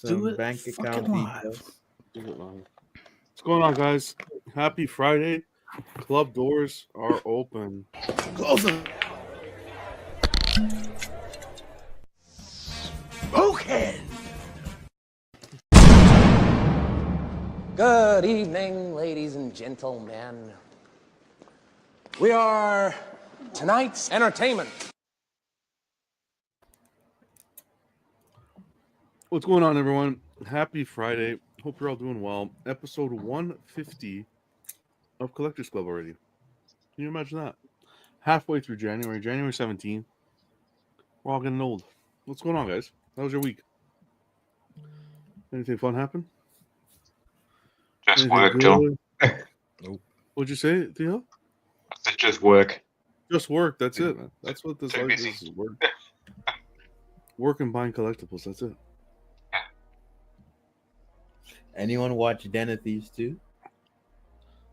Some bank account details. What's going on, guys? Happy Friday. Club doors are open. Close them. Spoken. Good evening, ladies and gentlemen. We are tonight's entertainment. What's going on, everyone? Happy Friday. Hope you're all doing well. Episode 150 of Collectors Club already. Can you imagine that? Halfway through January 17th. We're all getting old. What's going on, guys? How was your week? Anything fun happen? Just work, Joe. Nope. What'd you say, Theo? I said just work. Just work. That's it, man. That's what this life is. Work. Work and buying collectibles. That's it. Anyone watch Den of Thieves 2?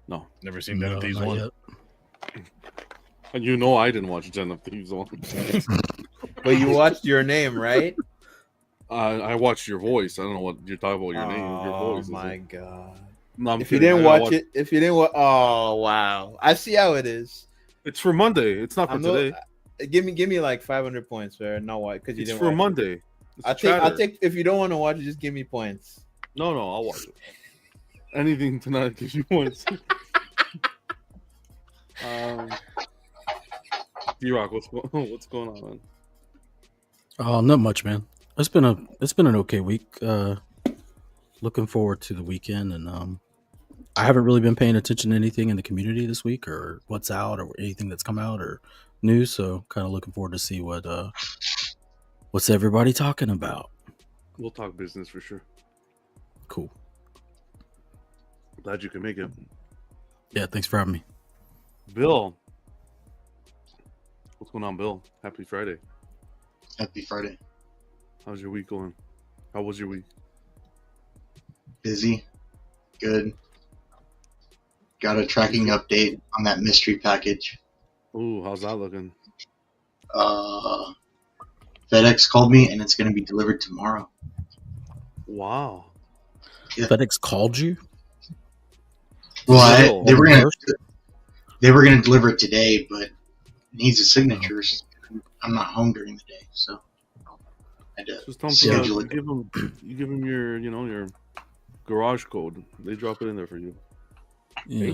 No. Never seen Den of Thieves 1. Yet. And you know I didn't watch Den of Thieves 1. But you watched Your Name, right? I watched your voice. I don't know what you're talking about. Your name, your voice. Oh my god! No, if you didn't watch it, oh wow! I see how it is. It's for Monday. It's not for today. Give me like 500 points for not why because you it's didn't. For watch Monday. I'll take if you don't want to watch it, just give me points. No, I'll watch it. Anything tonight gives you points. D-Rock, what's going on, man? Oh, not much, man. It's been an okay week. Looking forward to the weekend, and I haven't really been paying attention to anything in the community this week, or what's out, or anything that's come out, or news. So, kind of looking forward to see what's everybody talking about. We'll talk business for sure. Cool. Glad you can make it. Yeah, thanks for having me. Bill. What's going on, Bill? Happy Friday. Happy Friday. How's your week going? How was your week? Busy. Good. Got a tracking update on that mystery package. Ooh, how's that looking? FedEx called me and it's going to be delivered tomorrow. Wow. Yeah. FedEx called you? Well, they were going to deliver it today, but it needs a signatures. I'm not home during the day, so I had to schedule it. You give them your garage code. They drop it in there for you. Yeah.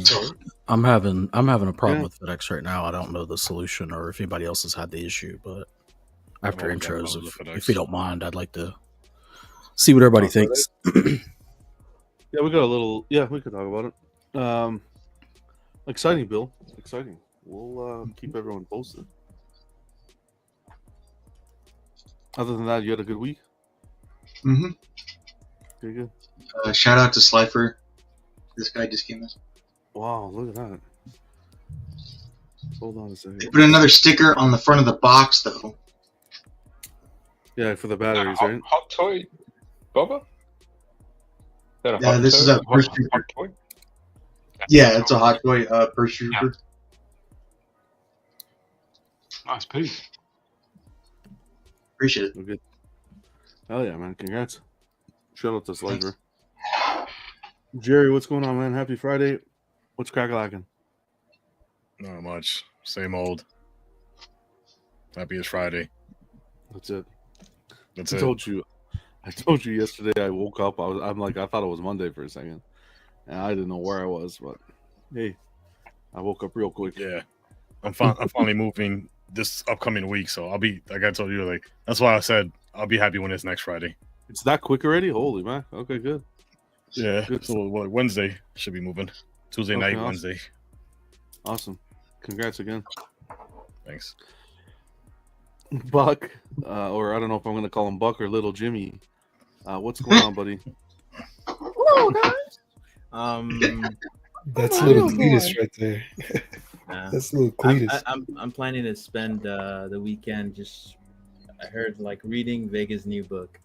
I'm having a problem with FedEx right now. I don't know the solution or if anybody else has had the issue, but after intros, if you don't mind, I'd like to see what everybody thinks. Yeah, we got a little. Yeah, we could talk about it. Exciting, Bill. Exciting. We'll keep everyone posted. Other than that, you had a good week? Mm-hmm. Very good. Shout out to Slifer. This guy just came in. Wow, look at that. Hold on a second. They put another sticker on the front of the box, though. Yeah, for the batteries, right? Hot toy, Bubba? Yeah, this is a Purse Trooper. Toy? Yeah, it's a hot toy Purse Trooper. Nice piece. Appreciate it. We're good. Hell yeah, man. Congrats. Shout out to Slifer. Jerry, what's going on, man? Happy Friday. What's crack-a-lacking? Not much. Same old. Happy it's Friday. That's it. That's I it. told you yesterday I woke up. I thought it was Monday for a second. And I didn't know where I was, but hey, I woke up real quick. Yeah. I'm finally moving this upcoming week, so I'll be, like I told you, like, that's why I said I'll be happy when it's next Friday. It's that quick already? Holy man. Okay, good. Yeah. Good. So Wednesday should be moving. Tuesday night, awesome. Wednesday. Awesome. Congrats again. Thanks. Buck, or I don't know if I'm going to call him Buck or Little Jimmy. What's going on, buddy? Hello, guys. That's little Cletus right there. That's little Cletus. I'm planning to spend the weekend just. I heard like reading Vega's new book.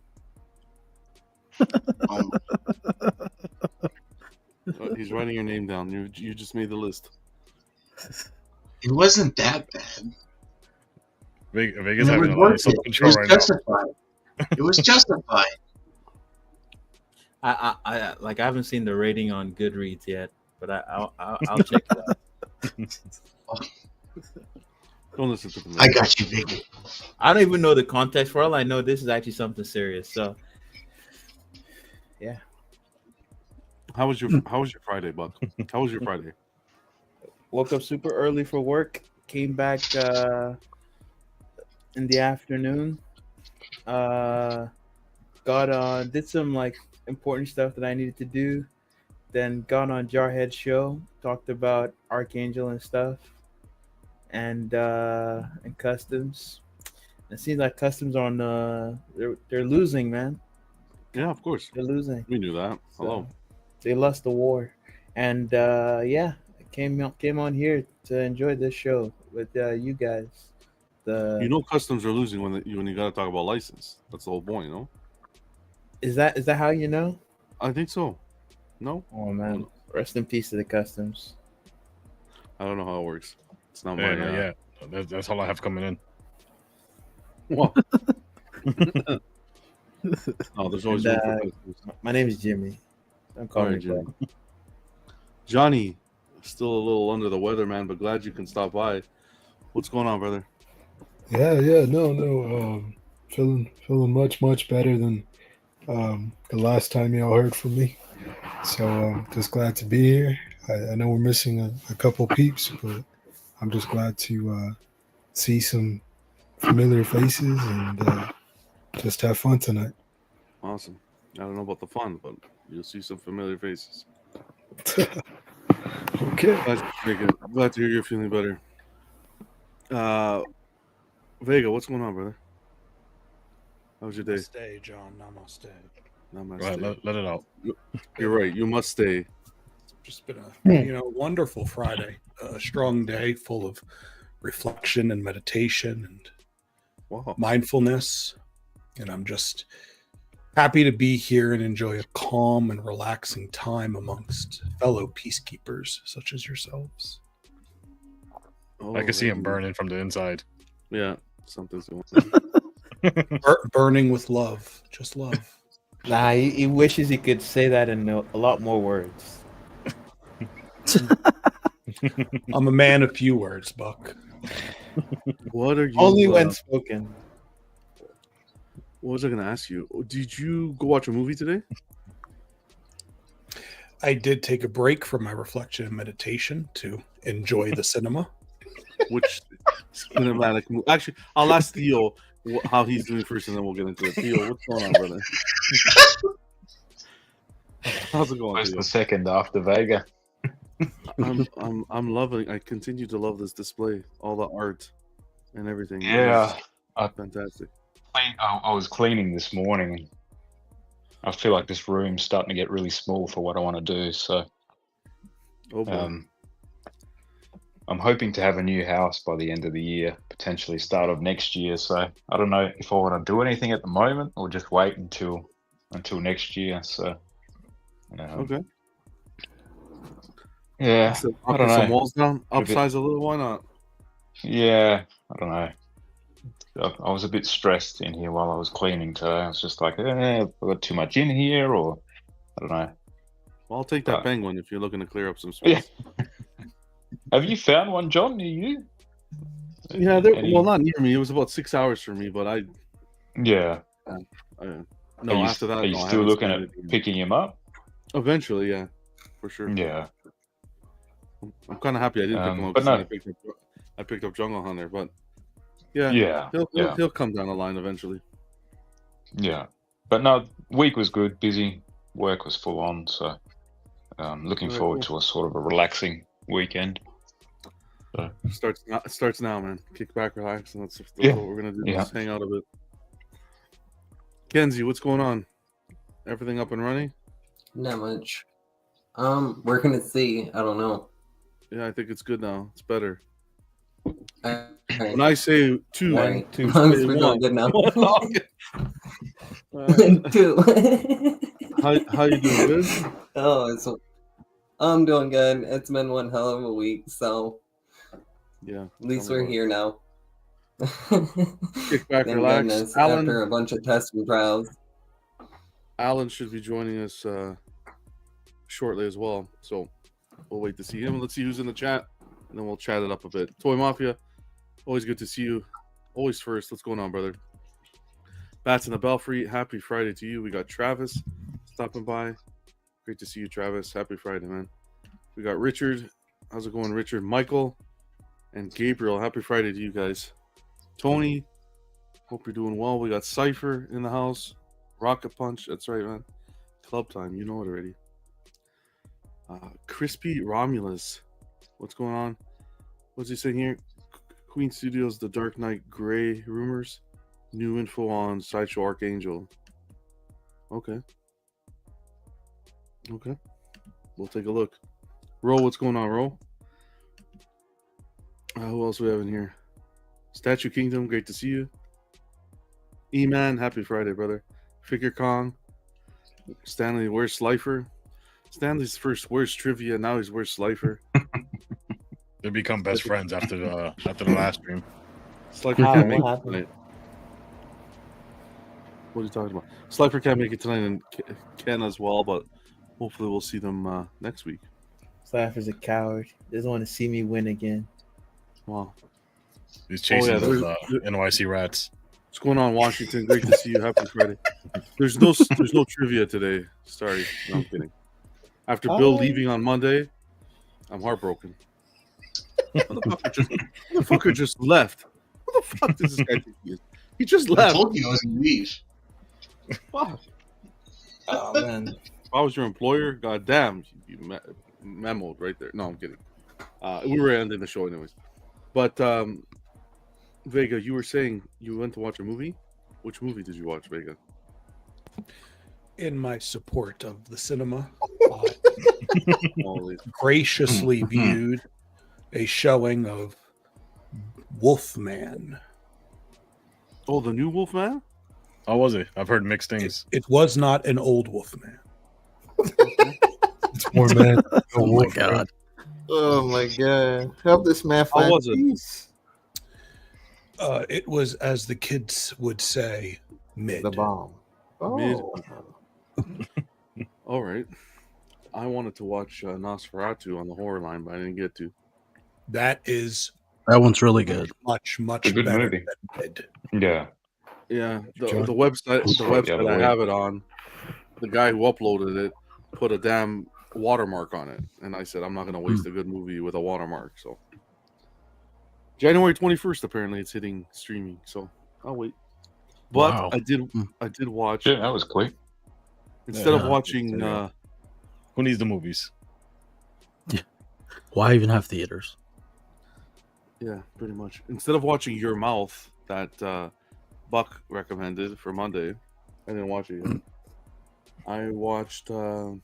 He's writing your name down. You just made the list. It wasn't that bad. Vegas having a lot of self-control right justified. It was justified. I like I haven't seen the rating on Goodreads yet, but I'll check it out. Don't listen to them. I got you, Vic. I don't even know the context. For all I know, this is actually something serious. So, yeah. How was your Friday, Buck? How was your Friday? Woke up super early for work. Came back in the afternoon. Got on, did some like important stuff that I needed to do. Then got on Jarhead show. Talked about Archangel and stuff, and customs. It seems like customs on they're losing, man. Yeah, of course. They're losing. We knew that. Hello. They lost the war, and yeah, I came on here to enjoy this show with you guys. Customs are losing when you got to talk about license. That's the whole point, you know. Is that how you know? I think so. No. Oh man, rest in peace to the customs. I don't know how it works. It's not Yeah, my. yeah. That's all I have coming in. Well. Oh, there's always room for customs. My name is Jimmy. Don't call me Jimmy. Johnny, still a little under the weather, man, but glad you can stop by. What's going on, brother? Yeah, no. Feeling much better than the last time y'all heard from me. So just glad to be here. I know we're missing a couple peeps, but I'm just glad to see some familiar faces and just have fun tonight. Awesome. I don't know about the fun, but you'll see some familiar faces. Okay. Glad to hear you're feeling better. Vega, what's going on, brother? How was your day? Namaste, John. Namaste. Namaste. Let it out. You're right. You must stay. Just been a wonderful Friday. A strong day full of reflection and meditation and mindfulness. And I'm just happy to be here and enjoy a calm and relaxing time amongst fellow peacekeepers such as yourselves. I can see him burning from the inside. Yeah, something's going on. Burning with love, just love. Nah, he wishes he could say that in a lot more words. I'm a man of few words, Buck. What are you? Only when spoken. What was I going to ask you? Did you go watch a movie today? I did take a break from my reflection and meditation to enjoy the cinema. Which cinematic movie? Actually, I'll ask Theo how he's doing first, and then we'll get into it. Theo, what's going on, brother? How's it going? Where's the second after Vega? I'm loving. I continue to love this display, all the art and everything. Yeah, fantastic. I was cleaning this morning, and I feel like this room's starting to get really small for what I want to do. So, I'm hoping to have a new house by the end of the year, potentially start of next year. So I don't know if I want to do anything at the moment or just wait until next year. So okay. Yeah, so I don't know. Some walls down, upsize a little. Why not? Yeah, I don't know. I was a bit stressed in here while I was cleaning today. I was just like, I've got too much in here, or I don't know. Well, I'll take that penguin if you're looking to clear up some space. Yeah. Have you found one, John, near you? Yeah, well, not near me. It was about 6 hours for me, but I. Yeah. No, after that, are you still looking at picking him up? Eventually, yeah, for sure. Yeah. I'm kind of happy I didn't pick him up. But no. I picked up Jungle Hunter, but yeah, he'll come down the line eventually. Yeah, but no, week was good. Busy, work was full on, so looking forward to a sort of a relaxing weekend. So. Starts now, man. Kick back, relax, and that's what we're gonna do. Yeah. Just hang out a bit. Kenzie, what's going on? Everything up and running? Not much. We're gonna see. I don't know. Yeah, I think it's good now. It's better. Right. When I say two, right. two, we're doing good now. Two. How you doing? Good? I'm doing good. It's been one hell of a week, so yeah. At least we're here now. Kick back, relax. Goodness, after a bunch of tests and trials. Alan should be joining us shortly as well. So we'll wait to see him. Let's see who's in the chat, and then we'll chat it up a bit. Toy Mafia, always good to see you. Always first. What's going on, brother? Bats in the Belfry, happy Friday to you. We got Travis stopping by. Great to see you, Travis. Happy Friday, man. We got Richard. How's it going, Richard? Michael and Gabriel. Happy Friday to you guys. Tony, hope you're doing well. We got Cypher in the house. Rocket Punch. That's right, man. Club time. You know it already. Crispy Romulus. What's going on? What's he saying here? Queen Studios, The Dark Knight Gray rumors. New info on Sideshow Archangel. Okay. We'll take a look. Ro, what's going on, Ro? Who else we have in here? Statue Kingdom, great to see you. E-Man, happy Friday, brother. Figure Kong. Stanley, where's Slifer? Stanley's first worst trivia, now he's worst Slifer. They become best friends after the last stream. Slifer can't make it tonight. What are you talking about? Slifer can't make it tonight, and Ken as well, but hopefully we'll see them next week. Slifer's a coward. Doesn't want to see me win again. Wow. He's chasing those NYC rats. What's going on, Washington? Great to see you. Happy Friday. There's no trivia today. Sorry. No, I'm kidding. After Bill leaving on Monday, I'm heartbroken. Motherfucker just left. What the fuck does this guy think he is? He just left. I told you I was going to leave. Wow. Oh, man. If I was your employer, goddamn, you'd be memoed right there. No, I'm kidding. We were ending the show anyways. But Vega, you were saying you went to watch a movie? Which movie did you watch, Vega? In my support of the cinema, Holy. graciously viewed a showing of Wolfman. Oh, the new Wolfman? How was it? I've heard mixed things. It was not an old Wolfman. It's more man. Oh my god. Oh my god. Help this man How find was it? peace. It was, as the kids would say, mid. The bomb. Oh. Mid. All right. I wanted to watch Nosferatu on the horror line, but I didn't get to. That one's really good. Much It's a good better movie. than mid. Yeah. Yeah, the John? website Yeah, I have it on, the guy who uploaded it put a damn watermark on it, and I said I'm not going to waste a good movie with a watermark. So January 21st, apparently it's hitting streaming. So I'll wait. But Wow. I did watch Yeah, that was quick. instead of Yeah. watching. Who needs the movies? Why even have theaters? Yeah, pretty much. Instead of watching Your Mouth that Buck recommended for Monday, I didn't watch it yet. I watched Alien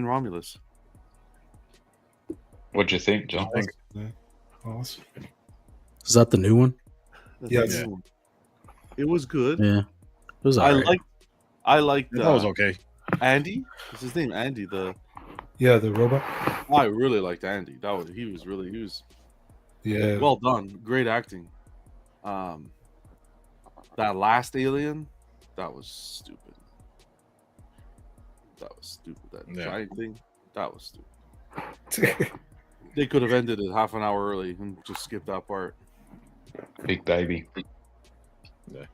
Romulus. What'd you think, John? Awesome. Is that the new one? That's Yeah, the new one. It was good. Yeah. It was I alright. liked That was okay. Andy. Is his name Andy? Yeah, the robot. I really liked Andy. He was Yeah. well done. Great acting. That last alien, that was stupid. That giant thing, that was stupid. They could have ended it half an hour early and just skipped that part. Big baby. Yeah.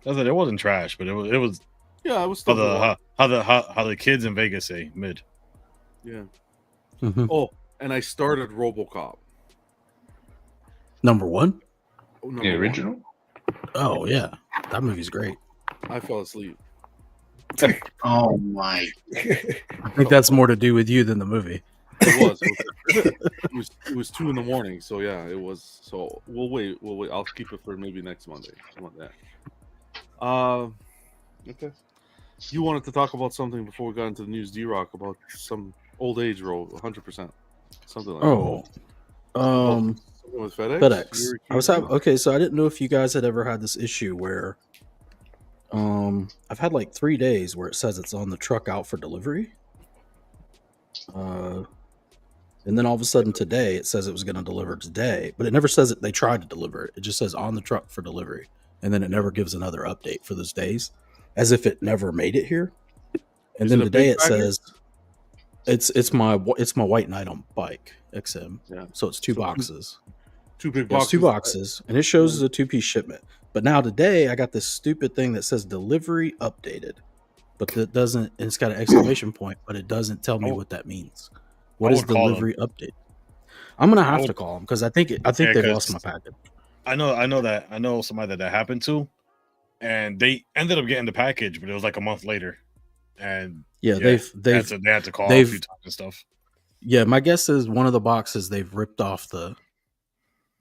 It wasn't trash, but it was Yeah, it was how still how the kids in Vegas say mid. yeah. Mhm. Oh, and I started RoboCop. Number one? Number The one. original? Oh yeah. That movie's great. I fell asleep. Oh my! I think that's more to do with you than the movie. It was 2 a.m. So yeah, it was. So we'll wait. I'll keep it for maybe next Monday. How about that? Okay. You wanted to talk about something before we got into the news, D-Rock, about some old age role, 100%, something like Oh, something with FedEx. FedEx. Okay, so I didn't know if you guys had ever had this issue where, I've had like 3 days where it says it's on the truck out for delivery. And then all of a sudden today it says it was going to deliver today, but it never says that they tried to deliver it. It just says on the truck for delivery, and then it never gives another update for those days. as if it never made it here. And Is then it a today big it package? says it's my White Knight on bike XM. Yeah. So it's two So boxes. Two big Yeah, it's boxes. two boxes, and it shows as a 2-piece shipment. But now today I got this stupid thing that says delivery updated, but that doesn't. And it's got an exclamation point, but it doesn't tell me what that means. What is would call delivery update? I'm gonna have to call them because I think they've 'cause lost my package. I know somebody that happened to, and they ended up getting the package, but it was like a month later. And they had to call a few times and stuff. Yeah, my guess is one of the boxes they've ripped off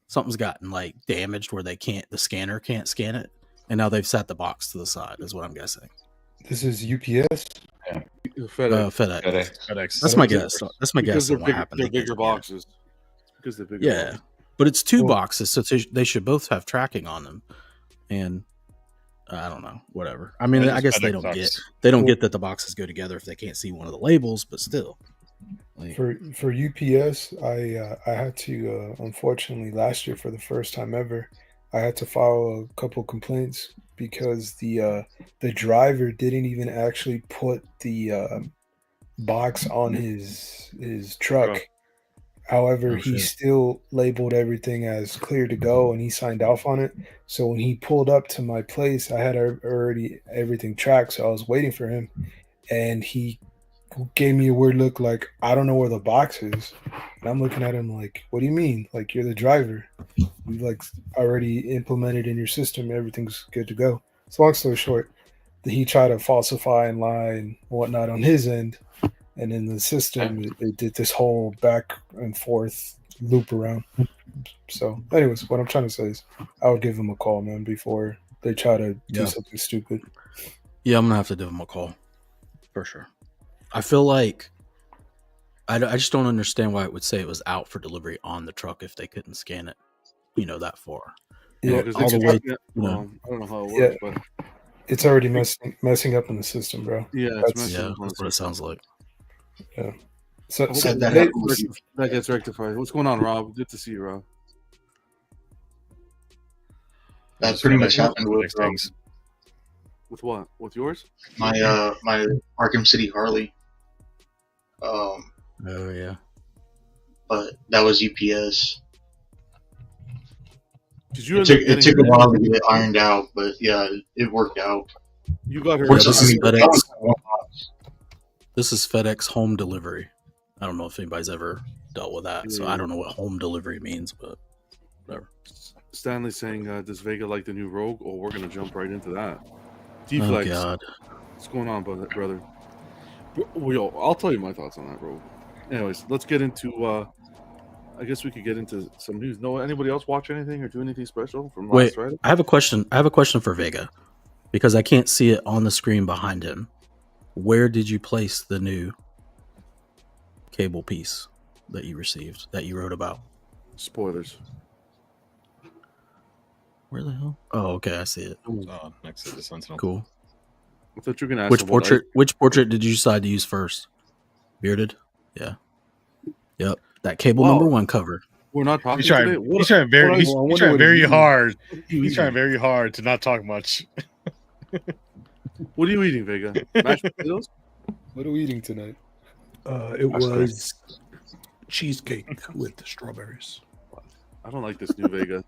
something's gotten like damaged where the scanner can't scan it, and now they've set the box to the side. Is what I'm guessing. This is UPS. Yeah. FedEx. That's my guess. That's my guess. They're on what happened. They're bigger boxes. Because they're bigger. Yeah, boxes. but it's two boxes, so they should both have tracking on them. And I don't know, whatever. I mean, I guess they don't get that the boxes go together if they can't see one of the labels, but still. For UPS, I had to unfortunately last year for the first time ever, I had to file a couple complaints because the driver didn't even actually put the box on his truck. However, he still labeled everything as clear to go, and he signed off on it. So when he pulled up to my place, I had already everything tracked. So I was waiting for him, and he gave me a weird look like, I don't know where the box is. And I'm looking at him like, what do you mean? Like, you're the driver. We like already implemented in your system. Everything's good to go. So long story short, he tried to falsify and lie and whatnot on his end. And in the system, it did this whole back and forth loop around. So anyways, what I'm trying to say is I would give them a call, man, before they try to do something stupid. Yeah, I'm going to have to give them a call for sure. I feel like I just don't understand why it would say it was out for delivery on the truck if they couldn't scan it, that far. Yeah, all the way. I don't know how it works, but it's already messing up in the system, bro. Yeah, that's what it sounds like. Yeah. So that gets rectified. What's going on, Rob? Good to see you, Rob. That pretty much happened with things. With what? With yours? My Arkham City Harley. Oh yeah. But that was UPS. It took a while to get it ironed out, but yeah, it worked out. You got her. This is FedEx. This is FedEx home delivery. I don't know if anybody's ever dealt with that, so I don't know what home delivery means, but whatever. Stanley's saying, does Vega like the new Rogue? Oh, we're going to jump right into that. D-Flex. Oh, God. What's going on, brother? I'll tell you my thoughts on that Rogue. Anyways, let's get into, I guess we could get into some news. No, anybody else watch anything or do anything special from last Friday? I have a question. I have a question for Vega because I can't see it on the screen behind him. Where did you place the new cable piece that you received, that you wrote about? Spoilers. Where the hell? Oh, okay, I see it. Next to the Sentinel. Cool. I thought you were going to ask Which portrait did you decide to use first? Bearded? Yeah. Yep. That cable number 1 cover. We're not talking He's trying very hard. He's trying very hard to not talk much. What are you eating, Vega? Mashed potatoes? What are we eating tonight? It was cheesecake with strawberries. I don't like this new Vega.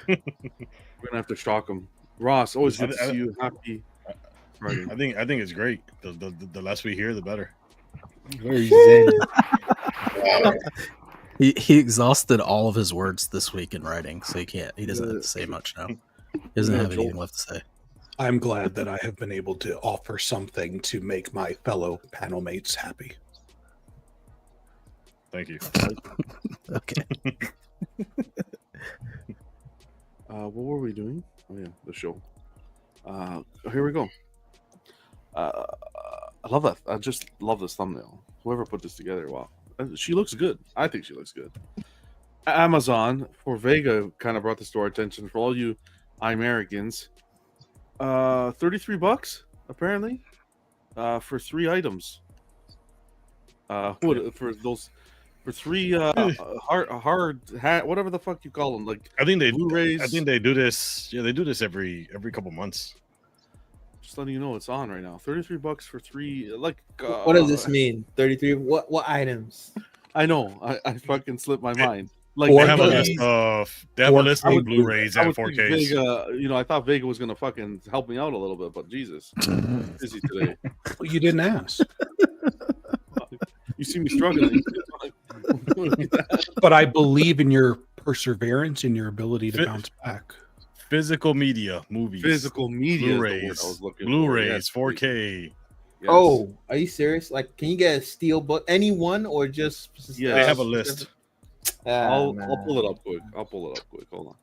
We're gonna have to shock him. Ross, always good to see you. Happy Friday. I think it's great. The less we hear, the better. Very zen. He exhausted all of his words this week in writing, so he doesn't have to say much now. He doesn't have anything left to say. I'm glad that I have been able to offer something to make my fellow panel mates happy. Thank you. Okay. What were we doing? Oh yeah, the show. Here we go. I love that. I just love this thumbnail. Whoever put this together, wow. She looks good. I think she looks good. Amazon for Vega kind of brought this to our attention for all you Americans. $33 apparently for 3 items. For 3 hard hat, whatever the fuck you call them, like I think they Blu-rays. I think they do this. Yeah, they do this every couple months. Just letting you know it's on right now. $33 for 3. Like, what does this mean? 33. What items? I know. I fucking slipped my mind. Like, they have a list of Blu-rays and 4Ks. Vega, I thought Vega was gonna fucking help me out a little bit, but Jesus, I'm busy today. Well, you didn't ask. You see me struggling. But I believe in your perseverance and your ability to bounce back. Physical media, movies. Physical media. Blu-rays, 4K. Yes. Oh, are you serious? Like, can you get a steel book? Anyone or just? Yeah, they have a list. I'll pull it up quick. Hold on.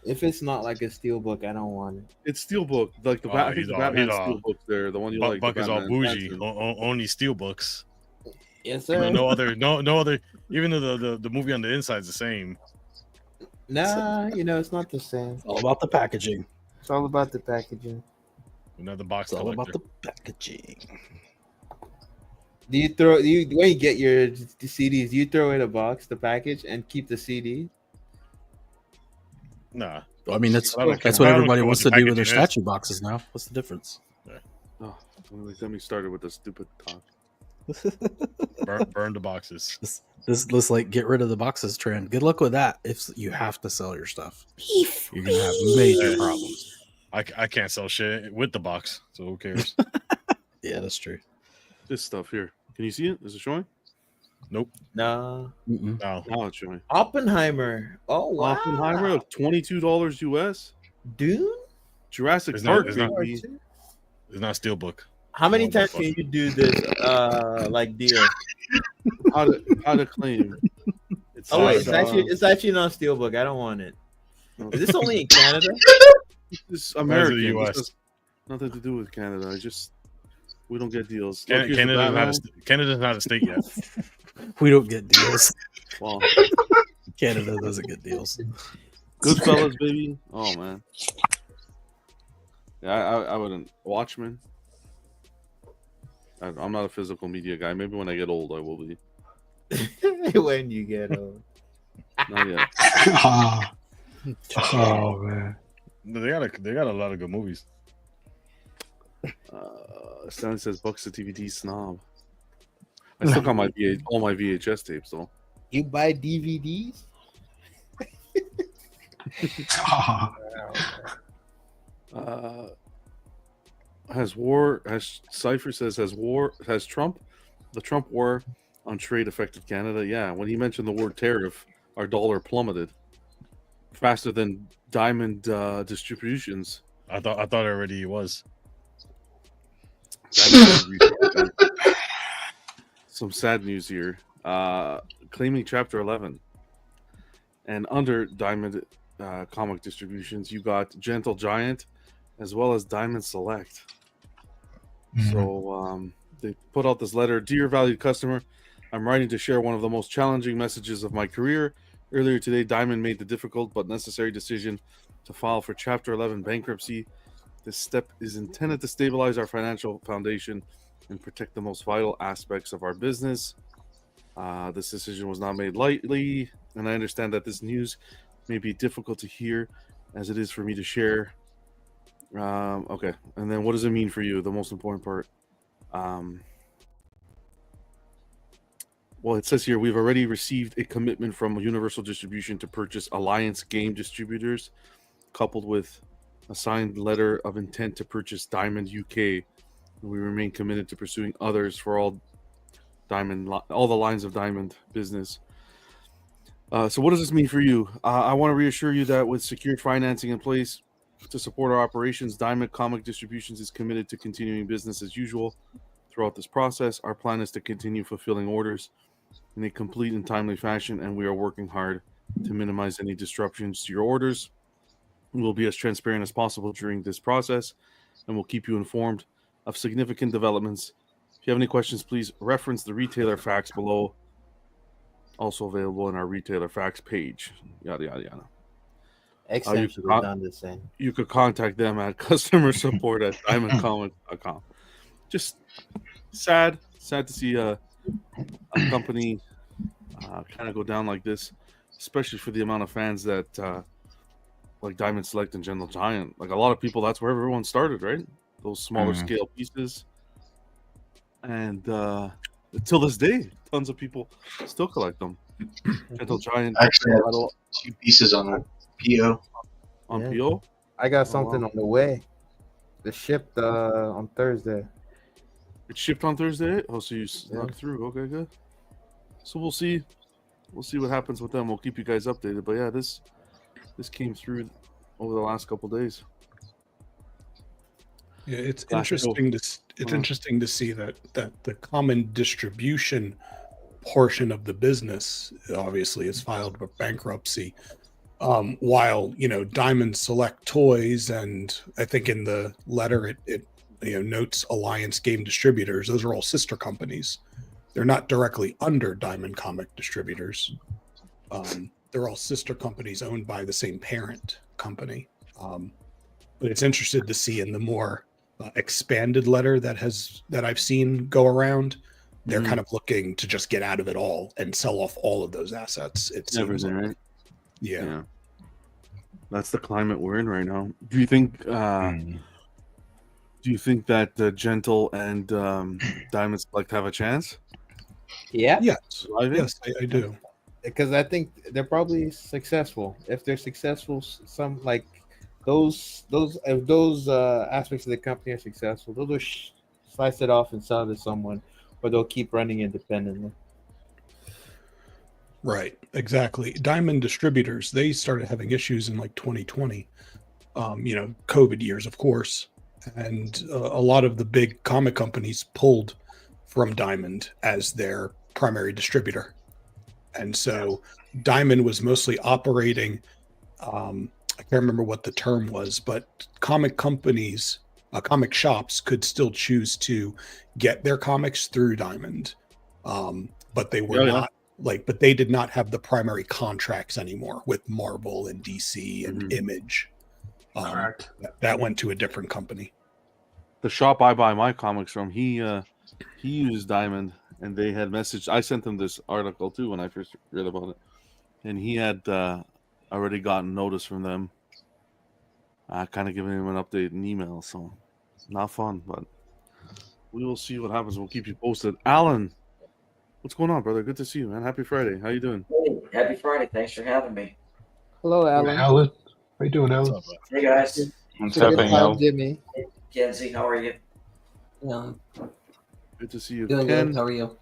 If it's not like a steel book, I don't want it. It's steelbook. Like the Batman steel book there, the one you like. Buck is all bougie. Only steel books. Yes, sir. No other. Even though the movie on the inside is the same. Nah, it's not the same. It's all about the packaging. It's all about the packaging. Another box. It's all about the packaging. Do you when you get your CDs? Do you throw in a box, the package, and keep the CD? Nah. I mean, that's what everybody wants to do with their statue boxes now. What's the difference? Yeah. Oh, let me start with the stupid talk. burn the boxes. Let's like get rid of the boxes trend. Good luck with that. If you have to sell your stuff, you're gonna have major problems. I can't sell shit with the box, so who cares? Yeah, that's true. This stuff here. Can you see it? Is it showing? Nope. No. No. Now it's showing. Oppenheimer. Oh wow. Oppenheimer, $22 US. Dune. Jurassic Park. It's not steelbook. How many times can you do this like deal? How to claim? It's actually not steelbook. I don't want it. Is this only in Canada? It's American. It has nothing to do with Canada. We don't get deals. Canada's not a state yet. We don't get deals. Well, Canada doesn't get deals. Goodfellas, baby. Oh man. Yeah, I wouldn't. Watchmen. I'm not a physical media guy. Maybe when I get old, I will be. When you get old. Not yet. Oh man. They got a lot of good movies. Stanley says Bucks the DVD snob. I still got all my VHS tapes though. You buy DVDs? Cypher says has Trump the Trump war on trade affected Canada? Yeah, when he mentioned the word tariff, our dollar plummeted faster than diamond distributions. I thought already it was. Some sad news here. Claiming Chapter 11. And under Diamond comic distributions, you got Gentle Giant as well as Diamond Select. Mm-hmm. So they put out this letter. Dear valued customer, I'm writing to share one of the most challenging messages of my career. Earlier today, Diamond made the difficult but necessary decision to file for Chapter 11 bankruptcy. This step is intended to stabilize our financial foundation and protect the most vital aspects of our business. This decision was not made lightly, and I understand that this news may be difficult to hear as it is for me to share. Okay, and then what does it mean for you? The most important part. Well, it says here, we've already received a commitment from Universal Distribution to purchase Alliance Game Distributors, coupled with a signed letter of intent to purchase Diamond UK. We remain committed to pursuing others for all the lines of Diamond business. So what does this mean for you? I want to reassure you that with secured financing in place to support our operations, Diamond Comic Distributions is committed to continuing business as usual throughout this process. Our plan is to continue fulfilling orders in a complete and timely fashion, and we are working hard to minimize any disruptions to your orders. We will be as transparent as possible during this process, and we'll keep you informed of significant developments. If you have any questions, please reference the retailer facts below, also available in our retailer facts page. Yada, yada, yada. Excellent. You could contact them at customer support at diamondcomic.com. Just sad to see a company kind of go down like this, especially for the amount of fans that like Diamond Select and Gentle Giant. Like a lot of people, that's where everyone started, right? those smaller scale pieces. And till this day, tons of people still collect them. Gentle Giant. I actually have 2 pieces on a PO. On PO? I got something on the way. It shipped on Thursday. It shipped on Thursday? Oh, so you snuck through. Okay, good. So we'll see. We'll see what happens with them. We'll keep you guys updated. But yeah, this came through over the last couple days. Yeah, it's interesting to see that the common distribution portion of the business obviously is filed for bankruptcy, while Diamond Select Toys, and I think in the letter it notes Alliance Game Distributors. Those are all sister companies. They're not directly under Diamond Comic Distributors. They're all sister companies owned by the same parent company. But it's interesting to see in the more expanded letter that I've seen go around, they're kind of looking to just get out of it all and sell off all of those assets. It's everything, right? Yeah. That's the climate we're in right now. Do you think that Gentle and Diamond Select have a chance? Yeah. Yes, I do. Because I think they're probably successful. If they're successful, some like those aspects of the company are successful, they'll just slice it off and sell it to someone, or they'll keep running independently. Right, exactly. Diamond Distributors, they started having issues in like 2020, COVID years, of course, and a lot of the big comic companies pulled from Diamond as their primary distributor, and so Diamond was mostly operating. I can't remember what the term was, but comic companies, comic shops could still choose to get their comics through Diamond, but they were not. But they did not have the primary contracts anymore with Marvel and DC and Image. That went to a different company. The shop I buy my comics from, he used Diamond, and they had messaged. I sent him this article too when I first read about it, and he had already gotten notice from them. Kind of giving him an update in email, so not fun, but we will see what happens. We'll keep you posted. Alan, what's going on, brother? Good to see you, man. Happy Friday. How you doing? Hey, happy Friday. Thanks for having me. Hello, Alan. Alan, how you doing, Alan? Hey, guys. What's happening, Alan? Jimmy. Hey, Kenzie, how are you? Good to see you, Doing Ken. good. How are you?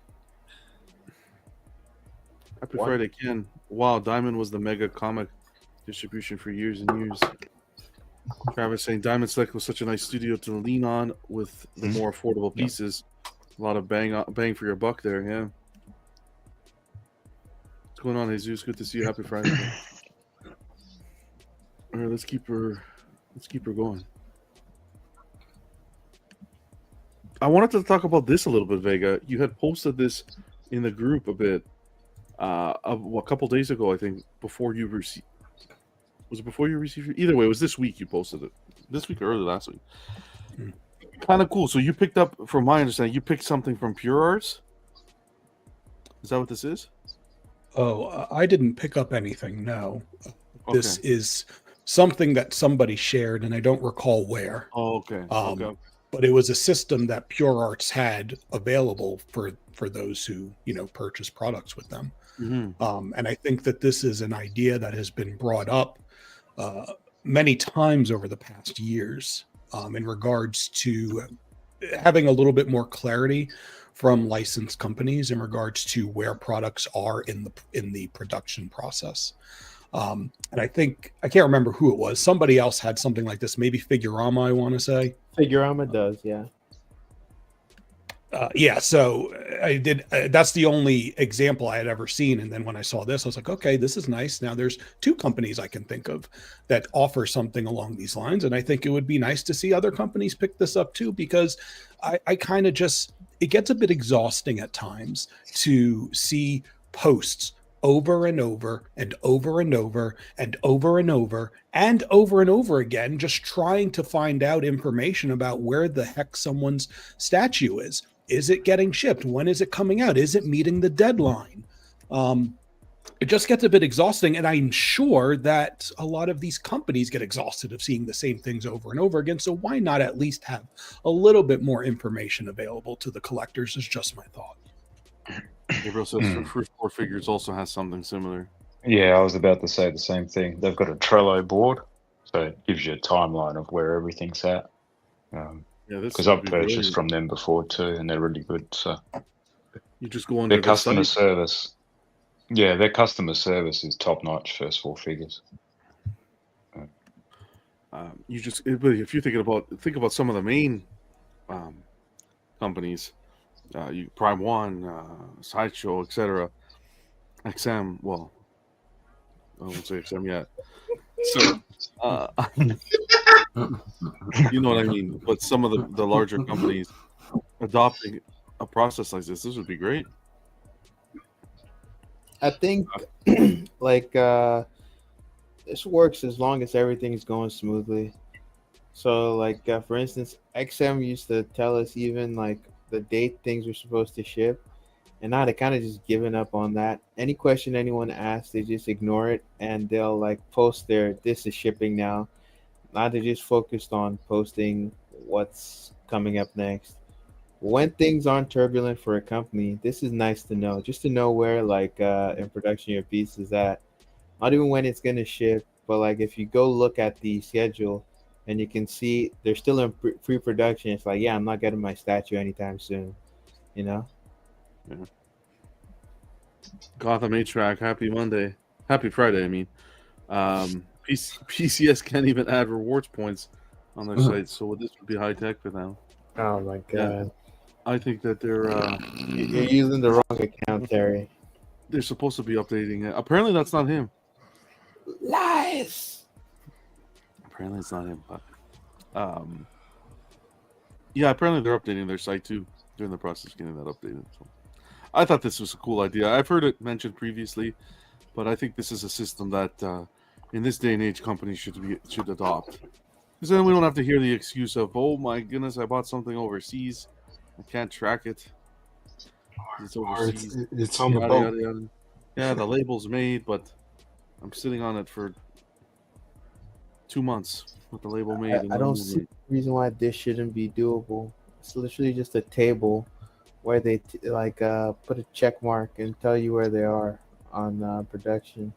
Happy Friday, Ken. Wow, Diamond was the mega comic distribution for years and years. Travis saying Diamond Select was such a nice studio to lean on with the more affordable pieces. A lot of bang for your buck there, yeah. What's going on, Jesus? Good to see you. Happy Friday. All right, let's keep her going. I wanted to talk about this a little bit, Vega. You had posted this in the group a bit a couple days ago, I think, before you received. Was it before you received it? Either way, it was this week you posted it. This week or early last week. Kind of cool. So you picked up, from my understanding, you picked something from Pure Arts? Is that what this is? Oh, I didn't pick up anything, no. Okay. This is something that somebody shared, and I don't recall where. Oh, okay. But it was a system that Pure Arts had available for those who, purchase products with them. Mm-hmm. And I think that this is an idea that has been brought up many times over the past years in regards to having a little bit more clarity from licensed companies in regards to where products are in the production process. And I think, I can't remember who it was. Somebody else had something like this, maybe Figurama, I want to say. Figurama does, yeah. So I did. That's the only example I had ever seen. And then when I saw this, I was like, okay, this is nice. Now there's 2 companies I can think of that offer something along these lines. And I think it would be nice to see other companies pick this up too, because I kind of it gets a bit exhausting at times to see posts over and over and over and over and over and over and over and over again, just trying to find out information about where the heck someone's statue is. Is it getting shipped? When is it coming out? Is it meeting the deadline? it just gets a bit exhausting. And I'm sure that a lot of these companies get exhausted of seeing the same things over and over again. So why not at least have a little bit more information available to the collectors is just my thought. Gabriel says First Four Figures also has something similar. Yeah, I was about to say the same thing. They've got a Trello board, so it gives you a timeline of where everything's at. Because I've purchased from them before too, and they're really good. So you just go under their customer service. Yeah, their customer service is top notch. First Four Figures. If you think about some of the main companies, Prime One, Sideshow, etc. XM. Well, I won't say XM yet. So, you know what I mean. But some of the larger companies adopting a process like this would be great. I think this works as long as everything's going smoothly. So for instance, XM used to tell us even the date things were supposed to ship, and now they kind of just given up on that. Any question anyone asks, they just ignore it, and they'll post this is shipping now. Now they're just focused on posting what's coming up next. When things aren't turbulent for a company, this is nice to know. Just to know where in production your piece is at. Not even when it's gonna ship, but if you go look at the schedule and you can see they're still in pre-production, it's I'm not getting my statue anytime soon. You know? Yeah. Gotham 8-track, happy Friday, I mean. PCS can't even add rewards points on their site, so this would be high tech for them. Oh my god. Yeah. I think that they're you're using the wrong account, Terry. They're supposed to be updating it. Apparently that's not him. Lies. Apparently it's not him, but yeah, apparently they're updating their site too. They're in the process of getting that updated. So I thought this was a cool idea. I've heard it mentioned previously, but I think this is a system that in this day and age companies should adopt. Because then we don't have to hear the excuse of, oh my goodness, I bought something overseas. I can't track it. It's overseas. It's on the boat. Yada. Yeah, the label's made, but I'm sitting on it for 2 months with the label made. I don't see the reason why this shouldn't be doable. It's literally just a table where they put a check mark and tell you where they are on production.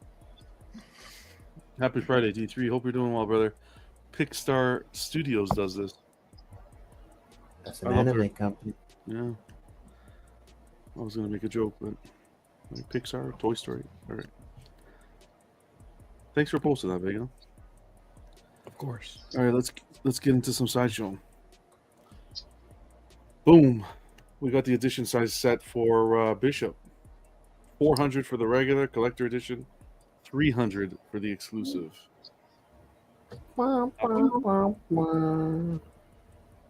Happy Friday, D3. Hope you're doing well, brother. Pixar Studios does this. That's an anime company. Yeah. I was going to make a joke, but Pixar, Toy Story. All right. Thanks for posting that, Vega. Of course. All right, let's get into some Sideshow. Boom. We got the edition size set for Bishop. 400 for the regular collector edition. 300 for the exclusive.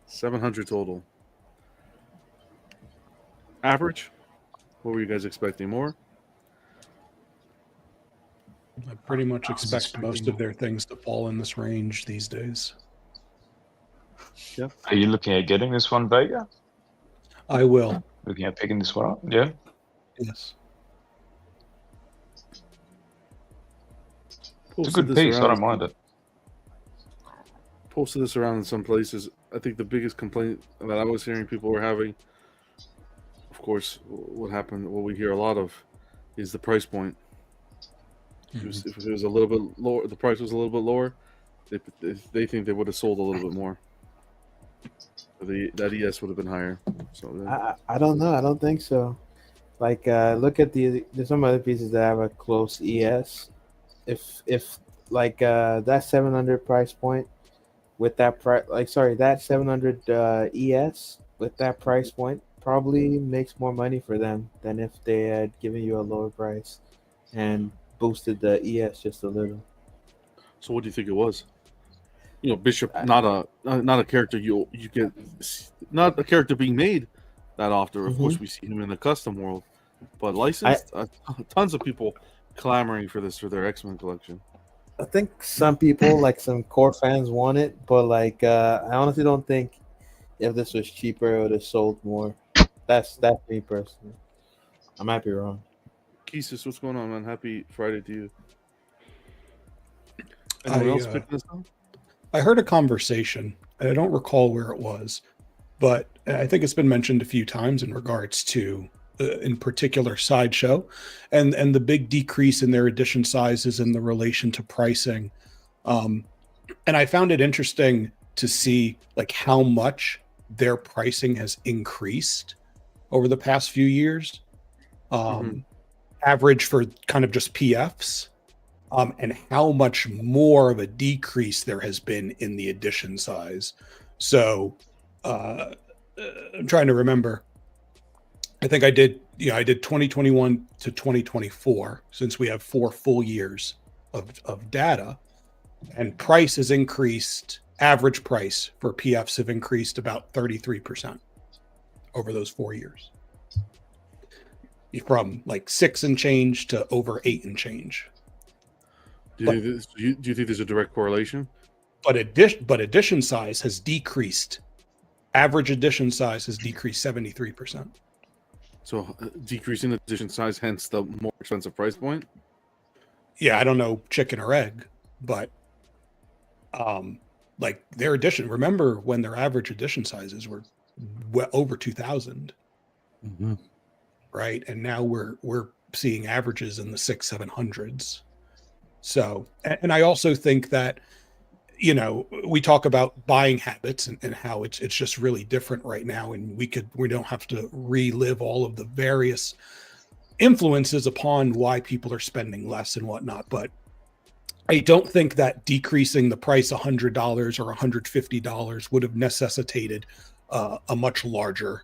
700 total. Average? What were you guys expecting? More? I pretty much expect most of their things to fall in this range these days. Yeah. Are you looking at getting this one, Vega? I will. Looking at picking this one up? Yeah. Yes. It's a good piece. I don't mind it. Posted this around in some places. I think the biggest complaint that I was hearing people were having, of course, what we hear a lot of, is the price point. If it was a little bit lower, the price was a little bit lower, they think they would have sold a little bit more. That ES would have been higher. So I don't know. I don't think so. Look at there's some other pieces that have a close ES. If that 700 price point with that that 700 ES with that price point probably makes more money for them than if they had given you a lower price and boosted the ES just a little. So what do you think it was? Bishop, not a character you get, not a character being made that often. Of course, we see him in the custom world, but licensed, tons of people clamoring for this for their X-Men collection. I think some people, some core fans, want it, but I honestly don't think if this was cheaper, it would have sold more. That's me personally. I might be wrong. Keesis, what's going on, man? Happy Friday to you. Anyone else pick this up? I heard a conversation, and I don't recall where it was, but I think it's been mentioned a few times in regards to, in particular, Sideshow, and the big decrease in their edition sizes and the relation to pricing. And I found it interesting to see like how much their pricing has increased over the past few years. Average for kind of just PFs. And how much more of a decrease there has been in the edition size. So I'm trying to remember. I think I did 2021 to 2024, since we have 4 full years of data, and price has increased. Average price for PFs have increased about 33% over those 4 years, from like 6 and change to over 8 and change. Do you think there's a direct correlation? But edition size has decreased. Average edition size has decreased 73%. So decreasing edition size, hence the more expensive price point? Yeah, I don't know chicken or egg, but like their edition, remember when their average edition sizes were well over 2,000, right? And now we're seeing averages in the 600-700s. So, and I also think that, we talk about buying habits and how it's just really different right now. And we don't have to relive all of the various influences upon why people are spending less and whatnot. But I don't think that decreasing the price $100 or $150 would have necessitated a much larger,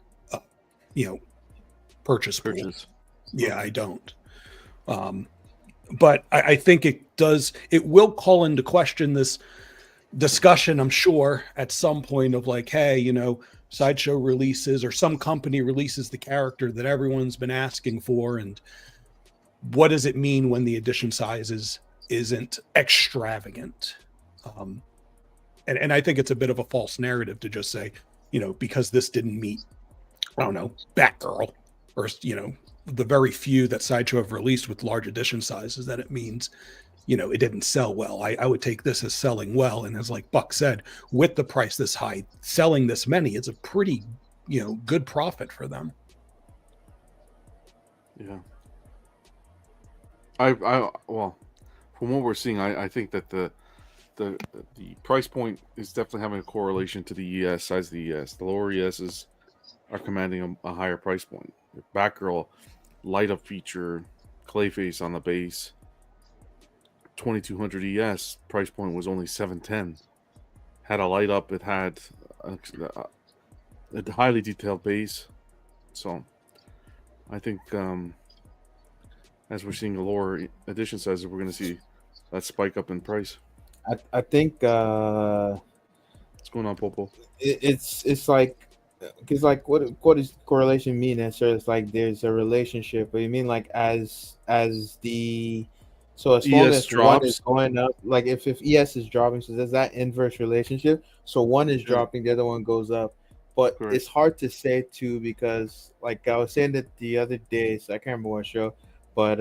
purchase pool. Yeah, I don't. But I think it will call into question this discussion, I'm sure, at some point of like, hey, Sideshow releases, or some company releases the character that everyone's been asking for, and what does it mean when the edition size isn't extravagant? And I think it's a bit of a false narrative to just say, because this didn't meet, I don't know, Batgirl, or the very few that Sideshow have released with large edition sizes, that it means, it didn't sell well. I would take this as selling well. And as like Buck said, with the price this high, selling this many, it's a pretty, good profit for them. Yeah. Well, from what we're seeing, I think that the price point is definitely having a correlation to the ES size of the ES. The lower ESs are commanding a higher price point. Batgirl light up feature, Clayface on the base, 2200 ES price point was only 710. Had a light up. It had a highly detailed base. So I think as we're seeing a lower edition size, we're going to see that spike up in price. I think what's going on, Popo? It's like, because like what does correlation mean? Necessarily, it's like there's a relationship, but you mean like as the as long ES as drops, one is going up, like if ES is dropping, so there's that inverse relationship. So one is dropping, the other one goes up. But correct. It's hard to say too, because like I was saying that the other day, so I can't remember what show, but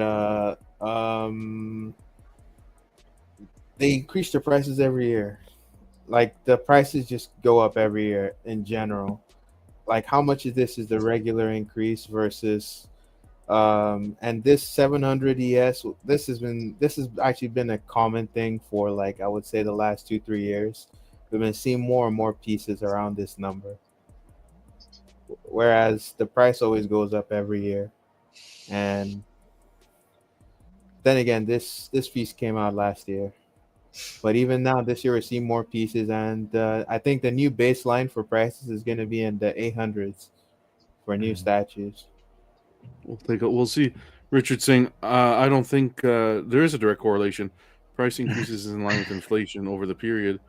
they increase the prices every year. Like the prices just go up every year in general. Like how much of this is the regular increase versus and this 700 ES, this has actually been a common thing for like I would say the last 2-3 years. We've been seeing more and more pieces around this number, whereas the price always goes up every year. And then again, this piece came out last year, but even now this year we're seeing more pieces, and I think the new baseline for prices is going to be in the 800s for new statues. We'll see. Richard saying, I don't think there is a direct correlation. Price increases in line with inflation over the period.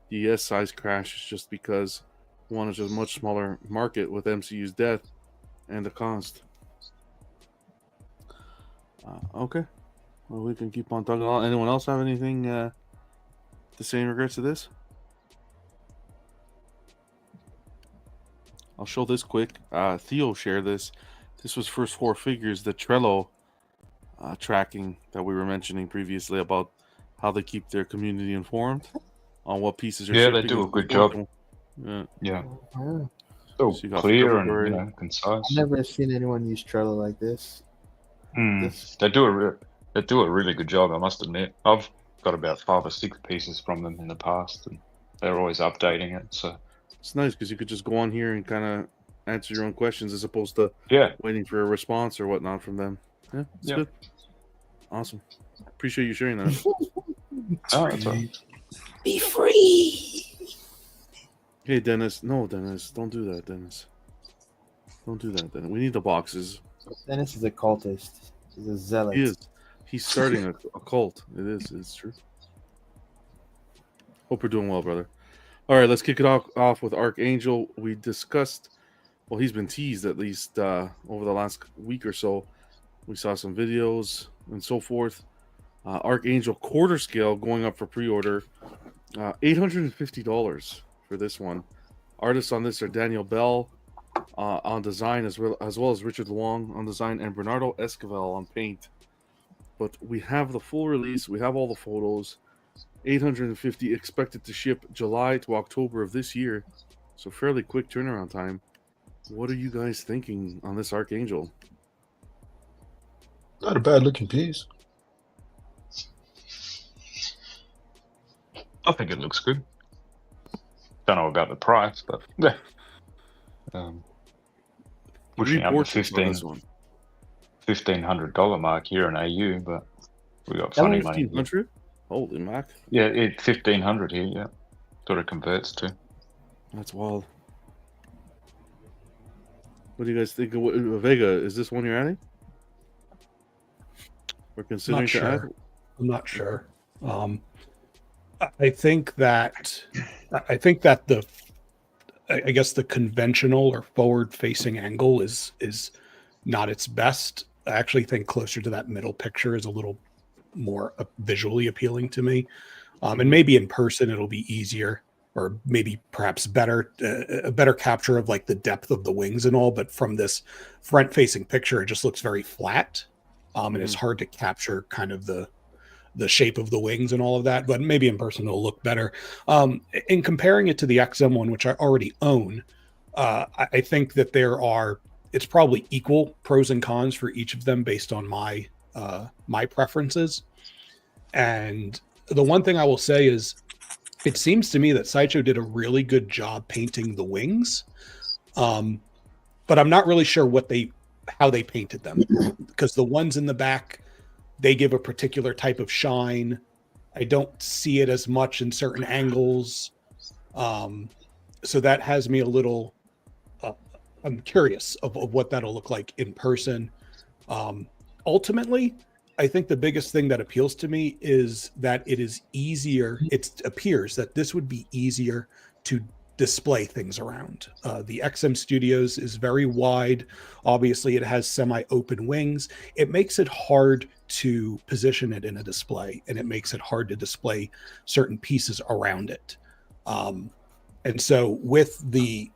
The ES size crash is just because one is a much smaller market with MCU's death and the cost. Okay. Well, we can keep on talking. Anyone else have anything to say in regards to this? I'll show this quick. Theo shared this. This was first 4 figures, the Trello tracking that we were mentioning previously about how they keep their community informed on what pieces are Yeah, shipping. they do a and good so job. forth. Yeah. Yeah. So So you got clear and February. concise. I've never seen anyone use Trello like this. They do a really good job, I must admit. I've got about 5 or 6 pieces from them in the past, and they're always updating it. So It's nice because you could just go on here and kind of answer your own questions as opposed to waiting for a response or whatnot from them. Yeah, it's good. Awesome. Appreciate you sharing that. Oh, that's all right. Be free. Hey, Dennis. No, Dennis. Don't do that, Dennis. Don't do that, Dennis. We need the boxes. Dennis is a cultist. He's a zealot. He is. He's starting a cult. It is. It's true. Hope we're doing well, brother. All right, let's kick it off with Archangel. We discussed, well, he's been teased at least over the last week or so. We saw some videos and so forth. Archangel quarter scale going up for pre-order. $850 for this one. Artists on this are Daniel Bell on design, as well as Richard Luong on design, and Bernardo Esquivel on paint. But we have the full release. We have all the photos. 850 expected to ship July to October of this year, so fairly quick turnaround time. What are you guys thinking on this Archangel? Not a bad looking piece. I think it looks good. Don't know about the price, but pushing up the $1,500 mark here in AU, but we got funny money. $1,500? Holy mac! Yeah, it's 1,500 here. Yeah, what it converts to. That's wild. What do you guys think of Vega? Is this one you're adding? We're considering Not to add. sure. I'm not sure. I think that the I guess the conventional or forward-facing angle is not its best. I actually think closer to that middle picture is a little more visually appealing to me. And maybe in person it'll be easier, or maybe perhaps better, a better capture of like the depth of the wings and all. But from this front-facing picture, it just looks very flat, and it's hard to capture kind of the shape of the wings and all of that. But maybe in person it'll look better. In comparing it to the XM one, which I already own, I think that it's probably equal pros and cons for each of them based on my preferences. And the one thing I will say is, it seems to me that Sideshow did a really good job painting the wings, but I'm not really sure how they painted them, because the ones in the back, they give a particular type of shine. I don't see it as much in certain angles, so that has me a little. I'm curious of what that'll look like in person. Ultimately, I think the biggest thing that appeals to me is that it is easier. It appears that this would be easier to display things around. The XM Studios is very wide. Obviously, it has semi-open wings. It makes it hard to position it in a display, and it makes it hard to display certain pieces around it. And so with the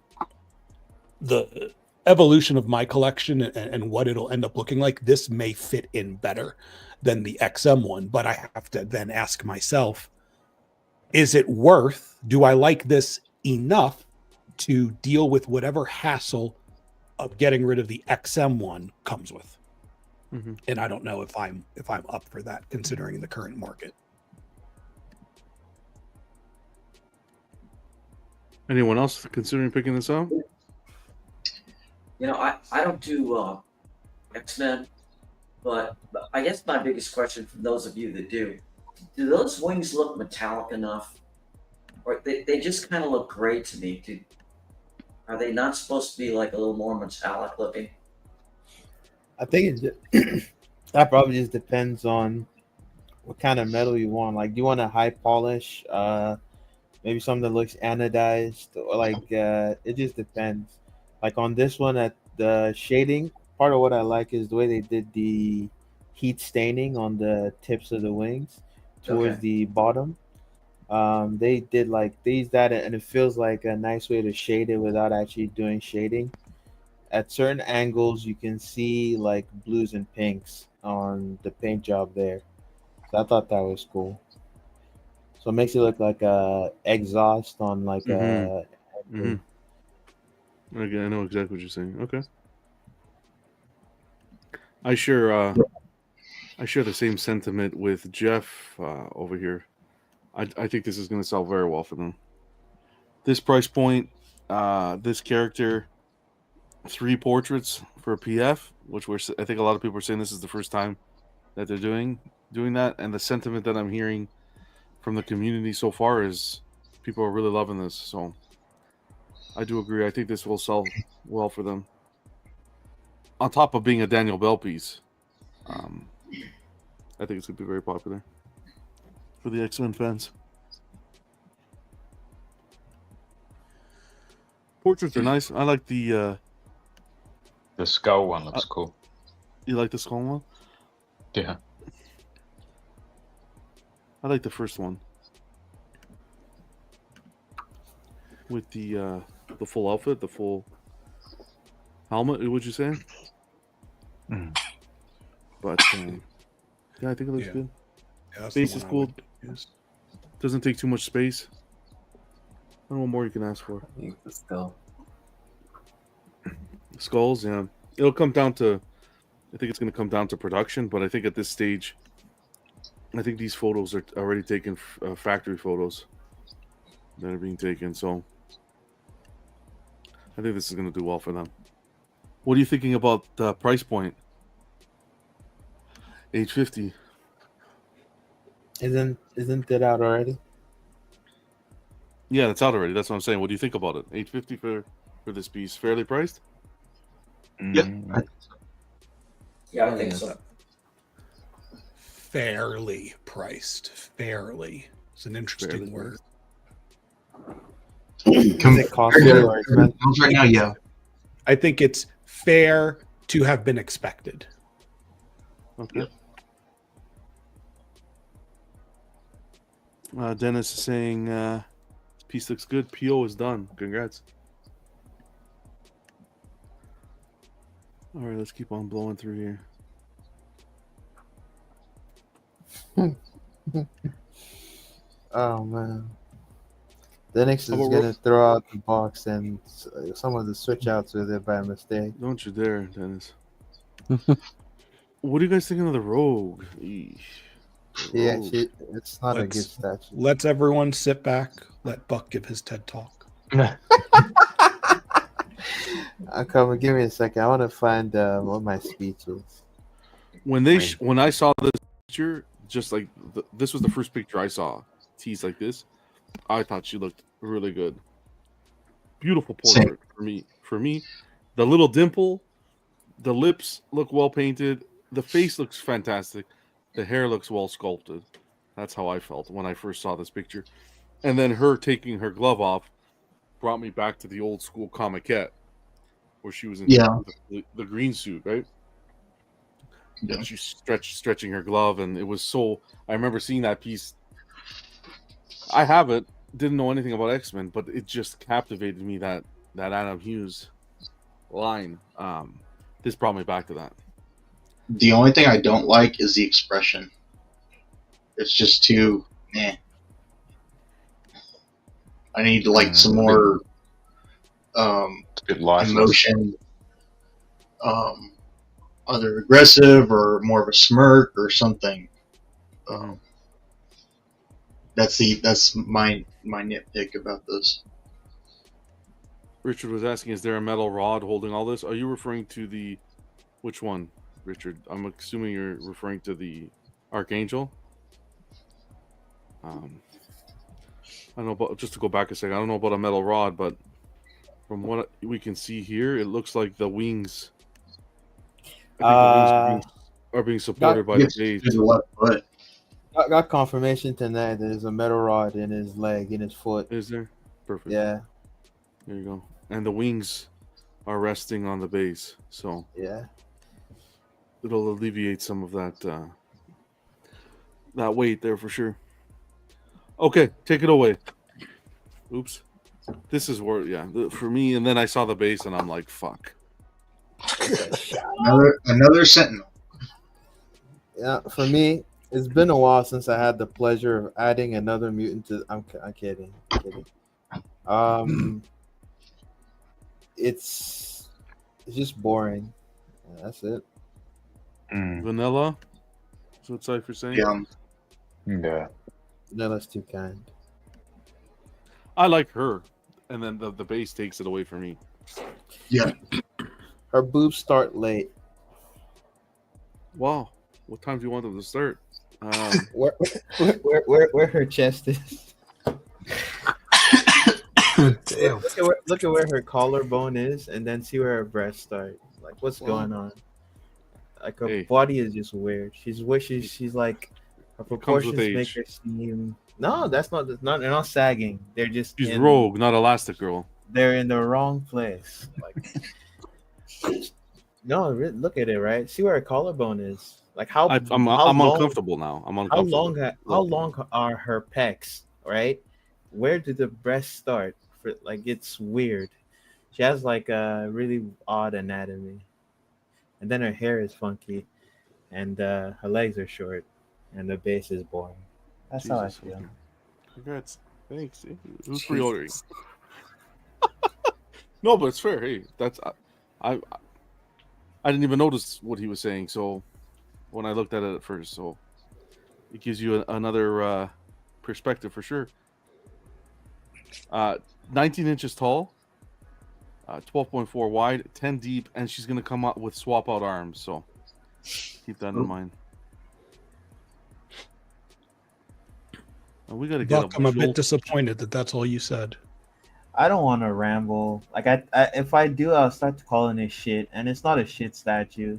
evolution of my collection and what it'll end up looking like, this may fit in better than the XM one. But I have to then ask myself, is it worth, do I like this enough to deal with whatever hassle of getting rid of the XM one comes with? And I don't know if I'm up for that, considering the current market. Anyone else considering picking this up? You know, I don't do X-Men, but I guess my biggest question for those of you that do those wings look metallic enough? Or they just kind of look gray to me. Are they not supposed to be like a little more metallic looking? I think that probably just depends on what kind of metal you want. Like, do you want a high polish, maybe something that looks anodized, or like it just depends. Like on this one, at the shading, part of what I like is the way they did the heat staining on the tips of the wings towards the bottom. They used that, and it feels like a nice way to shade it without actually doing shading. At certain angles, you can see like blues and pinks, on the paint job there. So I thought that was cool. So it makes it look like a exhaust on like a. I know exactly what you're saying. Okay. I share the same sentiment with Jeff over here. I think this is going to sell very well for them. This price point, this character, 3 portraits for a PF, which I think a lot of people are saying this is the first time that they're doing that, and the sentiment that I'm hearing from the community so far is people are really loving this. So I do agree. I think this will sell well for them. On top of being a Daniel Bell piece, I think it's going to be very popular for the X-Men fans. Portraits are nice. I like the skull one looks cool. You like the skull one? Yeah. I like the first one with the full outfit, the full helmet. Would you say? Mm. But yeah, I think it looks good. Yeah, space is cool. Doesn't take too much space. I don't know what more you can ask for. The skull. Skulls, yeah. It'll come down to. I think it's going to come down to production, but I think at this stage, I think these photos are already taken, factory photos that are being taken. So I think this is going to do well for them. What are you thinking about the price point? $850. Isn't it out already? Yeah, it's out already. That's what I'm saying. What do you think about it? $850 for this piece, fairly priced? Yep. Yeah, I think so. Fairly priced. Fairly. It's an interesting word. Is it costly or expensive? Right now, yeah. I think it's fair to have been expected. Okay. Dennis is saying this piece looks good. PO is done. Congrats. All right, let's keep on blowing through here. Oh man, Dennis is gonna throw out the box and some of the switch outs with it by mistake. Don't you dare, Dennis. What are you guys thinking of the Rogue? Yeah, it's not a good statue. Let's everyone sit back. Let Buck give his TED talk. Come, give me a second. I want to find what my speech is. When I saw this picture, just like this was the first picture I saw, teased like this, I thought she looked really good. Beautiful portrait for me. The little dimple, the lips look well painted, the face looks fantastic, the hair looks well sculpted. That's how I felt when I first saw this picture. And then her taking her glove off brought me back to the old school Comiquette, where she was in the green suit, right? Yeah. And she's stretching her glove, and it was so. I remember seeing that piece. I have it. Didn't know anything about X-Men, but it just captivated me that Adam Hughes line. This brought me back to that. The only thing I don't like is the expression. It's just too meh. I need like some more emotion. Either aggressive or more of a smirk or something. That's my nitpick about this. Richard was asking, is there a metal rod holding all this? Are you referring to which one, Richard? I'm assuming you're referring to the Archangel. I don't know about, just to go back a second, I don't know about a metal rod, but from what we can see here, it looks like the wings. I think the wings are being supported by the base. Got confirmation tonight. There's a metal rod in his leg, in his foot. Is there? Perfect. Yeah. There you go. And the wings are resting on the base, so yeah, it'll alleviate some of that weight there for sure. Okay, take it away. Oops. This is where, for me, and then I saw the base and I'm like, fuck. Another Sentinel. For me, it's been a while since I had the pleasure of adding another mutant to. I'm kidding. I'm kidding. It's just boring. Yeah, that's it. Vanilla. That's what Cypher's saying. Yeah. Vanilla's too kind. I like her, and then the base takes it away from me. Yeah. Her boobs start late. Wow. What time do you want them to start? Where her chest is. Damn. Look at where her collarbone is, and then see where her breasts start. Like, what's going on? Like, her body is just weird. She's like, her proportions make her seem. No, that's not. They're not sagging. They're just. She's Rogue, not Elastic Girl. They're in the wrong place. Like, no, look at it. Right, see where her collarbone is. Like how I'm long, uncomfortable now. I'm uncomfortable. How long are her pecs? Right, where do the breasts start? Like, it's weird. She has like a really odd anatomy, and then her hair is funky, and her legs are short, and the base is boring. That's how I feel. Congrats. Thanks. Who's pre-ordering? No, but it's fair. Hey, that's I didn't even notice what he was saying. So when I looked at it at first, so it gives you another perspective for sure. 19 inches tall, 12.4 wide, 10 deep, and she's gonna come out with swap out arms. So keep that in mind. And we gotta get. I'm a bit disappointed that that's all you said. I don't want to ramble. Like, if I do, I'll start calling it shit, and it's not a shit statue.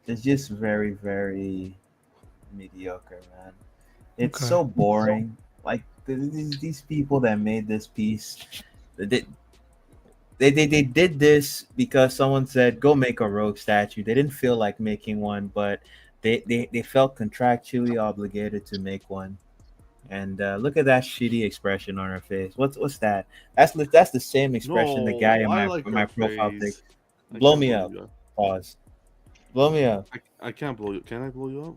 It's just very, very mediocre, man. It's so boring. Like, these people that made this piece, they did this because someone said go make a rogue statue. They didn't feel like making one, but they felt contractually obligated to make one. And look at that shitty expression on her face. What's that? That's the same expression the guy in my profile pic. Blow me up. Pause. Blow me up. I can't blow you. Can I blow you up?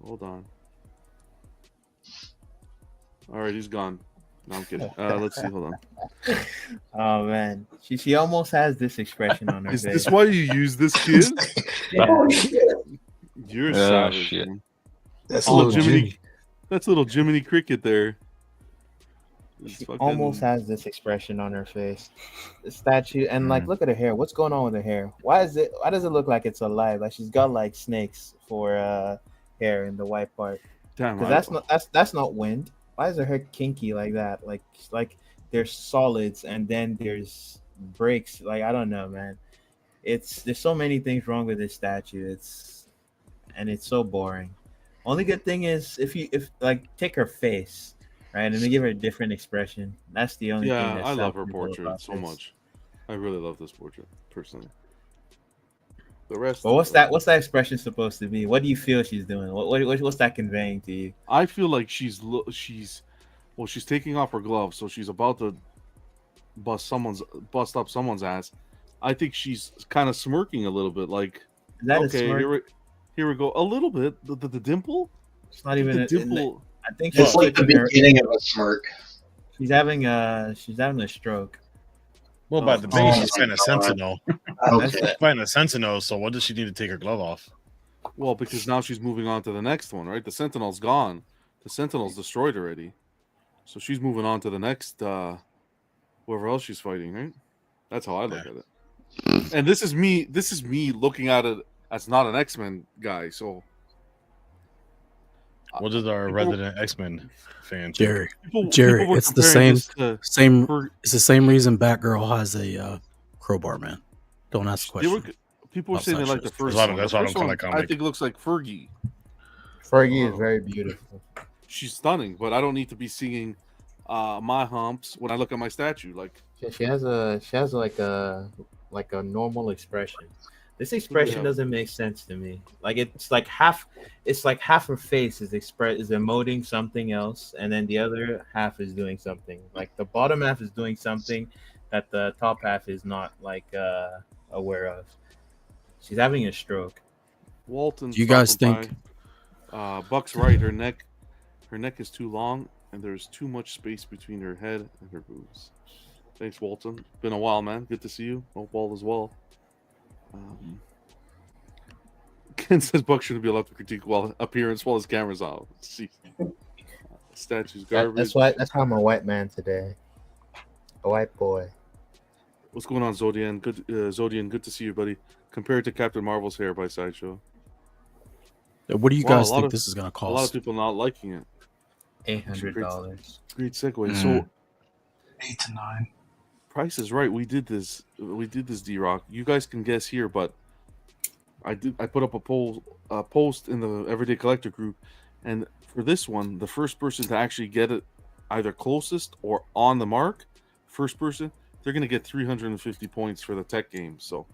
Hold on. All right, he's gone. No, I'm kidding. Let's see. Hold on. Oh man, she almost has this expression on her face. Is this why you use this, kid? Yeah. You're a savage. Shit. Man. That's a little Jiminy. That's a little Jiminy Cricket there. She almost has this expression on her face. The statue, and like, look at her hair. What's going on with her hair? Why does it look like it's alive? Like she's got like snakes for hair in the white part. Damn, that's not wind. Why is her hair kinky like that? Like there's solids and then there's breaks. Like, I don't know, man. There's so many things wrong with this statue. It's so boring. Only good thing is if take her face, right, and then give her a different expression. That's the only thing. Yeah, I love her portrait so much. I really love this portrait personally. The rest. But what's that expression supposed to be? What do you feel she's doing? What's that conveying to you? I feel like she's taking off her gloves, so she's about to bust up someone's ass. I think she's kind of smirking a little bit, like, is that a smirk? Here we go. A little bit. The dimple. It's not even a dimple. I think it's like the beginning of a smirk. She's having a stroke. Well, by the base, she's fighting a sentinel. Fighting a sentinel. So what does she need to take her glove off? Well, because now she's moving on to the next one, right? The sentinel's gone. The sentinel's destroyed already. So she's moving on to the next whoever else she's fighting, right? That's how I look at it. And this is me looking at it as not an X-Men guy. So what is our resident X-Men fan? Jerry, it's the same. It's the same reason Batgirl has a crowbar, man. Don't ask the question. People were saying they like the first one. That's why I don't collect comics. I think it looks like Fergie. Fergie is very beautiful. She's stunning, but I don't need to be seeing my humps when I look at my statue. Like she has like a normal expression. This expression doesn't make sense to me. Like it's like half her face is emoting something else, and then the other half is doing something. Like the bottom half is doing something that the top half is not like aware of. She's having a stroke. Walton. Do you guys think? Buck's right. Her neck is too long, and there's too much space between her head and her boobs. Thanks, Walton. Been a while, man. Good to see you. Hope all is well. Ken says Buck shouldn't be allowed to critique appearance while his camera's off. See, statues garbage. That's why I'm a white man today. A white boy. What's going on, Zodian? Zodian, good to see you, buddy. Compared to Captain Marvel's hair by Sideshow. What do you guys think this is going to cost? A lot of people not liking it. $800. Great segue. So 8 to 9. Price is right. We did this, D-Rock. You guys can guess here, but I put up a post in the Everyday Collector group, and for this one, the first person to actually get it either closest or on the mark, first person, they're going to get 350 points for the tech game. So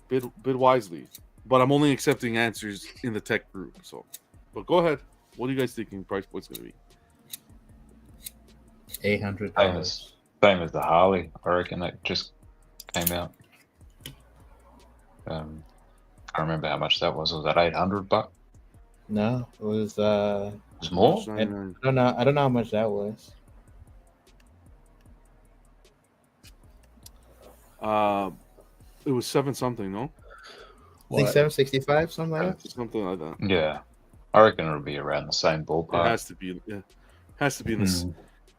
bid wisely. But I'm only accepting answers in the tech group. So, but go ahead. What are you guys thinking price point's going to be? $800. Same as the Harley. I reckon that just came out. I remember how much that was. Was that $800? No, it was. It was more. I don't know. I don't know how much that was. It was 7 something. No. I think 765, something like that. Something like that. Yeah, I reckon it'll be around the same ballpark. It has to be. Yeah, has to be in this.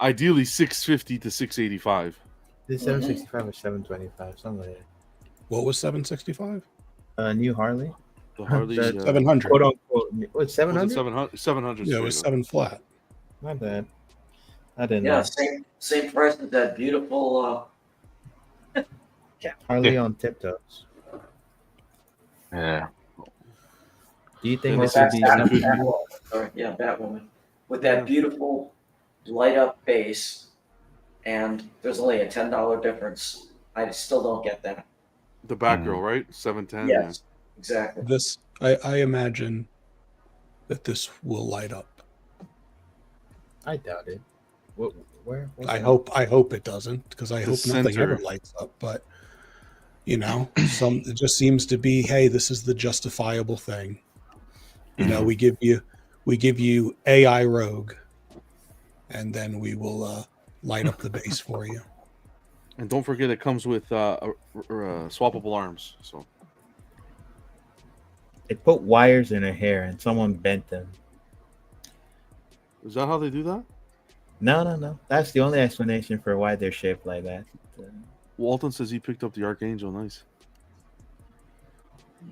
Ideally, 650 to 685. This 765 or 725, something like that. What was 765? New Harley. The Harley 700. Quote unquote. What's 700? 700. Yeah, it was 7 flat. My bad. I didn't know. Same price as that beautiful Harley on tiptoes. Yeah. Do you think this would be something? Batwoman with that beautiful light up base, and there's only a $10 difference. I still don't get that. The Batgirl, right? 710. Yes, exactly. This I imagine that this will light up. I doubt it. Where? I hope it doesn't, because I hope nothing ever lights up. But it just seems to be, hey, this is the justifiable thing. We give you AI Rogue, and then we will light up the base for you. And don't forget, it comes with swappable arms. So they put wires in her hair, and someone bent them. Is that how they do that? No. That's the only explanation for why they're shaped like that. Walton says he picked up the Archangel. Nice.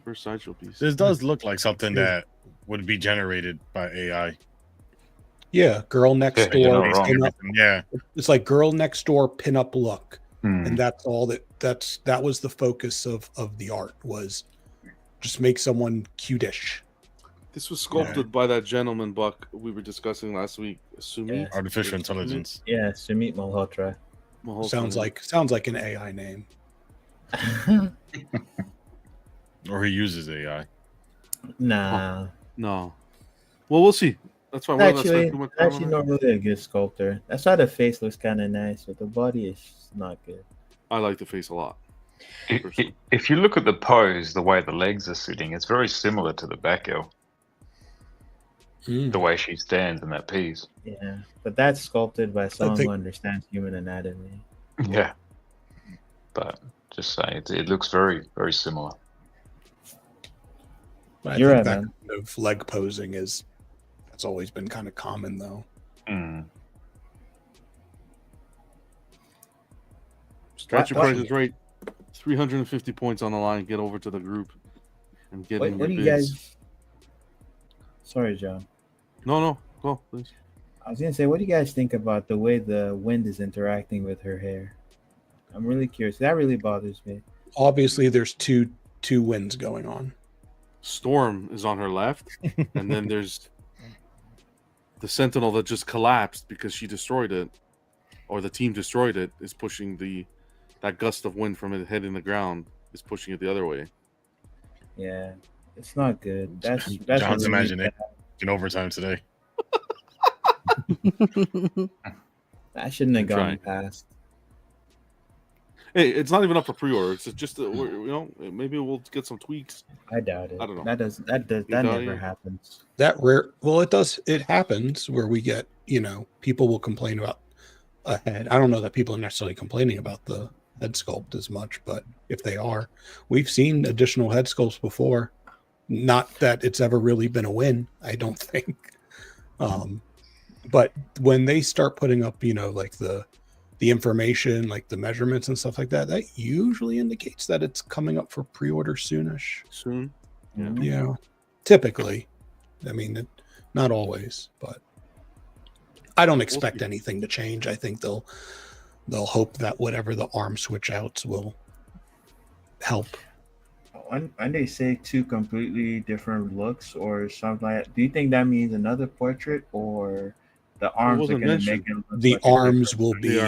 First sideshow piece. This does look like something that would be generated by AI. Yeah, girl next door. Yeah, it's like girl next door pinup look, and that's all that was the focus of the art, was just make someone cutish. This was sculpted by that gentleman, Buck, we were discussing last week. Sumit? Artificial intelligence. Yeah, Sumit Malhotra. Sounds like an AI name. Or he uses AI. Nah. No. Well, we'll see. That's why actually not really a good sculptor. That's why the face looks kind of nice, but the body is not good. I like the face a lot. If you look at the pose, the way the legs are sitting, it's very similar to the Batgirl. The way she stands in that piece. Yeah, but that's sculpted by someone who understands human anatomy. Yeah, but just saying, it looks very, very similar. I think that kind of leg posing that's always been kind of common, though. Statue price is right. 350 points on the line. Get over to the group and get in your bids. You guys? Sorry, John. No, go please. I was gonna say, what do you guys think about the way the wind is interacting with her hair? I'm really curious. That really bothers me. Obviously, there's two winds going on. Storm is on her left, and then there's the Sentinel that just collapsed because she destroyed it, or the team destroyed it, is pushing that gust of wind from it hitting the ground is pushing it the other way. Yeah, it's not good. That's John's imagining in overtime today. That shouldn't have gone past. Hey, it's not even up for pre-order. It's just maybe we'll get some tweaks. I doubt it. I don't know. That never happens. That rare. Well, it does. It happens where we get, people will complain about a head. I don't know that people are necessarily complaining about the head sculpt as much, but if they are, we've seen additional head sculpts before. Not that it's ever really been a win, I don't think. But when they start putting up, like the information, like the measurements and stuff like that, that usually indicates that it's coming up for pre-order soonish. Soon? Yeah. Typically. I mean, not always, but I don't expect anything to change. I think they'll hope that whatever the arm switch outs will help. When they say two completely different looks or something like that, do you think that means another portrait, or the arms are going to make it look the like arms will be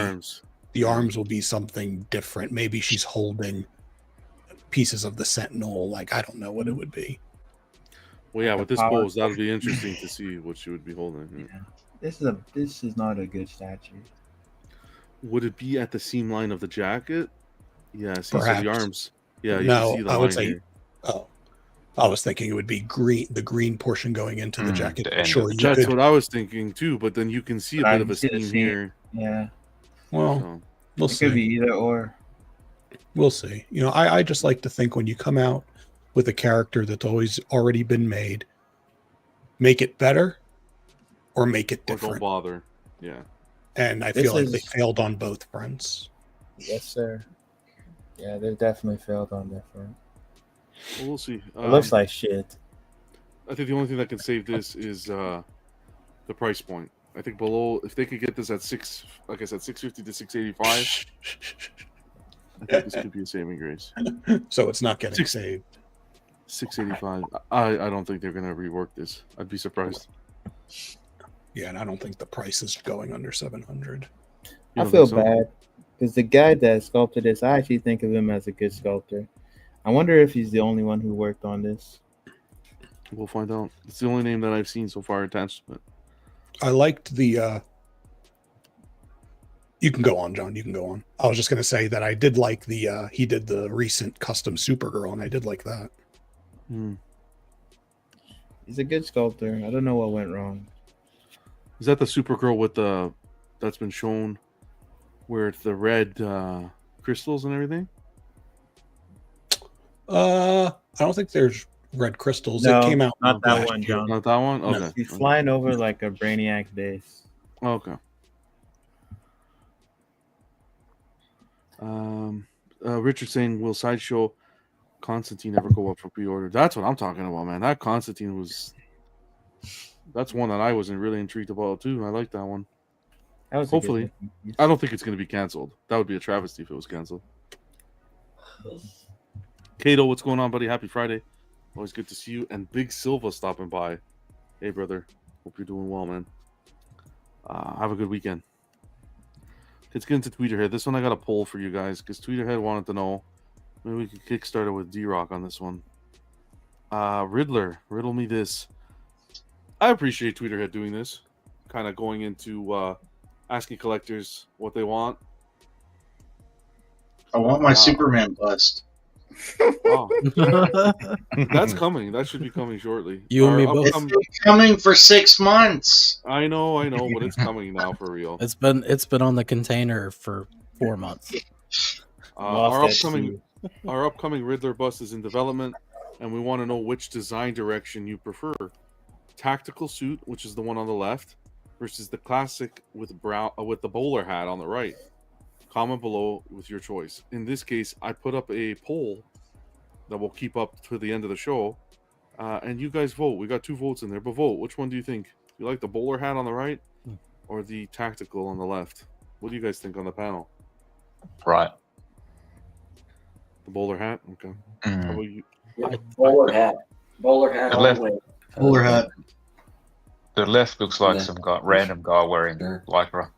the arms will be something different. Maybe she's holding pieces of the Sentinel. Like, I don't know what it would be. Well, yeah, with this pose, that would be interesting to see what she would be holding. Yeah. This is not a good statue. Would it be at the seam line of the jacket? Yeah, see, so Perhaps. the arms. Yeah, you no, can see the I would line say. here. Oh, I was thinking it would be green, the green portion going into the jacket. Sure, you that's could. what I was thinking too. But then you can see a bit of a seam here. Yeah. Well, we'll it see. Could be either or. We'll see. I just like to think when you come out with a character that's already been made, make it better or make it different. Or don't bother. Yeah. And I feel like they failed on both fronts. Yes, sir. Yeah, they definitely failed on that front. Well, we'll see. It looks like shit. I think the only thing that can save this is the price point. I think below, if they could get this at like I said, $650 to $685, I think this could be a saving grace. So it's not getting saved. $685. I don't think they're gonna rework this. I'd be surprised. Yeah, and I don't think the price is going under $700. I feel bad because the guy that sculpted this, I actually think of him as a good sculptor. I wonder if he's the only one who worked on this. We'll find out. It's the only name that I've seen so far attached to it. I liked the. You can go on, John. You can go on. I was just going to say that I did like the. He did the recent custom Supergirl, and I did like that. He's a good sculptor. I don't know what went wrong. Is that the Supergirl with the that's been shown, where it's the red crystals and everything? I don't think there's red crystals. No, It came out not that last one, year. John. Not that one. Okay. He's flying over like a Brainiac base. Okay. Richard saying, will Sideshow Constantine ever go up for pre-order? That's what I'm talking about, man. That Constantine was. That's one that I was really intrigued about too. I like that one. That was Hopefully, I don't think it's going to be canceled. That would be a travesty if it was canceled. Kato, what's going on, buddy? Happy Friday. Always good to see you. And Big Silva stopping by. Hey, brother. Hope you're doing well, man. Have a good weekend. Let's get into Tweeterhead. This one I got a poll for you guys because Tweeterhead wanted to know. Maybe we could kickstart it with D-Rock on this one. Riddler, riddle me this. I appreciate Tweeterhead doing this. Kind of going into asking collectors what they want. I want my Superman bust. Oh. That's coming. That should be coming shortly. You and me both. It's been coming for 6 months. I know, but it's coming now for real. It's been on the container for 4 months. Our upcoming Riddler bust is in development, and we want to know which design direction you prefer. Tactical suit, which is the one on the left, versus the classic with the bowler hat on the right. Comment below with your choice. In this case, I put up a poll that we'll keep up to the end of the show, and you guys vote. We got 2 votes in there, but vote. Which one do you think? You like the bowler hat on the right or the tactical on the left? What do you guys think on the panel? Right. The bowler hat? Okay. How about you? Bowler hat. Bowler hat all the way. Bowler hat. The left looks like some random guy wearing lycra.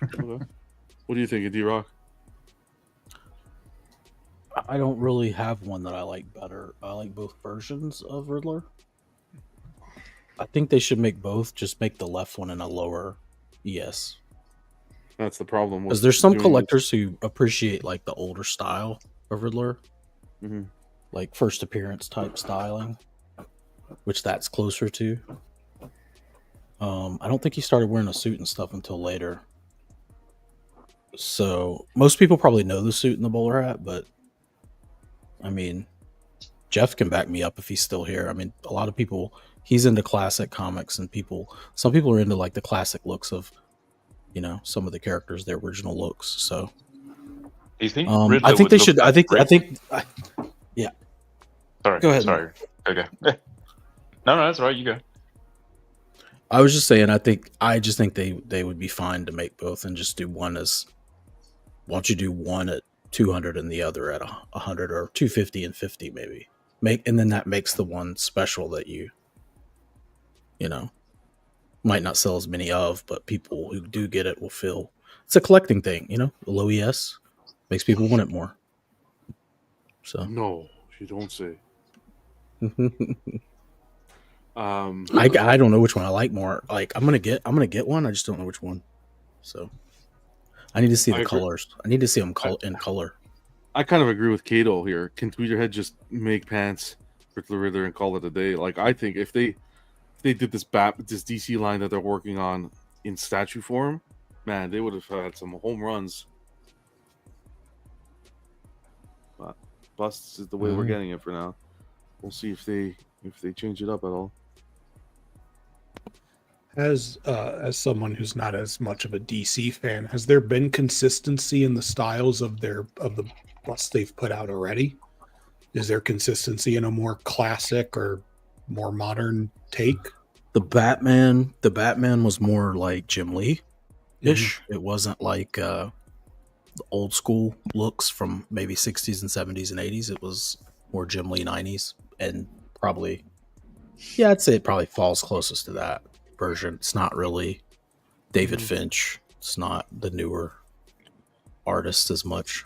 Okay. What do you think of D-Rock? I don't really have one that I like better. I like both versions of Riddler. I think they should make both. Just make the left one in a lower ES. That's the problem. Because there's some collectors who appreciate like the older style of Riddler, like first appearance type styling, which that's closer to. I don't think he started wearing a suit and stuff until later. So most people probably know the suit and the bowler hat, but I mean, Jeff can back me up if he's still here. I mean, a lot of people, he's into classic comics, and some people are into like the classic looks of, you know, some of the characters, their original looks. So Do you think I think they should. Yeah. Sorry. Go ahead. Sorry. Okay. No, that's right. You go. I was just saying, I just think they would be fine to make both and just do one as, why don't you do one at 200 and the other at 100 or 250 and 50 maybe. And then that makes the one special that you know, might not sell as many of, but people who do get it will feel it's a collecting thing, you know, low ES makes people want it more. So no, you don't say. I don't know which one I like more. Like I'm gonna get one. I just don't know which one. So I need to see the colors. I need to see them in color. I kind of agree with Kato here. Can Tweeterhead just make pants for the Riddler and call it a day? Like I think if they did this DC line that they're working on in statue form, man, they would have had some home runs. But busts is the way we're getting it for now. We'll see if they change it up at all. As someone who's not as much of a DC fan, has there been consistency in the styles of the busts they've put out already? Is there consistency in a more classic or more modern take? The Batman was more like Jim Lee-ish. It wasn't like the old school looks from maybe 60s and 70s and 80s. It was more Jim Lee 90s, and probably, yeah, I'd say it probably falls closest to that version. It's not really David Finch. It's not the newer artist as much.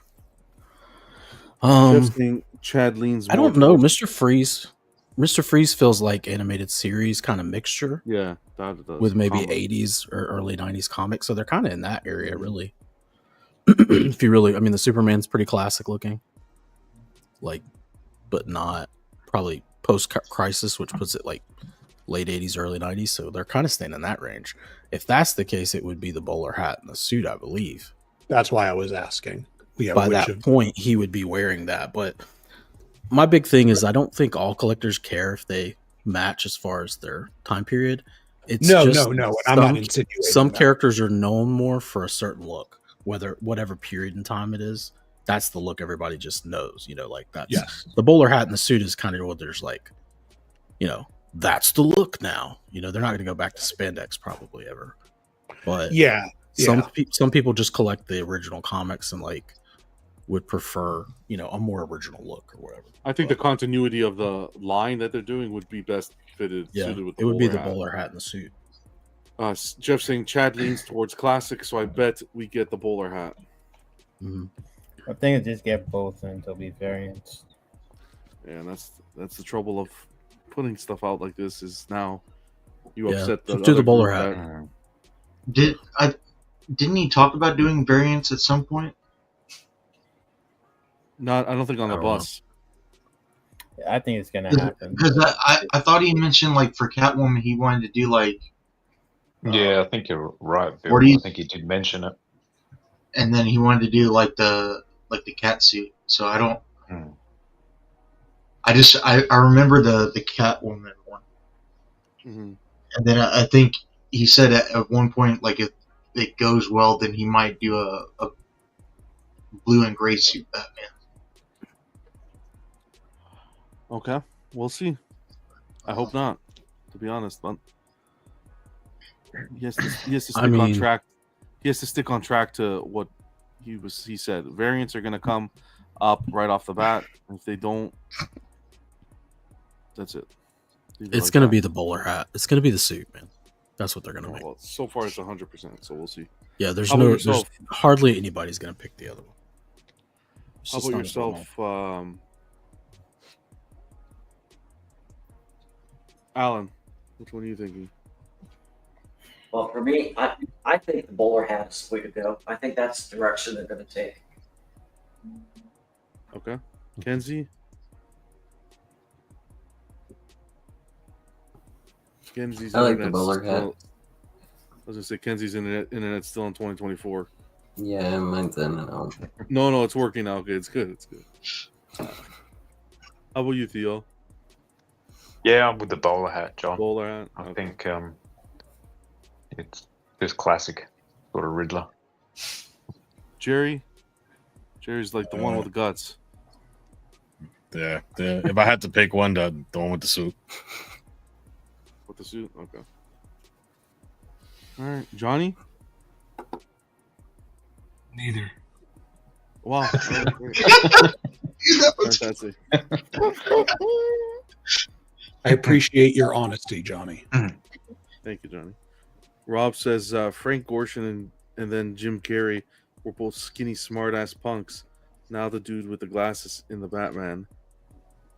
Chad leans. I don't know. Mr. Freeze feels like animated series kind of mixture. Yeah, that does. With maybe 80s or early 90s comics, so they're kind of in that area, really. If you really, I mean, the Superman's pretty classic looking, like, but not probably post-crisis, which puts it like late 80s, early 90s. So they're kind of staying in that range. If that's the case, it would be the bowler hat and the suit, I believe. That's why I was asking. Yeah, by that point, he would be wearing that. But my big thing is I don't think all collectors care if they match as far as their time period. It's no. And I'm not insinuating some characters are known more for a certain look, whatever period in time it is. That's the look everybody just knows, you know, like that's the bowler hat and the suit is kind of what there's like, you know, that's the look now. You know, they're not going to go back to spandex probably ever. But some people just collect the original comics and like would prefer, you know, a more original look or whatever. I think the continuity of the line that they're doing would be best fitted. Yeah, suited with it would be the bowler hat and the suit. Jeff saying Chad leans towards classic, so I bet we get the bowler hat. I think I just get both and there'll be variants. Yeah, and that's the trouble of putting stuff out like this is now you upset the do the bowler hat. Didn't he talk about doing variants at some point? Not, I don't think on the bus. Yeah, I think it's gonna happen. Because I thought he mentioned like for Catwoman he wanted to do like. Yeah, I think you're right, Bill. I think he did mention it. And then he wanted to do like the cat suit. So I don't. I remember the Catwoman one. And then I think he said at one point, like if it goes well, then he might do a blue and gray suit Batman. Okay, we'll see. I hope not, to be honest, but he has to stick on track. He has to stick on track to what he said. Variants are going to come up right off the bat. If they don't, that's it. It's going to be the bowler hat. It's going to be the suit, man. That's what they're going to make. Well, so far it's 100%, so we'll see. Yeah, there's hardly anybody's going to pick the other one. How about yourself, Alan? Which one are you thinking? Well, for me, I think the bowler hat is the way to go. I think that's the direction they're going to take. Okay. Kenzie? Kenzie's I like the internet's bowler hat. still- I was gonna say Kenzie's internet's still in 2024. Yeah, mine's in and out. No, it's working now. Okay, it's good. It's good. How about you, Theo? Yeah, I'm with the bowler hat, John. Bowler hat. I think it's just classic sort of Riddler. Jerry's like the one with the guts. Yeah, if I had to pick one, the one with the suit. With the suit? Okay. All right. Johnny? Neither. Wow. Fantastic. I appreciate your honesty, Johnny. Thank you, Johnny. Rob says Frank Gorshin and then Jim Carrey were both skinny, smart-ass punks. Now the dude with the glasses in the Batman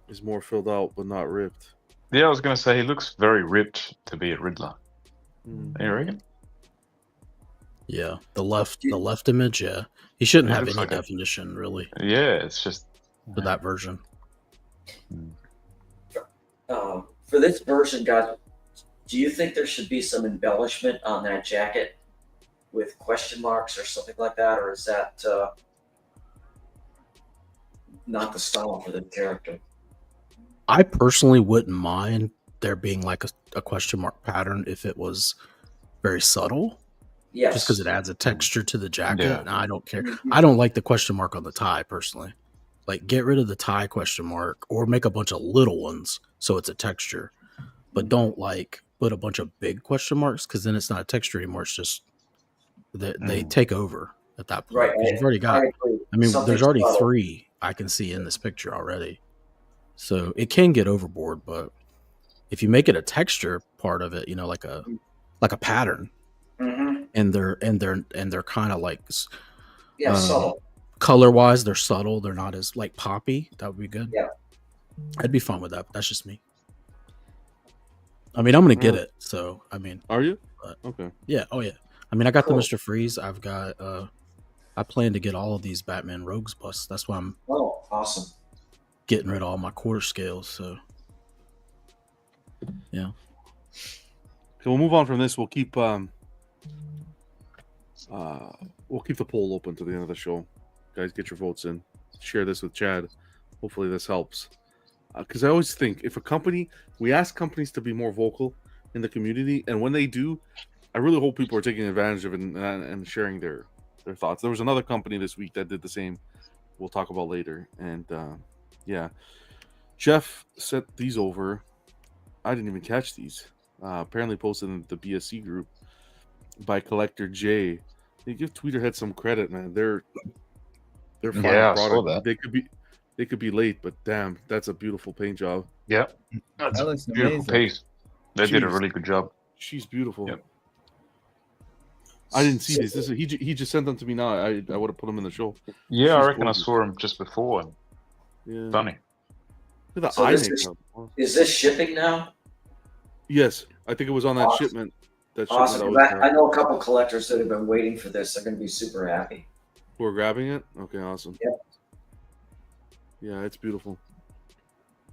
is more filled out, but not ripped. Yeah, I was going to say he looks very ripped to be a Riddler. You reckon? Yeah, the left image. Yeah, he shouldn't have any definition really. Yeah, it's just for that version. For this version, guys, do you think there should be some embellishment on that jacket with question marks or something like that, or is that not the style for the character? I personally wouldn't mind there being like a question mark pattern if it was very subtle. Yes. Just because it adds a texture to the jacket. Yeah. And I don't care. I don't like the question mark on the tie personally. Like, get rid of the tie question mark or make a bunch of little ones so it's a texture. But don't like put a bunch of big question marks because then it's not a texture anymore. It's just they take over at that point. Right. You've already got. I mean, Something there's already subtle. 3 I can see in this picture already. So it can get overboard, but if you make it a texture part of it, you know, like a pattern, and they're kind of like subtle. Color wise, they're subtle. They're not as like poppy. That would be good. Yeah, I'd be fine with that. But that's just me. I mean, I'm gonna get it. So I mean, are you? Okay. Yeah. Oh yeah. I mean, I got the Mr. Freeze. I've got. I plan to get all of these Batman Rogues busts. That's why I'm. Oh, awesome. Getting rid of all my quarter scales. So. Yeah. Okay, we'll move on from this. We'll keep the poll open to the end of the show. Guys, get your votes in. Share this with Chad. Hopefully this helps. Because I always think if we ask companies to be more vocal in the community, and when they do, I really hope people are taking advantage of it and sharing their thoughts. There was another company this week that did the same. We'll talk about later. And yeah, Jeff sent these over. I didn't even catch these. Apparently posted in the BSC group by Collector J. They give Tweeterhead some credit, man. They're fine I product. saw that. They could be late, but damn, that's a beautiful paint job. Yeah, that's That a looks beautiful amazing. piece. They did a really good job. She's beautiful. Yep. I didn't see these. He just sent them to me now. I would have put them in the show. Yeah, I She's reckon gorgeous. I saw him just before. Yeah. Funny. Look at the So eye this makeup. is this shipping now? Yes, I think it was on that Awesome. shipment. That Awesome. was I know a couple collectors that have been waiting for this. They're going to be super happy. Who are grabbing it? Okay, awesome. Yep. Yeah, it's beautiful.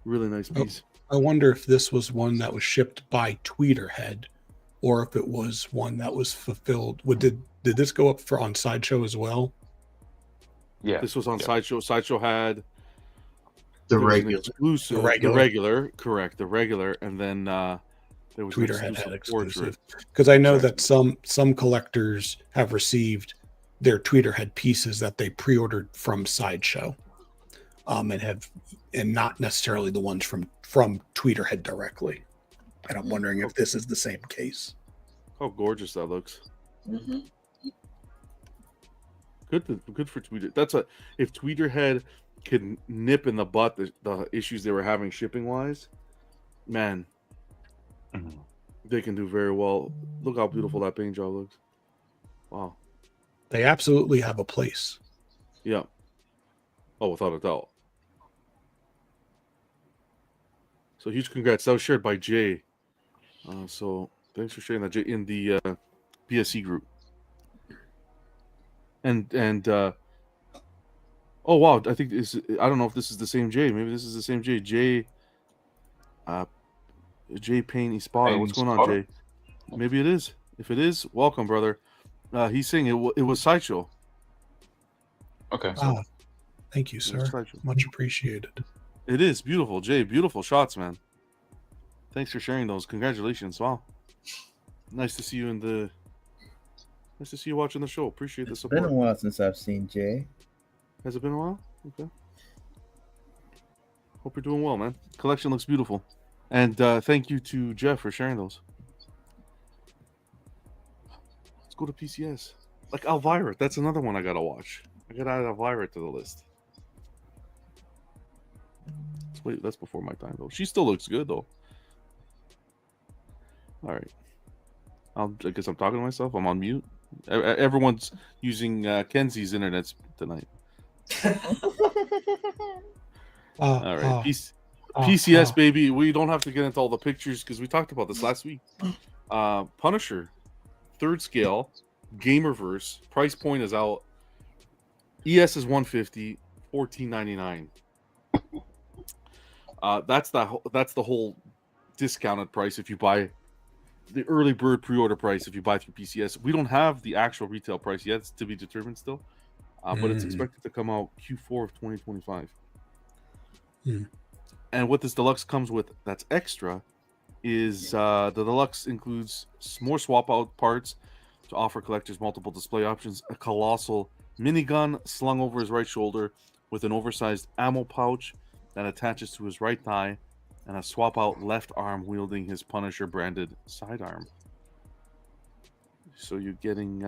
Really nice Oh, piece. I wonder if this was one that was shipped by Tweeterhead, or if it was one that was fulfilled. Did this go up on Sideshow as well? Yeah, This was on Sideshow. Sideshow had The there was an regular. exclusive, The the regular, correct, the regular, and then there was an Tweeterhead had exclusive portrait. exclusive. Because I know that some collectors have received their Tweeterhead pieces that they pre-ordered from Sideshow, and not necessarily the ones from Tweeterhead directly. And I'm wondering if this is the same case. How gorgeous that looks. Mm-hmm. Good for Tweeter. If Tweeterhead could nip in the butt the issues they were having shipping wise, man, they can do very well. Look how beautiful that paint job looks. Wow. They absolutely have a place. Yeah. Oh, without a doubt. So huge congrats. That was shared by Jay. So thanks for sharing that, Jay. In the PSC group. And oh wow, I think I don't know if this is the same Jay. Maybe this is the same Jay. Jay Payne Espada. What's going on, Jay? Maybe it is. If it is, welcome, brother. He's saying it was Sideshow. Okay. Ah, thank you, sir. Much appreciated. It is beautiful, Jay. Beautiful shots, man. Thanks for sharing those. Congratulations. Wow. Nice to see you Nice to see you watching the show. Appreciate the support. It's been a while since I've seen Jay. Has it been a while? Okay. Hope you're doing well, man. Collection looks beautiful. And thank you to Jeff for sharing those. Let's go to PCS. Like Elvira. That's another one I gotta watch. I gotta add Elvira to the list. Wait, that's before my time, though. She still looks good, though. All right. I guess I'm talking to myself. I'm on mute. Everyone's using Kenzie's internet tonight. All right. PCS, baby. We don't have to get into all the pictures because we talked about this last week. Punisher, 3rd scale, Gamerverse. Price point is out. ES is $150, $14.99. That's the whole discounted price if you buy the early bird pre-order price if you buy through PCS. We don't have the actual retail price yet. It's to be determined still, but it's expected to come out Q4 of 2025. And what this deluxe comes with that's extra is the deluxe includes more swap out parts to offer collectors multiple display options, a colossal minigun slung over his right shoulder with an oversized ammo pouch that attaches to his right thigh, and a swap out left arm wielding his Punisher branded sidearm. So you're getting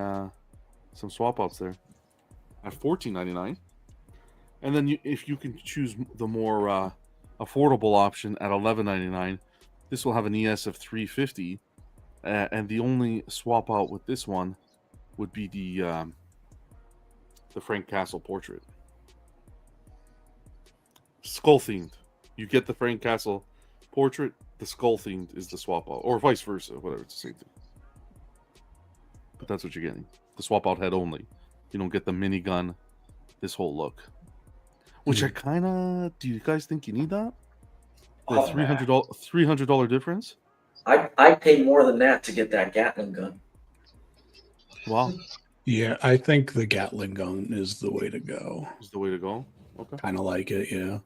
some swap outs there at $14.99. And then if you can choose the more affordable option at $11.99, this will have an ES of $350. And the only swap out with this one would be the Frank Castle portrait. Skull themed. You get the Frank Castle portrait, the skull themed is the swap out, or vice versa, whatever, it's the same thing. But that's what you're getting. The swap out head only. You don't get the minigun, this whole look. Which I kind of... Do you guys think you need that? The $300 difference? I'd pay more than that to get that Gatling gun. Wow. Yeah, I think the Gatling gun is the way to go. Is the way to go? Okay. Kind of like it, yeah.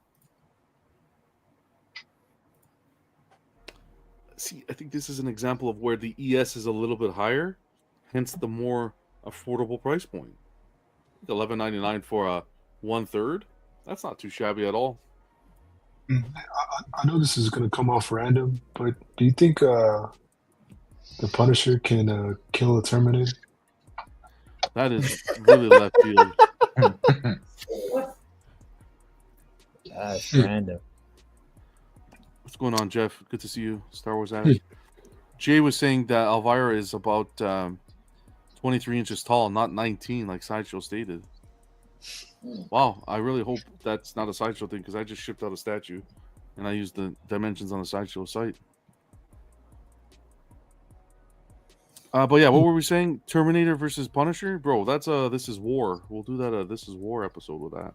See, I think this is an example of where the ES is a little bit higher, hence the more affordable price point. $11.99 for a 1/3. That's not too shabby at all. I know this is going to come off random, but do you think the Punisher can kill a Terminator? That is really left field. That's random. What's going on, Jeff? Good to see you, Star Wars addict. Jay was saying that Elvira is about 23 inches tall, not 19 like Sideshow stated. Wow, I really hope that's not a Sideshow thing because I just shipped out a statue and I used the dimensions on the Sideshow site. But yeah, what were we saying? Terminator versus Punisher? Bro, that's This Is War. We'll do that This Is War episode with that.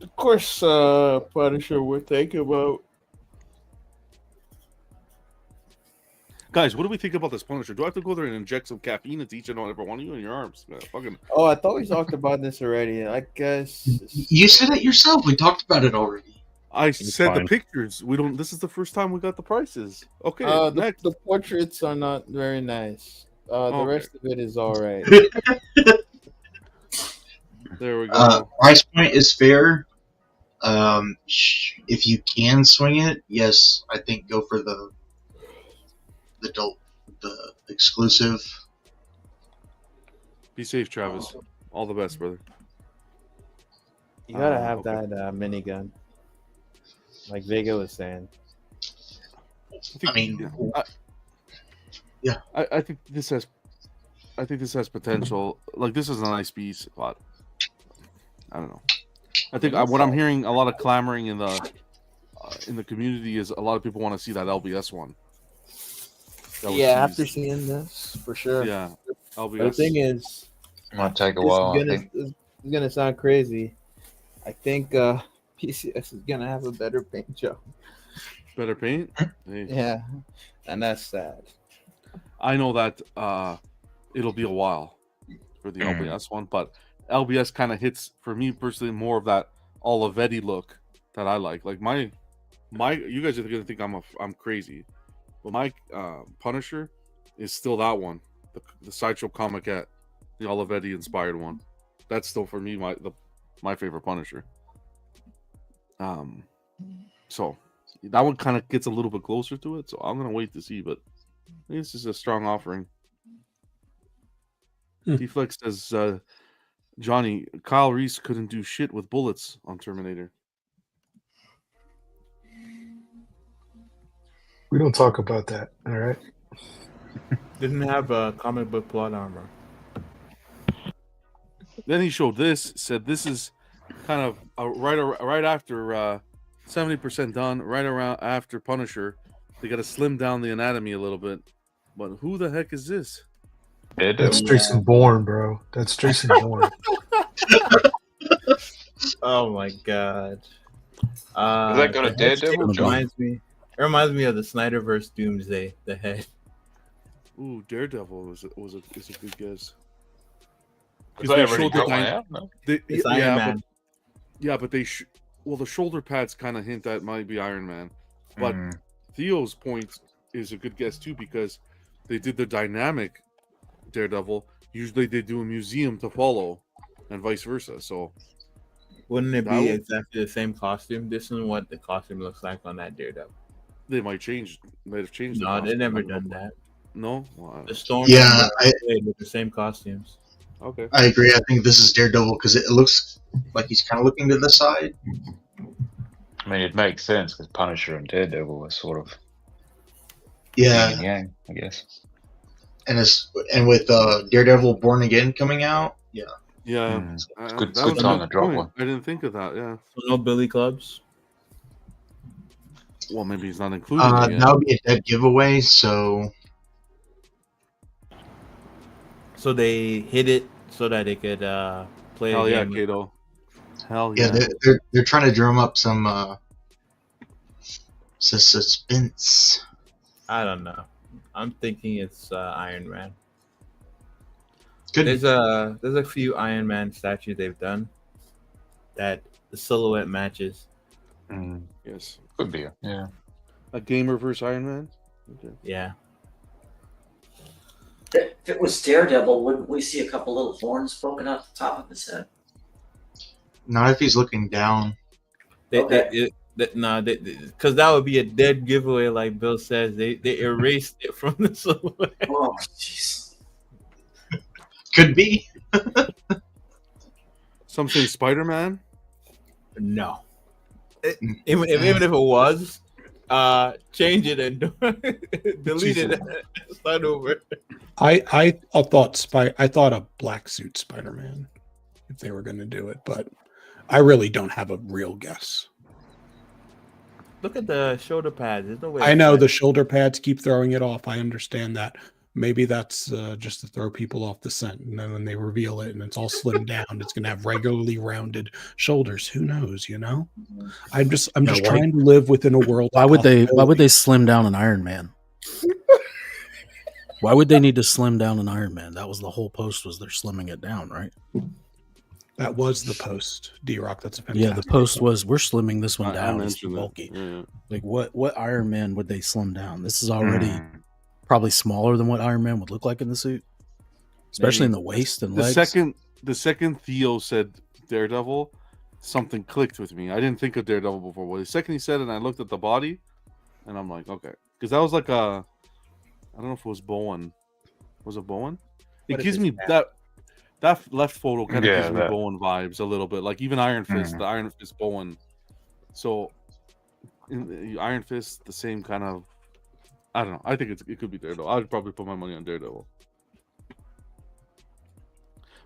Of course, Punisher would think about. Guys, what do we think about this Punisher? Do I have to go there and inject some caffeine into each and every one of you in your arms? Man, fucking... Oh, I thought we talked about this already. I guess you said it yourself. We talked about it already. I said the pictures. We don't. This is the first time we got the prices. Okay, next. The portraits are not very nice. The rest of it is all right. There we go. Price point is fair. If you can swing it, yes, I think go for the exclusive. Be safe, Travis. All the best, brother. You gotta have that minigun, like Vega was saying. I think this has potential. Like, this is a nice piece, but I don't know. I think what I'm hearing a lot of clamoring in the community is a lot of people want to see that LBS one. Yeah, after seeing this, for sure. Yeah, LBS. But the thing is, Might take a while. I think. It's gonna sound crazy. I think PCS is gonna have a better paint job. Better paint? Yeah, and that's sad. I know that it'll be a while for the LBS one, but LBS kind of hits for me personally more of that Olivetti look that I like. Like my you guys are gonna think I'm crazy, but my Punisher is still that one, the Sideshow Comiquette, the Olivetti inspired one. That's still for me my favorite Punisher. So that one kind of gets a little bit closer to it. So I'm gonna wait to see, but I think this is a strong offering. Deflex says, Johnny, Kyle Reese couldn't do shit with bullets on Terminator. We don't talk about that, all right? Didn't have a comic book plot armor. Then he showed this, said this is kind of right after 70% done, right around after Punisher. They got to slim down the anatomy a little bit. But who the heck is this? That's Jason Bourne, bro. That's Jason Bourne. Oh my god. Is that got a Daredevil? It reminds me of the Snyderverse Doomsday, the head. Ooh, Daredevil is a good guess. Because they already got one out? No? It's Iron Man. But they the shoulder pads kind of hint that might be Iron Man. But Theo's point is a good guess too, because they did the dynamic Daredevil. Usually they do a museum to follow and vice versa. So wouldn't it be exactly the same costume? This is what the costume looks like on that Daredevil. They might have changed. No, they never done that. No? The Storm with the same costumes. Okay. I agree. I think this is Daredevil because it looks like he's kind of looking to the side. I mean, it makes sense because Punisher and Daredevil are sort of yin and yang, I guess. And with Daredevil Born Again coming out, yeah. It's good time to drop one. I didn't think of that. Yeah. So no Billy Clubs. Well, maybe he's not included. That would be a dead giveaway. So they hit it so that they could play. Hell yeah, Kato. Hell yeah. They're trying to drum up some suspense. I don't know. I'm thinking it's Iron Man. There's a few Iron Man statues they've done that the silhouette matches. Yes, could be. Yeah, a gamer versus Iron Man. Okay. Yeah. If it was Daredevil, wouldn't we see a couple little horns poking out the top of his head? Not if he's looking down. Because that would be a dead giveaway, like Bill says. They erased it from the silhouette. Oh, jeez. Could be. Some say Spider-Man. No. Even if it was, change it and delete it. Start over. I thought a black suit Spider-Man if they were going to do it, but I really don't have a real guess. Look at the shoulder pads. There's no way. I know the shoulder pads keep throwing it off. I understand that. Maybe that's just to throw people off the scent. And then when they reveal it and it's all slimmed down, it's going to have regularly rounded shoulders. Who knows? You know, I'm just trying to live within a world. Why would they slim down an Iron Man? Why would they need to slim down an Iron Man? That was the whole post. Was they're slimming it down, right? That was the post, D-Rock. That's a fantastic. Yeah, the post was we're slimming this one down. It's too bulky. Yeah. Like what Iron Man would they slim down? This is already probably smaller than what Iron Man would look like in the suit, especially in the waist and legs. The second Theo said Daredevil, something clicked with me. I didn't think of Daredevil before. Well, the second he said it, and I looked at the body, and I'm like, okay, because that was like I don't know if it was Bowen. Was it Bowen? It gives me that left photo kind of gives me Bowen vibes a little bit, like even Iron Fist, the Iron Fist Bowen. So, in Iron Fist, the same kind of. I don't know. I think it could be Daredevil. I'd probably put my money on Daredevil.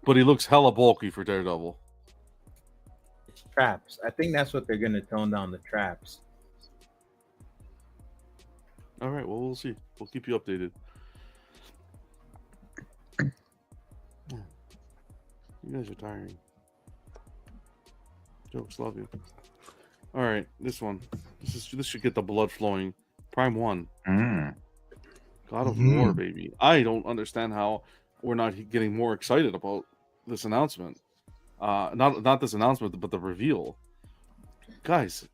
But he looks hella bulky for Daredevil. It's traps. I think that's what they're going to tone down, the traps. All right. Well, we'll see. We'll keep you updated. You guys are tiring. Jokes, love you. All right, this one. This should get the blood flowing. Prime 1. God of War, baby. I don't understand how we're not getting more excited about this announcement. Not this announcement, but the reveal. Guys,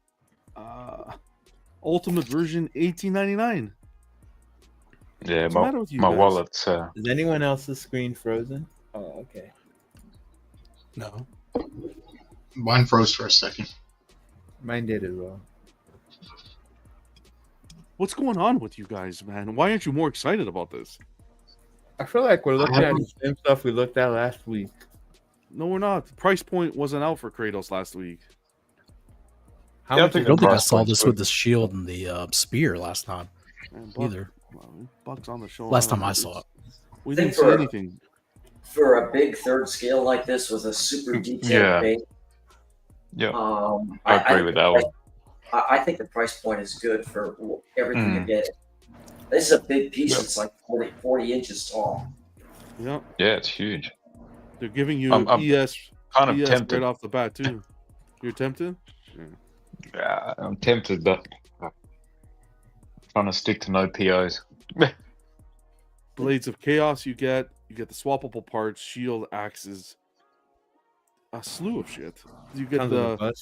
Ultimate version $18.99. Yeah, What's the matter with you my guys? wallet's. Is anyone else's screen frozen? Oh, okay. No. Mine froze for a second. Mine did as well. What's going on with you guys, man? Why aren't you more excited about this? I feel like we're looking at the same stuff we looked at last week. No, we're not. The price point wasn't out for Kratos last week. I don't think I saw this with the shield and the spear last time either. Bucks on the show. Last time I saw it. We didn't see anything. For a big third scale like this with a super detailed base. Yeah. I agree with that one. I think the price point is good for everything you're getting. This is a big piece. It's like 40 inches tall. Yeah. Yeah, it's huge. They're giving you I'm ES, kind of ES tempted. right off the bat, too. You're tempted? Yeah, I'm tempted, but I'm trying to stick to no POs. Blades of Chaos you get the swappable parts, shield, axes, a slew of shit. You get the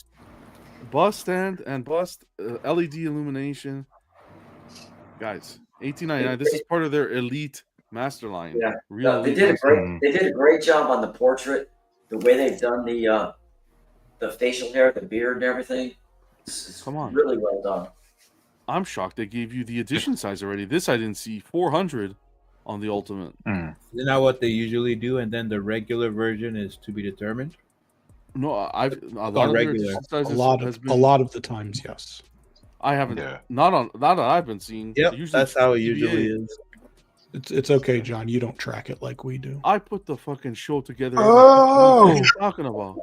bust stand and bust, LED illumination. Guys, $18.99. This is part of their elite master line. Yeah, They did a great job on the portrait. The way they've done the facial hair, the beard, and everything. Come on, really well done. I'm shocked they gave you the edition size already. This I didn't see. 400 on the Ultimate. Isn't that what they usually do? And then the regular version is to be determined. No, a lot of the times, yes. I haven't. Not that I've been seeing. Yep, that's how it usually is. It's okay, John. You don't track it like we do. I put the fucking show together. Oh! What are you talking about?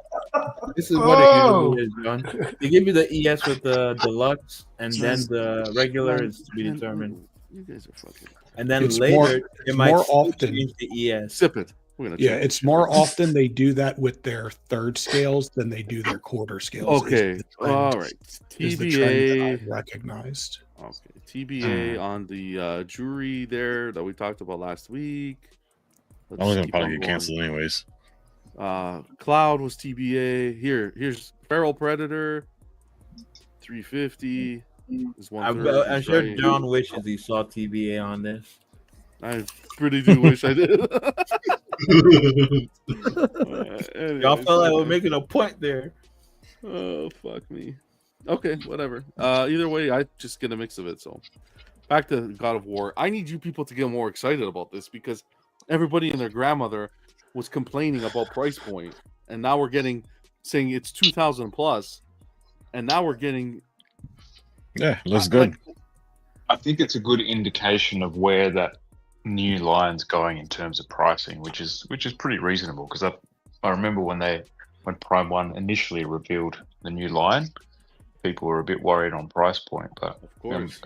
This is what it usually is, John. They give you the ES with the deluxe, and then the regular is to be determined. You guys are fucking. And then It's later, it's it might more often change the ES. Sip it. It's more often they do that with their third scales than they do their quarter scales. Okay, all right. Is the trend that TBA I've recognized. Okay, TBA on the jury there that we talked about last week. I was gonna probably get canceled anyways. Cloud was TBA. Here's Feral Predator. 350 is I'm sure John wishes he saw TBA on this. I pretty do wish I did. Y'all felt like we're making a point there. Oh, fuck me. Okay, whatever. Either way, I just get a mix of it. So back to God of War. I need you people to get more excited about this because everybody and their grandmother was complaining about price point, and now we're saying it's 2,000 plus, and now we're getting. Yeah, looks good. I think it's a good indication of where that new line's going in terms of pricing, which is pretty reasonable. Because I remember when Prime 1 initially revealed the new line, people were a bit worried on price point. But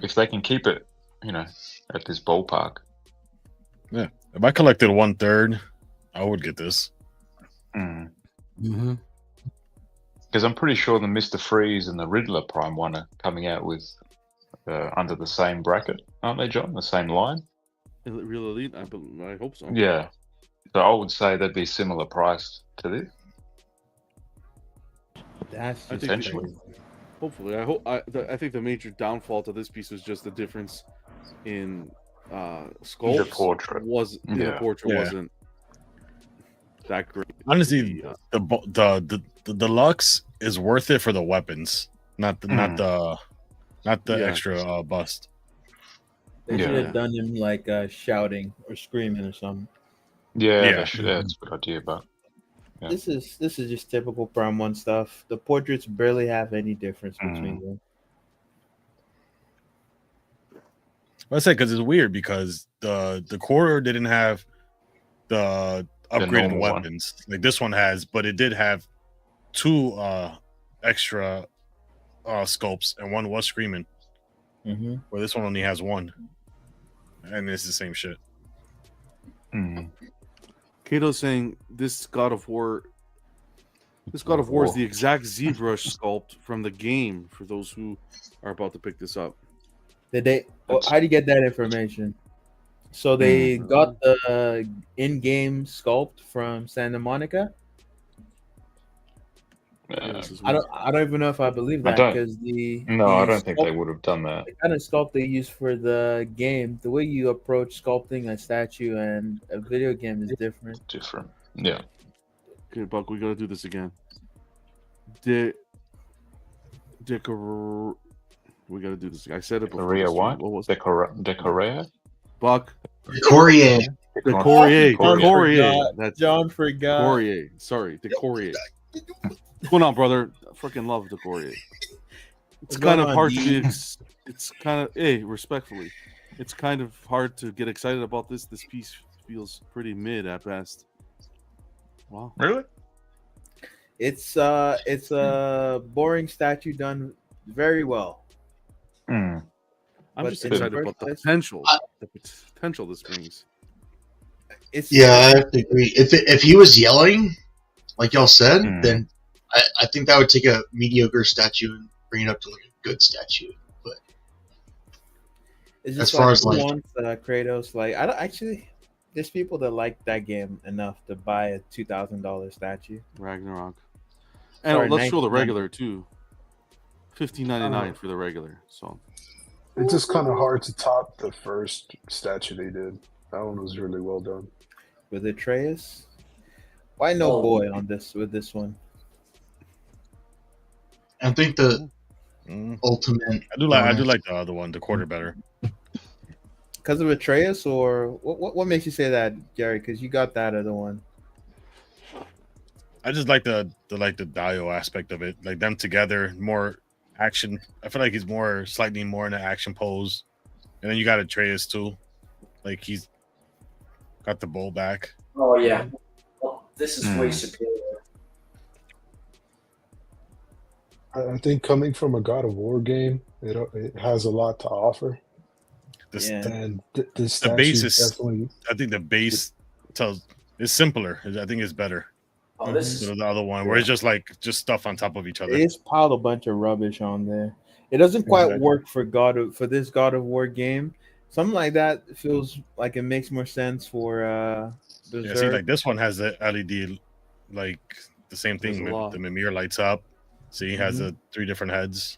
if they can keep it, at this ballpark. Yeah, if I collected 1/3, I would get this. Because I'm pretty sure the Mr. Freeze and the Riddler Prime 1 are coming out with under the same bracket, aren't they, John? The same line? Real Elite? I hope so. Yeah. So I would say they'd be similar price to this. That's potentially. Hopefully. I think the major downfall to this piece was just the difference in sculpts. The portrait. The portrait wasn't that great. Honestly, the deluxe is worth it for the weapons, not the extra bust. They should have done him like shouting or screaming or something. Yeah, that's a good idea, but this is just typical Prime 1 stuff. The portraits barely have any difference between them. I say because it's weird because the quarter didn't have the upgraded weapons like this one has, but it did have 2 extra sculpts, and one was screaming. Where this one only has 1, and it's the same shit. Kato's saying this God of War. This God of War is the exact ZBrush sculpt from the game. For those who are about to pick this up, Did they? How do you get that information? So they got the in-game sculpt from Santa Monica. I don't even know if I believe that because I don't think they would have done that. The kind of sculpt they use for the game, the way you approach sculpting a statue and a video game is different. Yeah. Okay, Buck, we gotta do this again. We gotta do this. I said it before. Korea what? What was Decorea? Buck. Corrier. Corrier. That's John forgot. Corrier. Sorry, Corrier. What's going on, brother? I freaking love Corrier. It's kind of hard to. It's kind of. Hey, respectfully, it's kind of hard to get excited about this. This piece feels pretty mid at best. Wow. Really? It's a boring statue done very well. I'm just excited about the potential. The potential this brings. I have to agree. If he was yelling, like y'all said, then I think that would take a mediocre statue and bring it up to like a good statue. But as far as Kratos, like I don't actually. There's people that like that game enough to buy a $2,000 statue. Ragnarok. And let's show the regular too. $15.99 for the regular. So it's just kind of hard to top the first statue they did. That one was really well done. With Atreus? Why no boy on this with this one? I think the ultimate. I do like the other one, the quarter better. Because of Atreus, or what makes you say that, Gary? Because you got that other one. I just like the Dio aspect of it, like them together, more action. I feel like he's slightly more in an action pose, and then you got Atreus too, like he's got the bow back. Oh yeah, well, this is way superior. I think coming from a God of War game, it has a lot to offer. And the base is definitely. I think the base is simpler. I think it's better. Oh, this is the other one where it's just stuff on top of each other. It's piled a bunch of rubbish on there. It doesn't quite work for this God of War game. Something like that feels like it makes more sense for Berserk. See, like this one has the LED, like the same thing. The Mimir lights up. See, has the 3 different heads.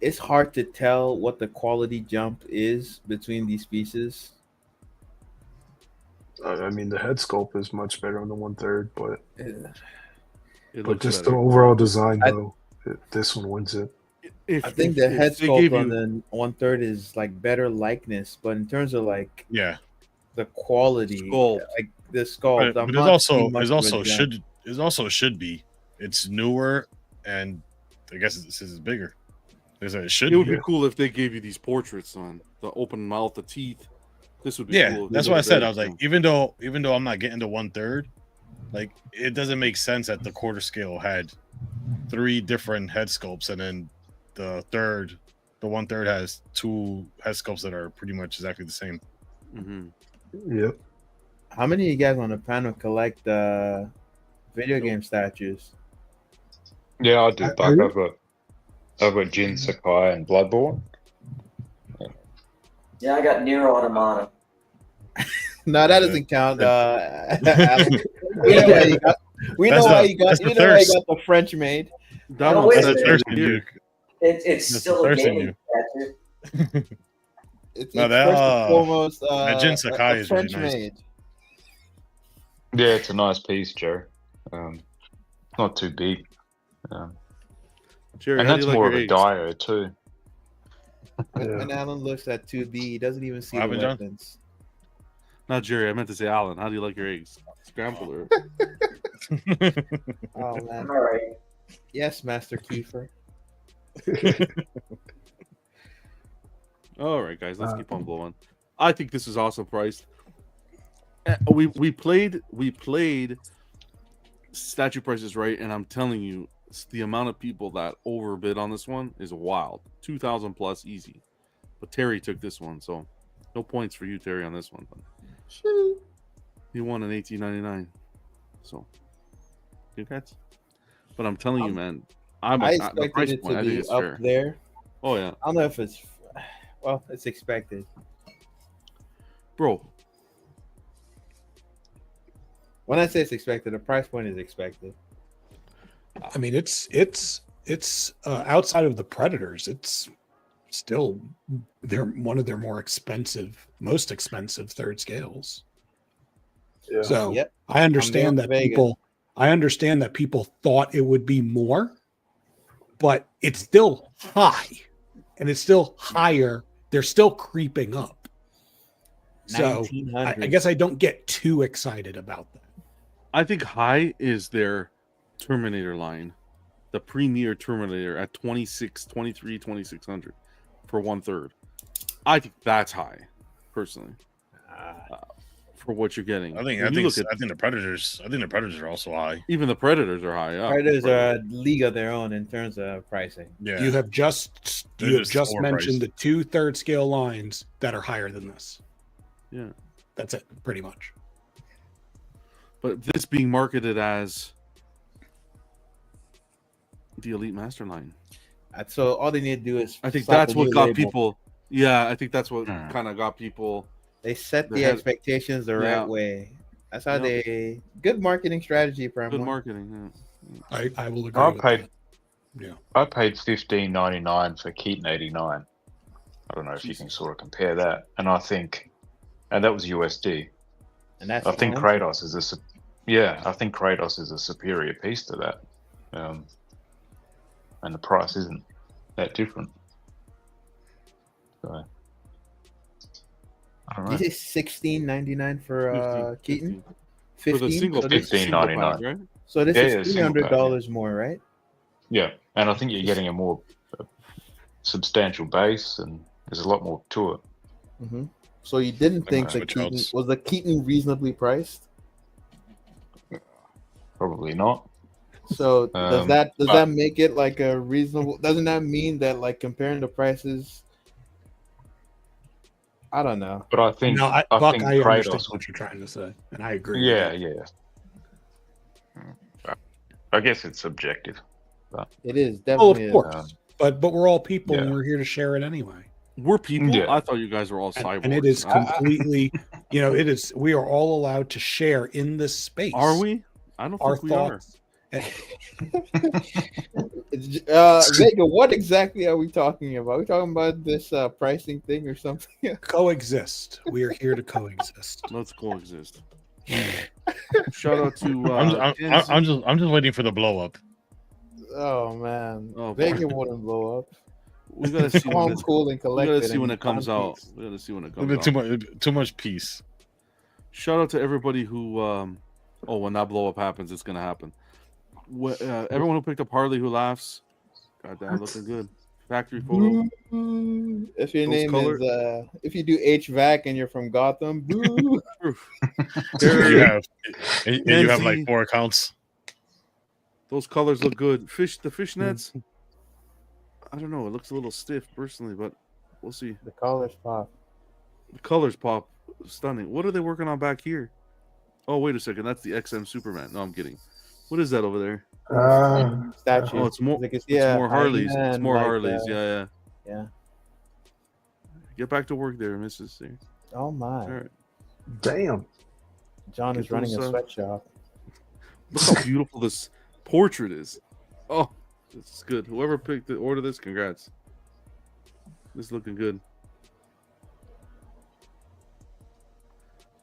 It's hard to tell what the quality jump is between these pieces. I mean, the head sculpt is much better on the 1/3, but just better. the overall design, though, this one wins it. I think the head sculpt on the 1/3 is like better likeness, but in terms of like the quality, like the sculpt, but it also should be. It's newer, and I guess this is bigger. It would be cool if they gave you these portraits on the open mouth, the teeth. This would be cool. That's what I said. I was like, even though I'm not getting the 1/3, like it doesn't make sense that the quarter scale had 3 different head sculpts, and then the 1/3 has 2 head sculpts that are pretty much exactly the same. Yep. How many of you guys on the panel collect video game statues? Yeah, I do. I've got Jin Sakai and Bloodborne. Yeah, I got Nier Automata. No, that doesn't count. We know why you got the French made. It's still a gaming statue. It's first and foremost Jin Sakai is really nice. made. Yeah, it's a nice piece, Joe. Not too big. Jerry, and that's more of a Dio too. When Alan looks at 2B, he doesn't even see the weapons. Not Jerry, I meant to say Alan. How do you like your eggs? Scrambled or? Oh man! All right. Yes, Master Kiefer. All right, guys, let's keep on blowing. I think this is awesome priced. We played statue prices right, and I'm telling you, the amount of people that overbid on this one is wild. 2,000 plus easy. But Terry took this one, so no points for you, Terry, on this one. He won in 1899. So, congrats. But I'm telling you, man, I the expected price it point, to I think be it's up fair. there. Oh yeah. I don't know if it's well, it's expected. Bro. When I say it's expected, the price point is expected. I mean, it's outside of the Predators. It's still they're one of their most expensive third scales. Yeah. So Yep. I understand that Vegas. people thought it would be more, but it's still high, and it's still higher. They're still creeping up. So I guess I don't get too excited about that. I think high is their Terminator line, the premier Terminator at 2600 for 1/3. I think that's high, personally, for what you're getting. I think the Predators. I think the Predators are also high. Even the Predators are high. Yeah. Predators are a league of their own in terms of pricing. Yeah. You have just mentioned the 2 third scale lines that are higher than this. Yeah. That's it, pretty much. But this being marketed as the Elite Master line. So all they need to do is I think slap that's a what new got label. people. Yeah, I think that's what kind of got people. They set the their head- expectations the Yeah. right way. That's how Yep. they good marketing strategy, Prime. Good marketing. Yeah. I will agree. I with paid. that. Yeah. I paid $15.99 for Keaton 89. I don't know if you can sort of compare that, and I think, and that was USD. And that's I think expensive. Kratos is I think Kratos is a superior piece to that, and the price isn't that different. So I don't know. Did you say $16.99 for Keaton? 15. For the single So piece, this- $15.99. right? So this Yeah, is single pack, $300 more, right? Yeah, and I think you're getting a more substantial base, and there's a lot more to it. Mm-hmm. So you didn't think that which Keaton helps. was the Keaton reasonably priced? Probably not. So does that but- make it like a reasonable? Doesn't that mean that like comparing the prices? I don't know. But I think Buck, think I understand Kratos. what you're trying to say, and I agree. Yeah, with you. yeah. I guess it's subjective, but It is Oh, definitely. of course. But we're all people, and yeah. we're here to share it anyway. We're people. Yeah. I thought you guys were all cyborgs. And it is completely, it is. We are all allowed to share in this space. Are we? I don't Our think we are. thoughts. Vega, what exactly are we talking about? Are we talking about this pricing thing or something? Coexist. We are here to coexist. Let's coexist. Shout out to. I'm just waiting for the blow up. Oh man, Oh, Vega boy. wouldn't blow up. We gotta see when Calm, it's, cool, and we collected. gotta see and when it comes One out. Piece. We gotta see when it A comes bit out. too much peace. Shout out to everybody who. When that blow up happens, it's gonna happen. Everyone who picked up Harley who laughs. Goddamn, looking good. Factory photo. Boo. If your Those name color- is if you do HVAC and you're from Gotham, boo. You have you have like Nancy. 4 accounts. Those colors look good. The fishnets. I don't know. It looks a little stiff personally, but we'll see. The colors pop. The colors pop. Stunning. What are they working on back here? Oh, wait a second. That's the XM Superman. No, I'm kidding. What is that over there? Statue. Oh, it's more. Like It's yeah, more Harleys. It's Iron more Man, Harleys. like, Yeah. yeah. Get back to work there, Mrs. C. Oh my. All right. Damn. John Get is running a those, sweatshop. Look how beautiful this portrait is. Oh, this is good. Whoever picked the order this, congrats. This is looking good.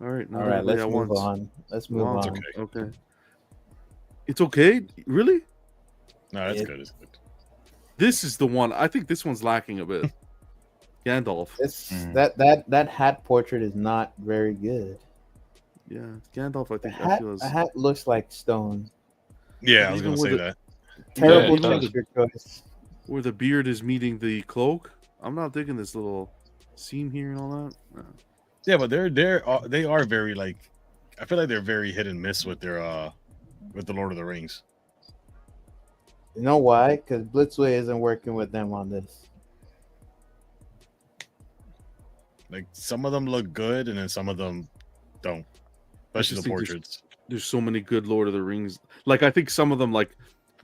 All right. All right, let's move on. Let's move Once. on. Okay. It's okay? Really? No, that's good. It's good. This is the one. I think this one's lacking a bit. Gandalf. It's that hat portrait is not very good. Yeah, Gandalf. I The think I feel is. hat looks like stone. Yeah, I was Even gonna with say the- that. Terrible even texture choice. where the beard is meeting the cloak. I'm not digging this little seam here and all that. No. Yeah, but they are very like. I feel like they're very hit and miss with their with the Lord of the Rings. You know why? Because Blitzway isn't working with them on this. Like some of them look good, and then some of them don't. especially the portraits. There's so many good Lord of the Rings. Like I think some of them, like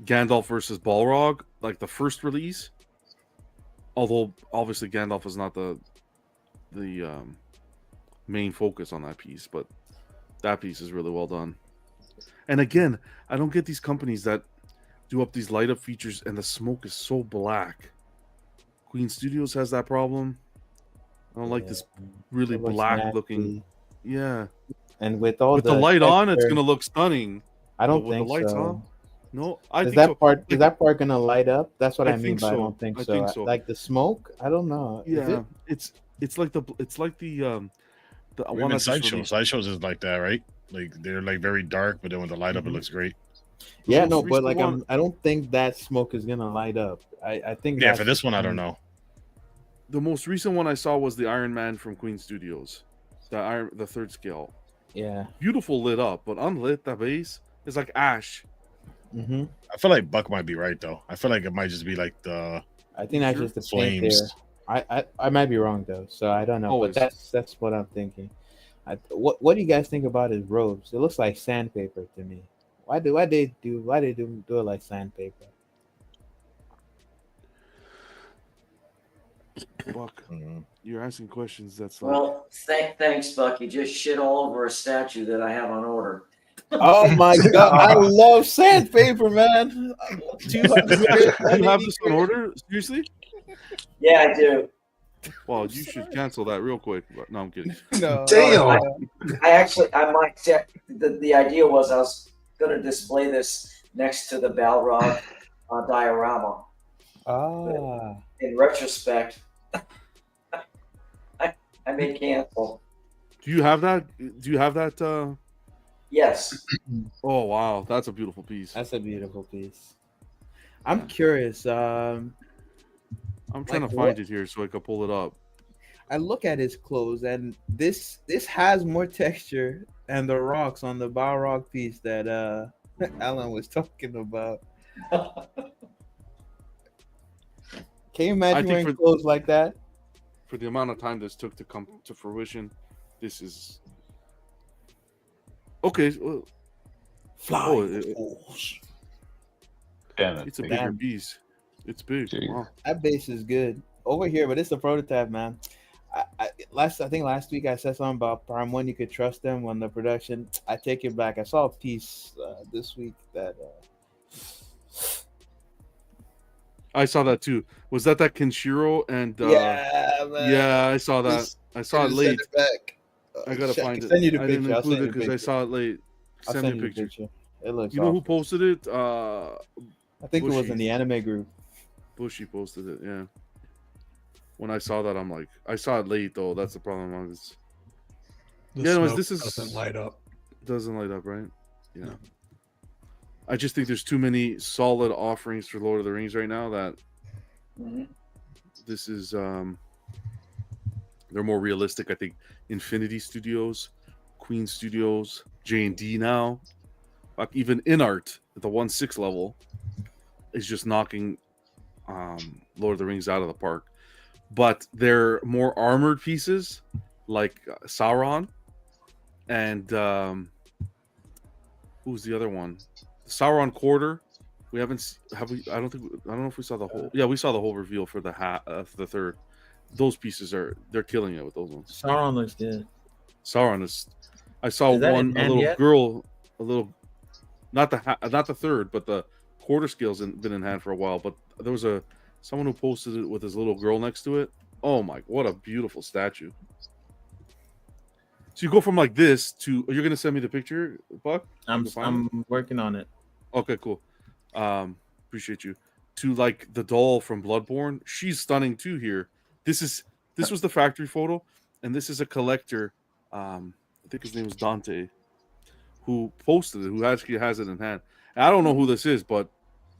Gandalf versus Balrog, like the first release. Although obviously Gandalf is not the main focus on that piece, but that piece is really well done. And again, I don't get these companies that do up these light up features and the smoke is so black. Queen Studios has that problem. I don't like this really black looking. Yeah. And with all with the light on, it's gonna look stunning. I don't with think the lights so. on, no, I is think that so. part? Like, is that part gonna light up? That's what I mean. think But so. I don't think I so. think so. Like the smoke, I don't know. Is Yeah, it? it's like the one Even that just sideshows. released. Sideshows is like that, right? Like they're like very dark, but then when the light up, it looks great. Yeah, most no, but recent like one- I don't think that smoke is gonna light up. I think Yeah, that's for this the one, I don't thing. know. The most recent one I saw was the Iron Man from Queen Studios, the third scale. Yeah. Beautiful lit up, but unlit, the base is like ash. Mm-hmm. I feel like Buck might be right though. I feel like it might just be like the. I think that's just the paint there. flames. I might be wrong though, so I don't know. Always. But that's what I'm thinking. What do you guys think about his robes? It looks like sandpaper to me. Why they do it like sandpaper? Buck, you're asking questions. That's like Well, thanks, Buck. You just shit all over a statue that I have on order. Oh my god, I love sandpaper, man. you have this on order? Seriously? Yeah, I do. Well, you should cancel that real quick. But no, I'm kidding. No. I might check. The idea was I was going to display this next to the Balrog diorama. Ah. In retrospect, I may cancel. Do you have that? Do you have that? Yes. Oh wow, that's a beautiful piece. That's a beautiful piece. I'm curious. I'm trying to find it here so I can pull it up. I look at his clothes, and this has more texture and the rocks on the Balrog piece that Alan was talking about. Can you imagine wearing clothes like that? For the amount of time this took to come to fruition, this is okay. Damn it! It's a bigger piece. It's big. Wow. That base is good over here, but it's a prototype, man. I think last week I said something about Prime 1. You could trust them on the production. I take it back. I saw a piece this week that. I saw that too. Was that Kenshiro and? Yeah, man. Yeah, I saw that. I saw it late. I gotta find it. Send you the I didn't picture. I'll include send it you the because I picture. saw it late. I'll Send me send a you the picture. It looks. You know who awesome. posted it? I think it was in the anime group. Bushy posted it. Yeah. When I saw that, I'm like, I saw it late though. That's the problem. The this is doesn't light up. Doesn't light up, right? Yeah. No. I just think there's too many solid offerings for Lord of the Rings right now that this is they're more realistic. I think Infinity Studios, Queen Studios, J&D now, like even InArt at the 1/6 level is just knocking Lord of the Rings out of the park. But they're more armored pieces like Sauron and who's the other one? The Sauron Quarter. We haven't I don't know if we saw the whole. Yeah, we saw the whole reveal for the the third. Those pieces they're killing it with those ones. Sauron looks good. Sauron is. I saw Is that one in a hand little yet? girl, not the third, but the quarter scale's been in hand for a while. But there was someone who posted it with his little girl next to it. Oh my! What a beautiful statue. So you go from like this to. You're gonna send me the picture, Buck? I'm working on it. Okay, cool. Appreciate you. To like the doll from Bloodborne, she's stunning too. Here, this was the factory photo, and this is a collector. I think his name is Dante, who posted it. Who actually has it in hand. And I don't know who this is, but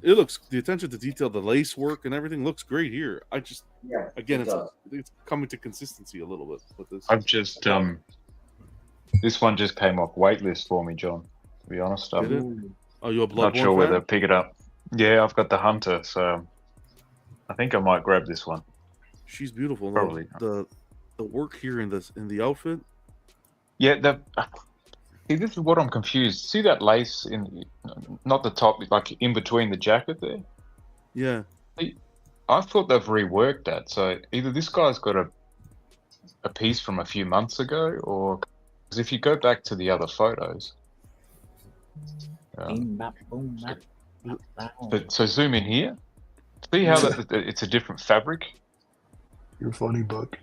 it looks the attention to detail, the lace work, and everything looks great here. Again, it's coming to consistency a little bit with this. I've just this one just came off waitlist for me, John. To be honest, Did it? I'm Are you a Bloodborne not sure fan? whether to pick it up. Yeah, I've got the Hunter, so I think I might grab this one. She's beautiful. Probably. The work here in the outfit. Yeah, See, this is what I'm confused. See that lace in, not the top, like in between the jacket there? Yeah. I thought they've reworked that. So either this guy's got a piece from a few months ago, or because if you go back to the other photos, so zoom in here. See how it's a different fabric. You're funny, Buck.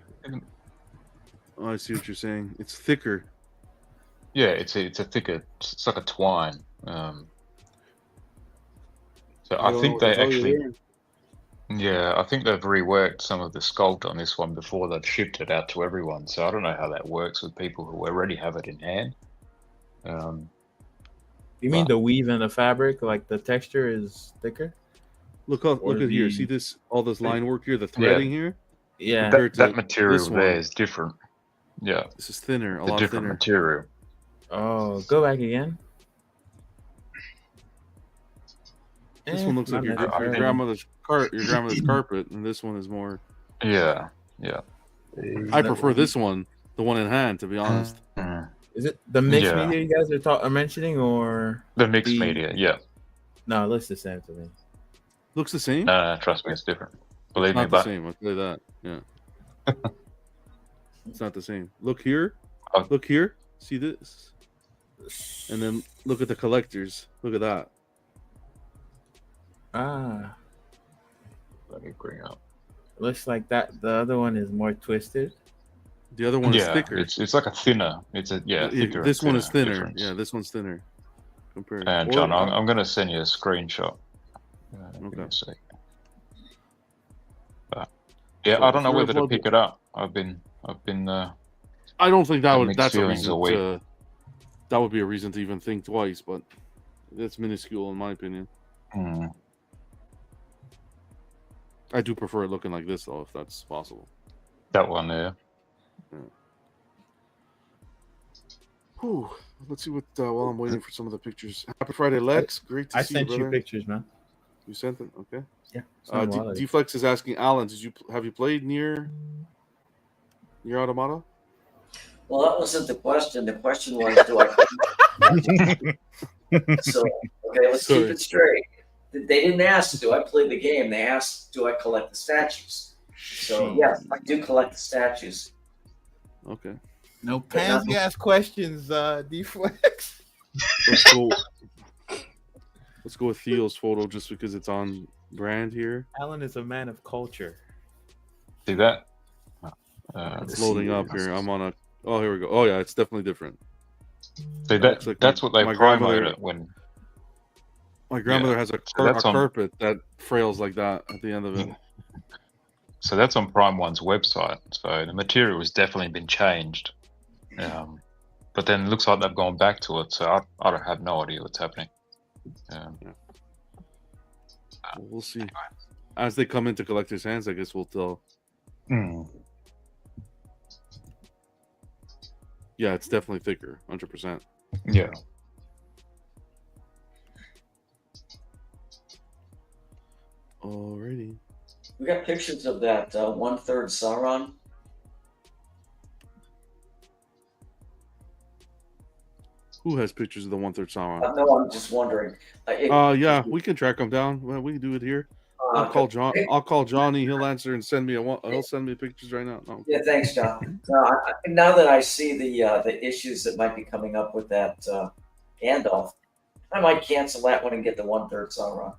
Oh, I see what you're saying. It's thicker. Yeah, it's a thicker. It's like a twine. So I think they actually. Yeah, I think they've reworked some of the sculpt on this one before they've shipped it out to everyone. So I don't know how that works with people who already have it in hand. You mean the weave in the fabric, like the texture is thicker? Look at here. See this? All this line work here, the threading here. Yeah, that material there is different. Yeah, this is thinner. A lot different thinner material. Oh, go back again. This one looks like your grandmother's carpet, and this one is more. Yeah. I prefer this one, the one in hand, to be honest. Is it the mixed media you guys are mentioning, or the mixed media? Yeah. No, it looks the same to me. Looks the same? No, trust me, it's different. Believe me, not the same. I'll tell you that. Yeah. It's not the same. Look here. Look here. See this? And then look at the collectors. Look at that. Let me bring up. Looks like that. The other one is more twisted. The other one is thicker. It's like a thinner. It's a thicker. This one is thinner. Difference. Yeah, this one's thinner. Compared. John, I'm going to send you a screenshot. Okay. Yeah, I don't know whether to pick it up. I've been. I don't think that's a reason that would be a reason to even think twice, but that's minuscule in my opinion. I do prefer it looking like this though, if that's possible. That one there. Whew. Let's see what while I'm waiting for some of the pictures. Happy Friday, Lex. Great to see you. I sent you pictures, man. You sent them? Okay. Yeah. D-Flex is asking Alan, have you played near Automata? Well, that wasn't the question. The question was, do I? So, okay, let's keep it straight. They didn't ask, do I play the game? They asked, do I collect the statues? So, yes, I do collect the statues. Okay. No pansy ass questions, D-Flex. Let's go with Theo's photo just because it's on brand here. Alan is a man of culture. See that? It's loading up here. I'm on a. Oh, here we go. Oh yeah, it's definitely different. See that's what they promoted it when. My grandmother has a carpet that frails like that at the end of it. So that's on Prime One's website. So the material has definitely been changed. But then it looks like they've gone back to it. So I don't have no idea what's happening. We'll see. As they come into collectors' hands, I guess we'll tell. Yeah, it's definitely thicker, 100%. Yeah. Alrighty. We got pictures of that 1/3 Sauron. Who has pictures of the 1/3 Sauron? No, I'm just wondering. Yeah, we can track them down. Well, we can do it here. I'll call John. I'll call Johnny. He'll answer and send me he'll send me pictures right now. No. Yeah, thanks, John. Now that I see the issues that might be coming up with that Gandalf, I might cancel that one and get the 1/3 Sauron.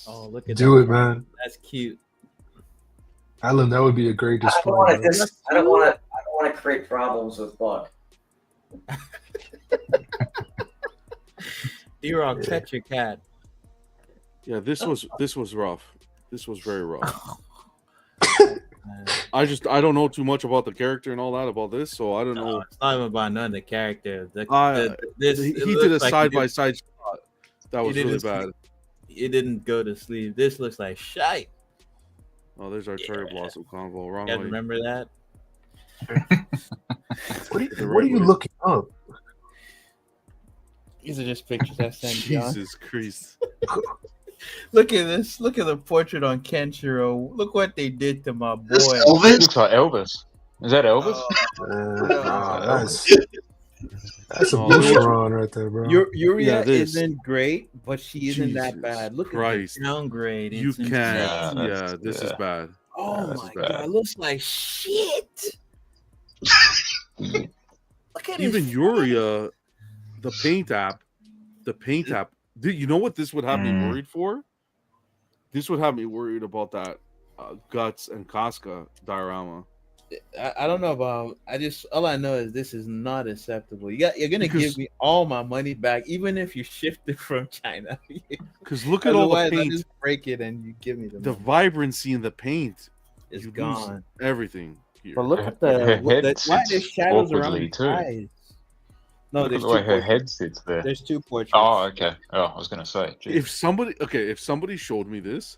Oh, look at it, man. That's cute. Alan, that would be a great display. I don't want to create problems with Buck. D-Rock, catch your cat. Yeah, this was rough. This was very rough. I don't know too much about the character and all that about this, so I don't know. It's not even about none of the character. He did a side-by-side shot. That was really bad. It didn't go to sleeve. This looks like shite. Oh, there's our Cherry Blossom convo. Wrong You way. remember that? What are you looking up? These are just pictures I sent. Jesus Christ. Look at this. Look at the portrait on Kenshiro. Look what they did to my boy. Elvis? Looks like Elvis. Is that Elvis? That's a Boucheron right there, bro. Yuria isn't great, but she isn't that bad. Look Christ. at the downgrade. You It's can't. insane. Yeah, this is bad. Oh my god, it looks like shit. Look at Even his Yuria, the paint app. You know what this would have me worried for? This would have me worried about that Guts and Casca diorama. I don't know about. All I know is this is not acceptable. You're gonna give me all my money back, even if you shift it from China. Because look at all the Otherwise, I paint. just break it and you give me The vibrancy in the paint is you lose gone. everything. Here. But look at why there's shadows around the eyes. No, Look there's at the way two her portraits. head sits there. There's two portraits. Oh, okay. Oh, I was going to say. Geez. If somebody showed me this,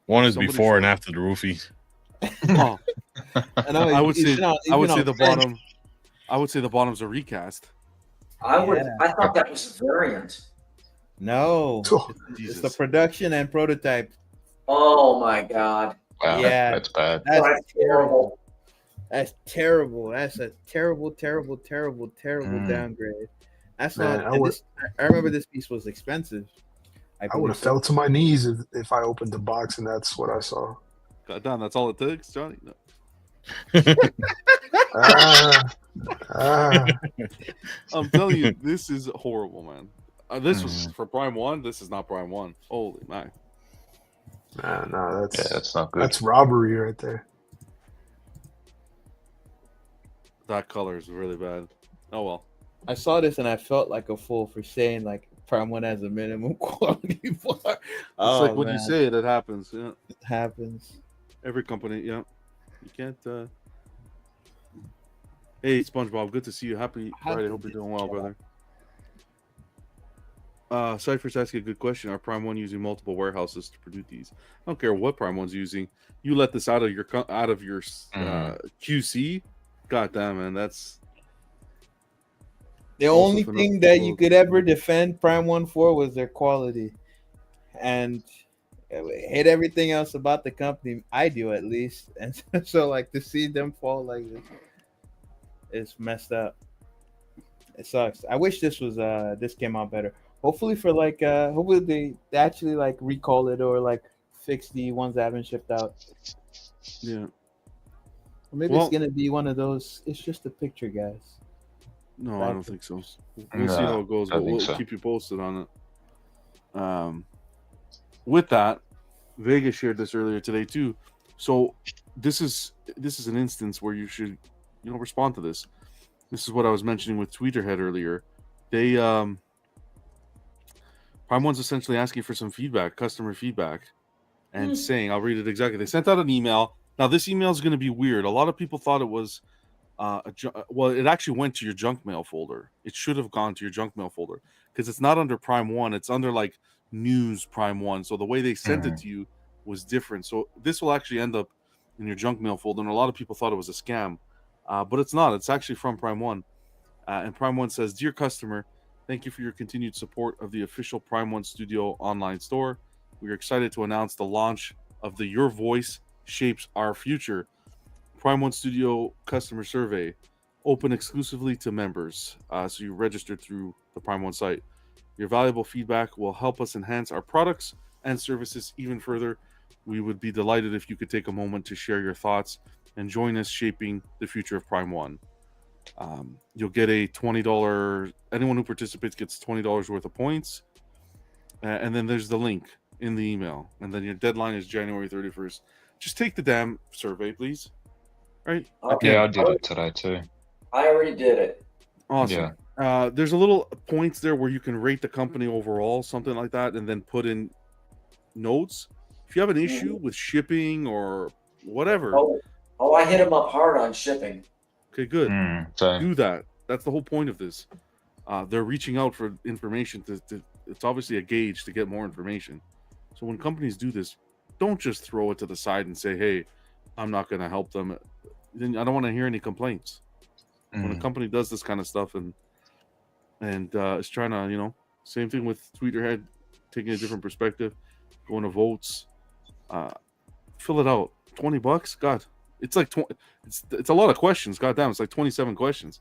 one is before and after the roofie. Oh, I would say the the bottom. I would say the bottom's a recast. I thought that was a variant. No, it's the production and prototype. Oh my god! Wow, yeah, that's bad. That's terrible. That's terrible. That's a terrible downgrade. That's Man, not. I remember this piece was expensive. I would have fell to my knees if I opened the box and that's what I saw. God damn, that's all it takes, Johnny. No. I'm telling you, this is horrible, man. This was for Prime 1. This is not Prime 1. Holy man. No, that's not good. That's robbery right there. That color is really bad. Oh well. I saw this and I felt like a fool for saying like Prime 1 has a minimum quality bar. It's like when you say it happens. Yeah. It happens. Every company, yeah. You can't. Hey, SpongeBob, good to see you. Happy Friday. Hope you're doing well, brother. Cypher's asking a good question. Are Prime 1 using multiple warehouses to produce these? I don't care what Prime 1's using. You let this out of your QC. God damn, man, that's the only thing that you could ever defend Prime 1 for was their quality, and hate everything else about the company. I do, at least, and so like to see them fall like this, it's messed up. It sucks. I wish this was this came out better. Hopefully for like hopefully they actually like recall it or like fix the ones that haven't shipped out. Yeah. Or maybe it's gonna be one of those. It's just a picture, guys. No, I don't think so. We'll see how it goes, but we'll keep you posted on it. With that, Vegas shared this earlier today too. So this is an instance where you should, respond to this. This is what I was mentioning with Tweeterhead earlier. They Prime 1's essentially asking for some feedback, customer feedback, and saying, I'll read it exactly. They sent out an email. Now this email is going to be weird. A lot of people thought it was it actually went to your junk mail folder. It should have gone to your junk mail folder because it's not under Prime 1. It's under like News Prime 1. So the way they sent it to you was different. So this will actually end up in your junk mail folder. And a lot of people thought it was a scam, but it's not. It's actually from Prime 1. And Prime 1 says, "Dear customer, thank you for your continued support of the official Prime 1 Studio online store. We are excited to announce the launch of the Your Voice Shapes Our Future Prime 1 Studio customer survey, open exclusively to members. So you registered through the Prime 1 site. Your valuable feedback will help us enhance our products and services even further. We would be delighted if you could take a moment to share your thoughts and join us shaping the future of Prime 1. You'll get a $20. Anyone who participates gets $20 worth of points. And then there's the link in the email. And then your deadline is January 31st. Just take the damn survey, please. Right? Yeah, I did it today too. I already did it. Awesome. Yeah. There's a little points there where you can rate the company overall, something like that, and then put in notes. If you have an issue with shipping or whatever. Oh, I hit them up hard on shipping. Okay, good. Do that. That's the whole point of this. They're reaching out for information. It's obviously a gauge to get more information. So when companies do this, don't just throw it to the side and say, hey, I'm not going to help them. Then I don't want to hear any complaints. When a company does this kind of stuff and is trying to, same thing with Tweeterhead, taking a different perspective, going to votes, fill it out. $20, God, it's like it's a lot of questions. God damn, it's like 27 questions.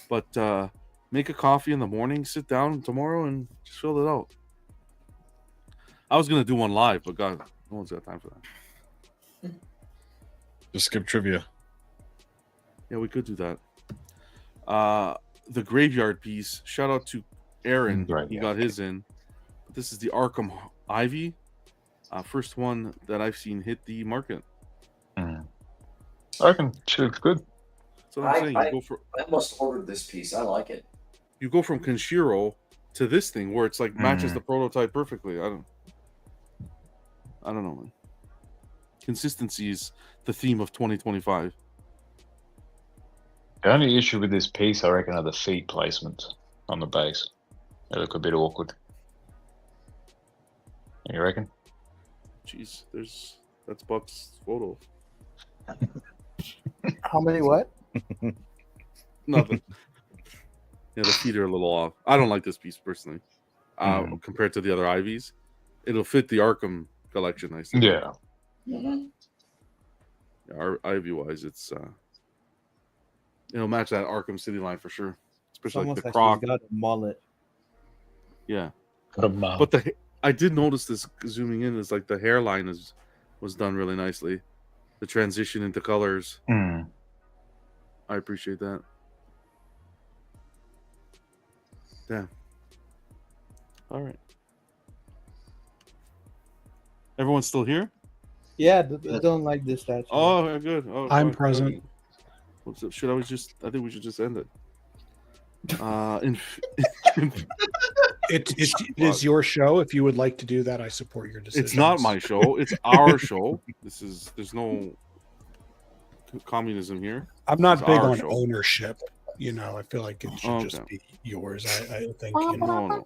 But make a coffee in the morning, sit down tomorrow, and just fill it out. I was gonna do one live, but God, no one's got time for that. Just skip trivia. Yeah, we could do that. The graveyard piece. Shout out to Aaron. He got his in. This is the Arkham Ivy. First one that I've seen hit the market. I reckon she looks good. So I'm saying I almost ordered this piece. I like it. You go from Kenshiro to this thing where it's like matches the prototype perfectly. I don't know, man. Consistency is the theme of 2025. The only issue with this piece, I reckon, are the feet placements on the base. They look a bit awkward. You reckon? Jeez, that's Buck's photo. How many what? Nothing. Yeah, the feet are a little off. I don't like this piece personally. Compared to the other Ivies, it'll fit the Arkham collection nicely. Yeah. Our Ivy wise, it'll match that Arkham City line for sure. Especially like the Croc. She's got a mullet. Yeah. But I did notice this zooming in is like the hairline was done really nicely. The transition into colors. I appreciate that. Yeah. All right. Everyone's still here? Yeah, they don't like this statue. Oh, good. Oh, I'm present. What's up? I think we should just end it. It is your show. If you would like to do that, I support your decision. It's not my show. It's our show. There's no communism here. I'm not It's big our on show. ownership. I feel like it should just be yours. I think. No.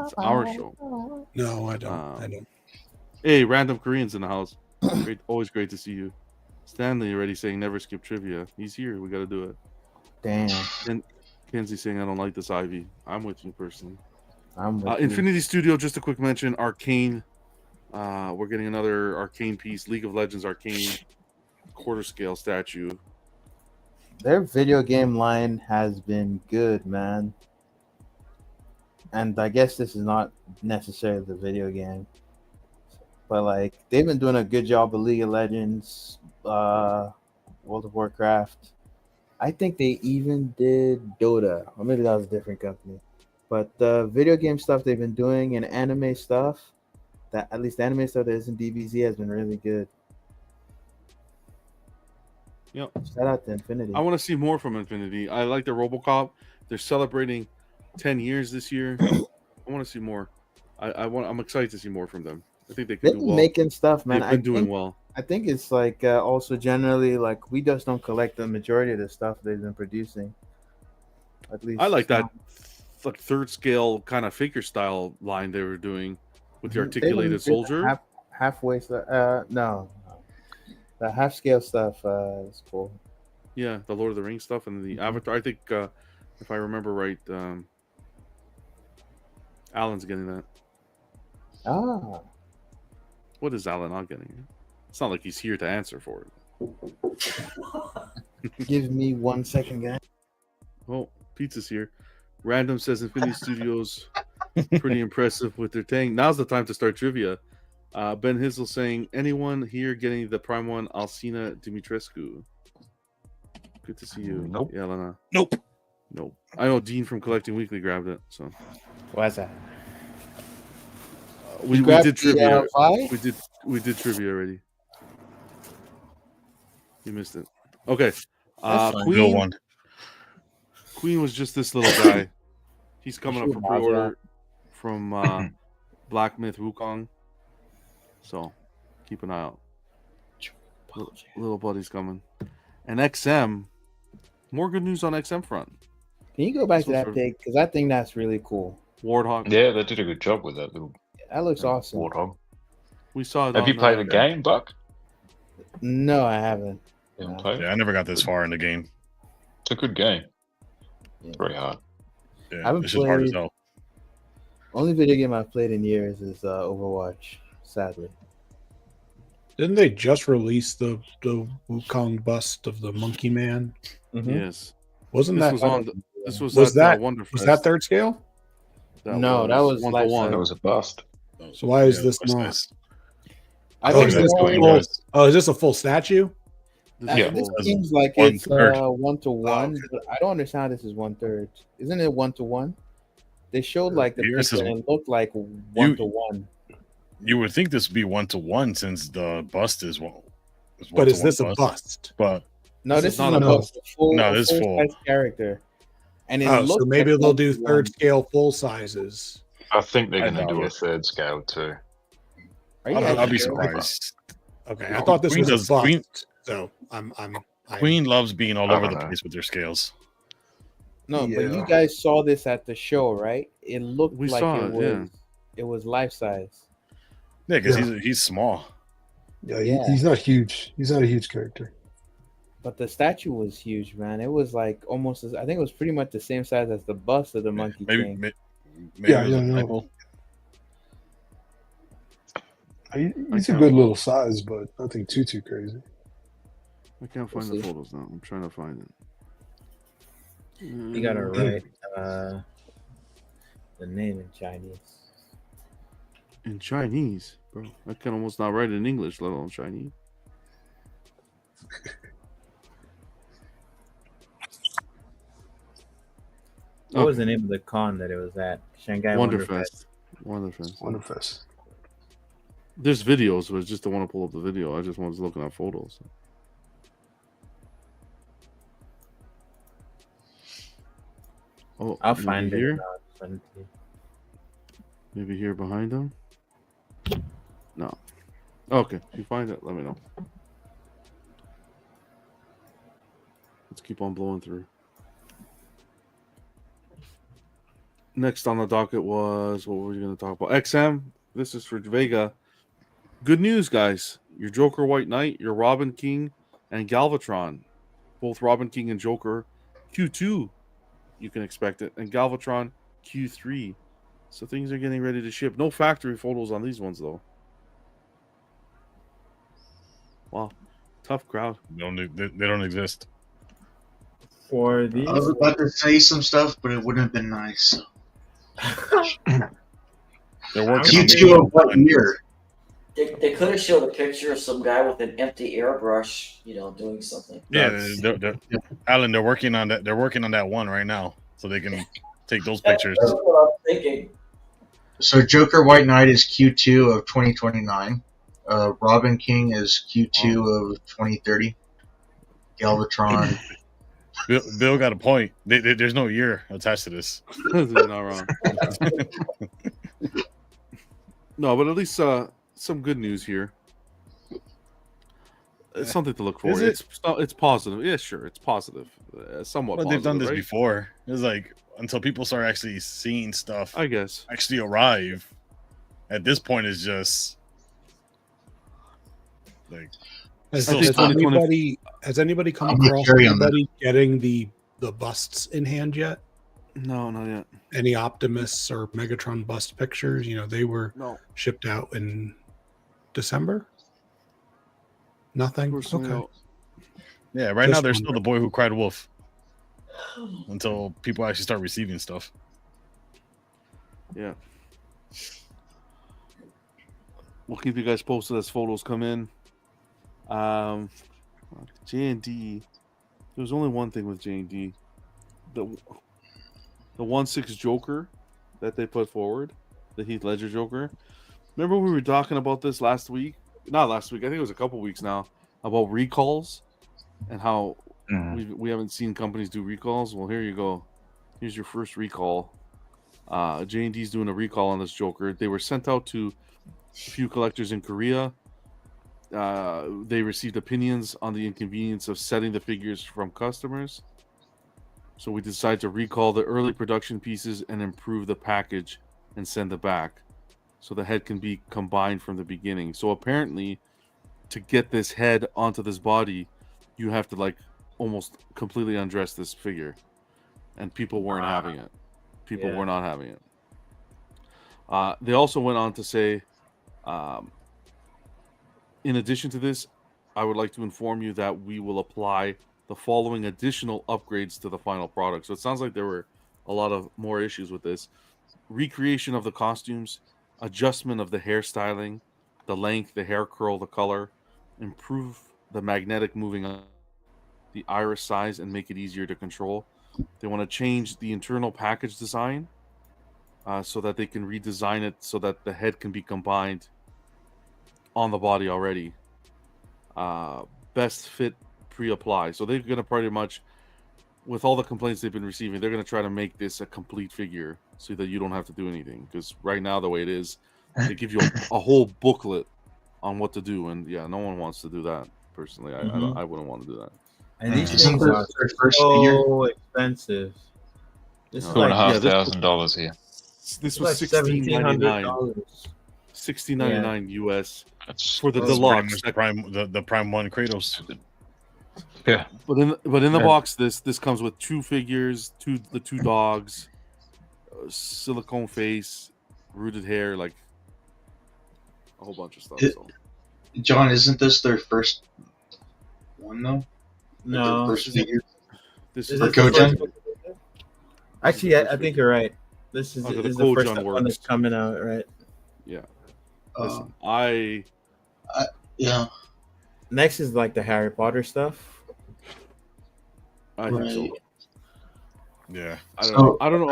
It's our show. No, I don't. I don't. Hey, random Koreans in the house. Always great to see you. Stanley already saying never skip trivia. He's here. We got to do it. Damn. And Kenzie saying I don't like this Ivy. I'm with you personally. I'm with Infinity Studio. Just a quick mention. Arcane. We're getting another Arcane piece. League of Legends Arcane quarter scale statue. Their video game line has been good, man. And I guess this is not necessarily the video game, but like they've been doing a good job of League of Legends, World of Warcraft. I think they even did Dota, or maybe that was a different company. But the video game stuff they've been doing and anime stuff, that at least the anime stuff that is in DBZ has been really good. Yep. Shout out to Infinity. I want to see more from Infinity. I like the RoboCop. They're celebrating 10 years this year. I want to see more. I'm excited to see more from them. I think they can They've do been well. making stuff, man. They've been doing well. I think it's like also generally like we just don't collect the majority of the stuff they've been producing. At least I like that like third scale kind of figure style line they were doing with the articulated soldier. Halfway no. The half scale stuff is cool. Yeah, the Lord of the Rings stuff and the Avatar. I think if I remember right, Alan's getting that. Ah. What is Alan not getting? It's not like he's here to answer for it. Give me 1 second, guys. Oh, Pizza's here. Random says Infinity Studios pretty impressive with their tank. Now's the time to start trivia. Ben Hizzle saying, anyone here getting the Prime 1 Alcina Dimitrescu? Good to see you. Nope. Yeah, Lana. Nope. I know Dean from Collecting Weekly grabbed it. So why's that? We did trivia. We did trivia already. You missed it. Okay. Queen was just this little guy. He's coming up for pre-order from Black Myth Wukong. So keep an eye out. Little buddy's coming. And XM. More good news on XM front. Can you go back to that take? Because I think that's really cool. Warthog. Yeah, they did a good job with that little. That looks awesome. Warthog. We saw it. Have you played the game, Buck? No, I haven't. You haven't played? Yeah, I never got this far in the game. It's a good game. It's very hard. Yeah, I haven't it's just hard as played- hell. Only video game I've played in years is Overwatch, sadly. Didn't they just release the Wukong bust of the Monkey Man? Yes. Wasn't This that was on This was Was at that Wonderfest. was that third scale? No, that was one to life one. size. That was a bust. So why is Yeah, this what's not? this? I Oh, think is they're this a going- full, is this a full statue? Yeah. This This seems like one it's third. 1-to-1, okay. but I don't understand how this is 1/3. Isn't it 1-to-1? They showed like the Here it picture says- and it looked like 1-to-1. You would think this would be 1-to-1 since the bust is one. But is this a bust? But No, This this is is not not a a bust. full. No, this is full. size character, and it Oh, looks so maybe like they'll do 1-to-1. third scale full sizes. I think they're I going to doubt do a it. third scale too. Are you I'll guys I'll be sure? surprised. Okay, I thought this Queen was a does- bust. Queen- So I'm Queen loves being all I over don't the know. place with their scales. No, but you Yeah. guys saw this at the show, right? It looked We like saw it it, was. yeah. It was life size. Yeah, because Yeah. he's small. Yeah, Yeah. he's not huge. He's not a huge character. But the statue was huge, man. It was like almost. I think it was pretty much the same size as the bust of the Monkey Maybe, King. maybe Yeah, it was yeah, a no. typo. He's a can't- good little size, but nothing too crazy. I can't find We'll the see. photos now. I'm trying to find it. You gotta write the name in Chinese. In Chinese, bro. I can almost not write it in English, let alone Chinese. What was the name of the con that it was at? Shanghai Wonderfest. Wonderfest. Wonderfest. There's videos, but I just don't want to pull up the video. I just was looking at photos. Oh, I'll maybe find it. here. and I'll send it to you. Maybe here behind them. No. Okay, if you find it, let me know. Let's keep on blowing through. Next on the docket was what were we going to talk about? XM. This is for Vega. Good news, guys. Your Joker White Knight, your Robin King, and Galvatron. Both Robin King and Joker Q2. You can expect it. And Galvatron Q3. So things are getting ready to ship. No factory photos on these ones, though. Wow. Tough crowd. They don't exist. For these, I was about to say some stuff, but it wouldn't have been nice. They're working on Q2 of what year? They could have showed a picture of some guy with an empty airbrush, doing something. Yeah, Alan, they're working on that. They're working on that one right now, so they can take those pictures. That's what I'm thinking. So Joker White Knight is Q2 of 2029. Robin King is Q2 of 2030. Galvatron. Bill got a point. There's no year attached to this. They're not wrong. No, but at least some good news here. It's something to look for. Is It's positive. Yeah, sure, it's positive. Somewhat. Well, positive, they've done this right? before. It's like until people start actually seeing stuff, I guess, actually arrive. At this point, it's just like Has, I think has 2020 anybody come I'm with across Jerry on that. anybody getting the busts in hand yet? No, not yet. Any Optimus or Megatron bust pictures? They were No. shipped out in December. Nothing. Personally, Okay. yeah. Right now, Just there's still the boy who cried wolf until people actually start receiving stuff. Yeah. We'll keep you guys posted as photos come in. J&D. There was only one thing with J&D. The 1/6 Joker that they put forward, the Heath Ledger Joker. Remember we were talking about this last week? Not last week. I think it was a couple weeks now about recalls and how we haven't seen companies do recalls. Well, here you go. Here's your first recall. J&D's doing a recall on this Joker. They were sent out to a few collectors in Korea. They received opinions on the inconvenience of setting the figures from customers. So we decided to recall the early production pieces and improve the package and send it back. So the head can be combined from the beginning. So apparently, to get this head onto this body, you have to almost completely undress this figure. And people weren't having it. People were not having it. They also went on to say, in addition to this, I would like to inform you that we will apply the following additional upgrades to the final product. So it sounds like there were a lot of more issues with this. Recreation of the costumes, adjustment of the hairstyling, the length, the hair curl, the color, improve the magnetic moving on the iris size and make it easier to control. They want to change the internal package design so that they can redesign it so that the head can be combined on the body already. Best fit pre-apply. So they're going to pretty much, with all the complaints they've been receiving, they're going to try to make this a complete figure so that you don't have to do anything. Because right now, the way it is, they give you a whole booklet on what to do. And yeah, no one wants to do that. Personally, I wouldn't want to do that. And these things are so expensive. This is like $2,500 here. This was $1,699. $1,699 US for the deluxe. The Prime 1 Kratos. Yeah, but in the box, this comes with 2 figures, the 2 dogs, silicone face, rooted hair, like a whole bunch of stuff. John, isn't this their first one though? No, their first figure. This is Actually, I think you're right. This is the first one that's coming out, right? Yeah. Listen, yeah. Next is like the Harry Potter stuff. I think so. Yeah. I don't know. I don't know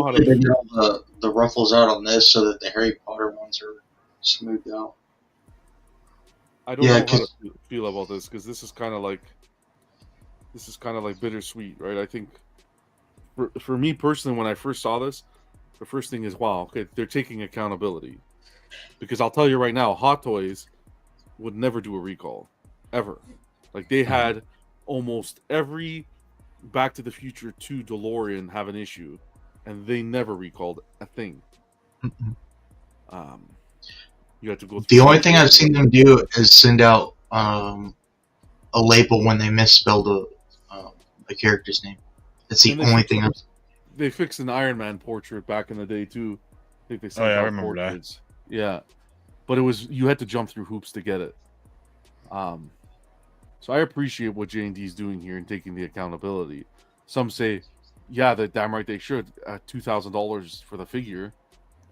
how to get all the ruffles out on this so that the Harry Potter ones are smoothed out. I don't know how to feel about this because this is kind of like bittersweet, right? I think for me personally, when I first saw this, the first thing is, wow, okay, they're taking accountability. Because I'll tell you right now, Hot Toys would never do a recall, ever. Like they had almost every Back to the Future 2 DeLorean have an issue, and they never recalled a thing. You have to go. The only thing I've seen them do is send out a label when they misspelled a character's name. That's the only thing I've. They fixed an Iron Man portrait back in the day too. I think they sent I out remember portraits. Yeah, but you had to jump through hoops to get it. So I appreciate what J&D is doing here and taking the accountability. Some say, yeah, that damn right they should. $2,000 for the figure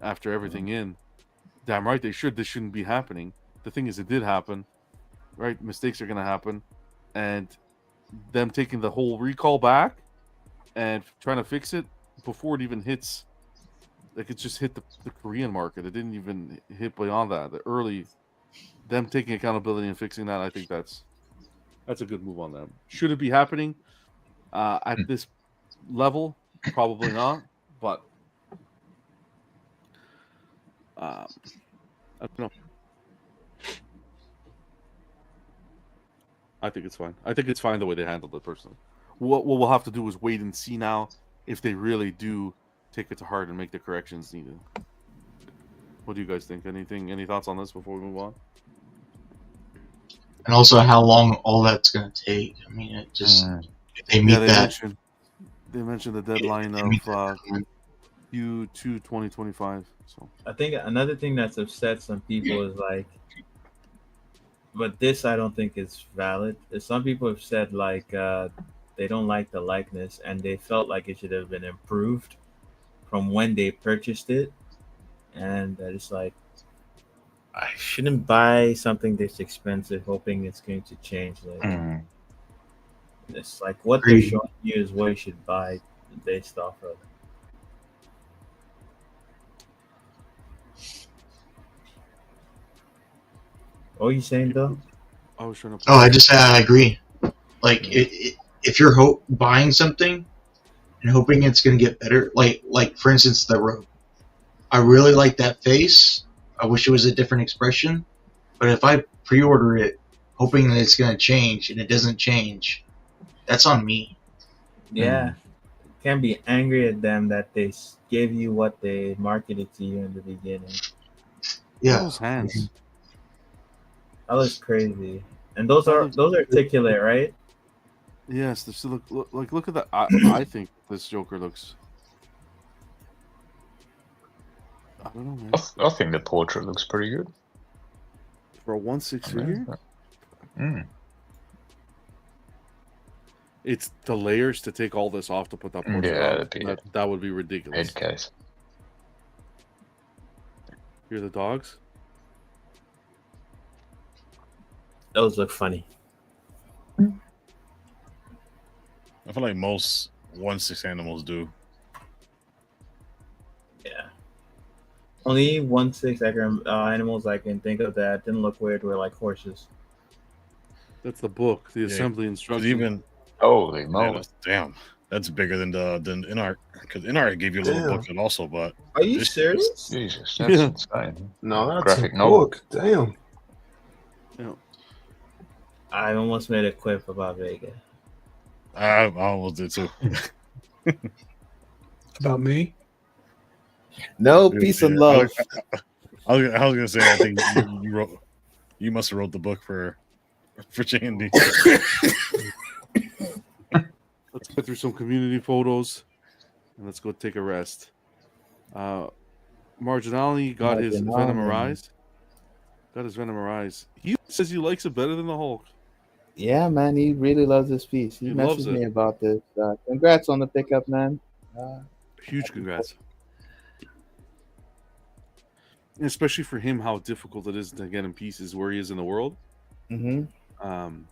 after everything in. Damn right they should. This shouldn't be happening. The thing is, it did happen, right? Mistakes are going to happen, and them taking the whole recall back and trying to fix it before it even hits. Like it just hit the Korean market. It didn't even hit beyond that. The early, them taking accountability and fixing that, I think that's a good move on them. Should it be happening at this level? Probably not. But I don't know. I think it's fine. I think it's fine the way they handled it personally. What we'll have to do is wait and see now if they really do take it to heart and make the corrections needed. What do you guys think? Any thoughts on this before we move on? And also how long all that's going to take. I mean, it just if they meet that. They mentioned the deadline of Q2 2025. So I think another thing that's upset some people is like, but this I don't think is valid. Some people have said like they don't like the likeness and they felt like it should have been improved from when they purchased it, and it's like I shouldn't buy something this expensive hoping it's going to change later. It's like what they're showing you is what you should buy based off of. What are you saying, though? I was trying to. I just said I agree. Like, if you're buying something and hoping it's going to get better, like for instance, the robe. I really like that face. I wish it was a different expression. But if I pre-order it hoping that it's going to change and it doesn't change, that's on me. Yeah. Can't be angry at them that they gave you what they marketed to you in the beginning. Yeah. Those hands. That looks crazy. And those are articulate, right? Yes, they still look at that. I think this Joker looks. I don't know, man. I think the portrait looks pretty good For a 1/6 figure. It's the layers to take all this off to put that portrait Yeah, on. That would be ridiculous. Head case. Hear the dogs? Those look funny. I feel like most 1/6 animals do. Yeah. Only 1/6 animals I can think of that didn't look weird were like horses. That's the book, the assembly instructions. Even holy moly, damn, that's bigger than InArt, because InArt gave you a little booklet also. But are you serious? Jesus, that's insane. No, that's Graphic a novel. book. Damn. Yeah. I almost made a quip about Vega. I almost did too. About me? No, peace and love. I was gonna say, I think you must have wrote the book for Chandy. Let's get through some community photos and let's go take a rest. Marginality got his Venom Arise. He says he likes it better than the Hulk. Yeah, man, he really loves this piece. He loves messaged it. me about this. Congrats on the pickup, man. Huge congrats. Especially for him, how difficult it is to get in pieces where he is in the world. Mm-hmm.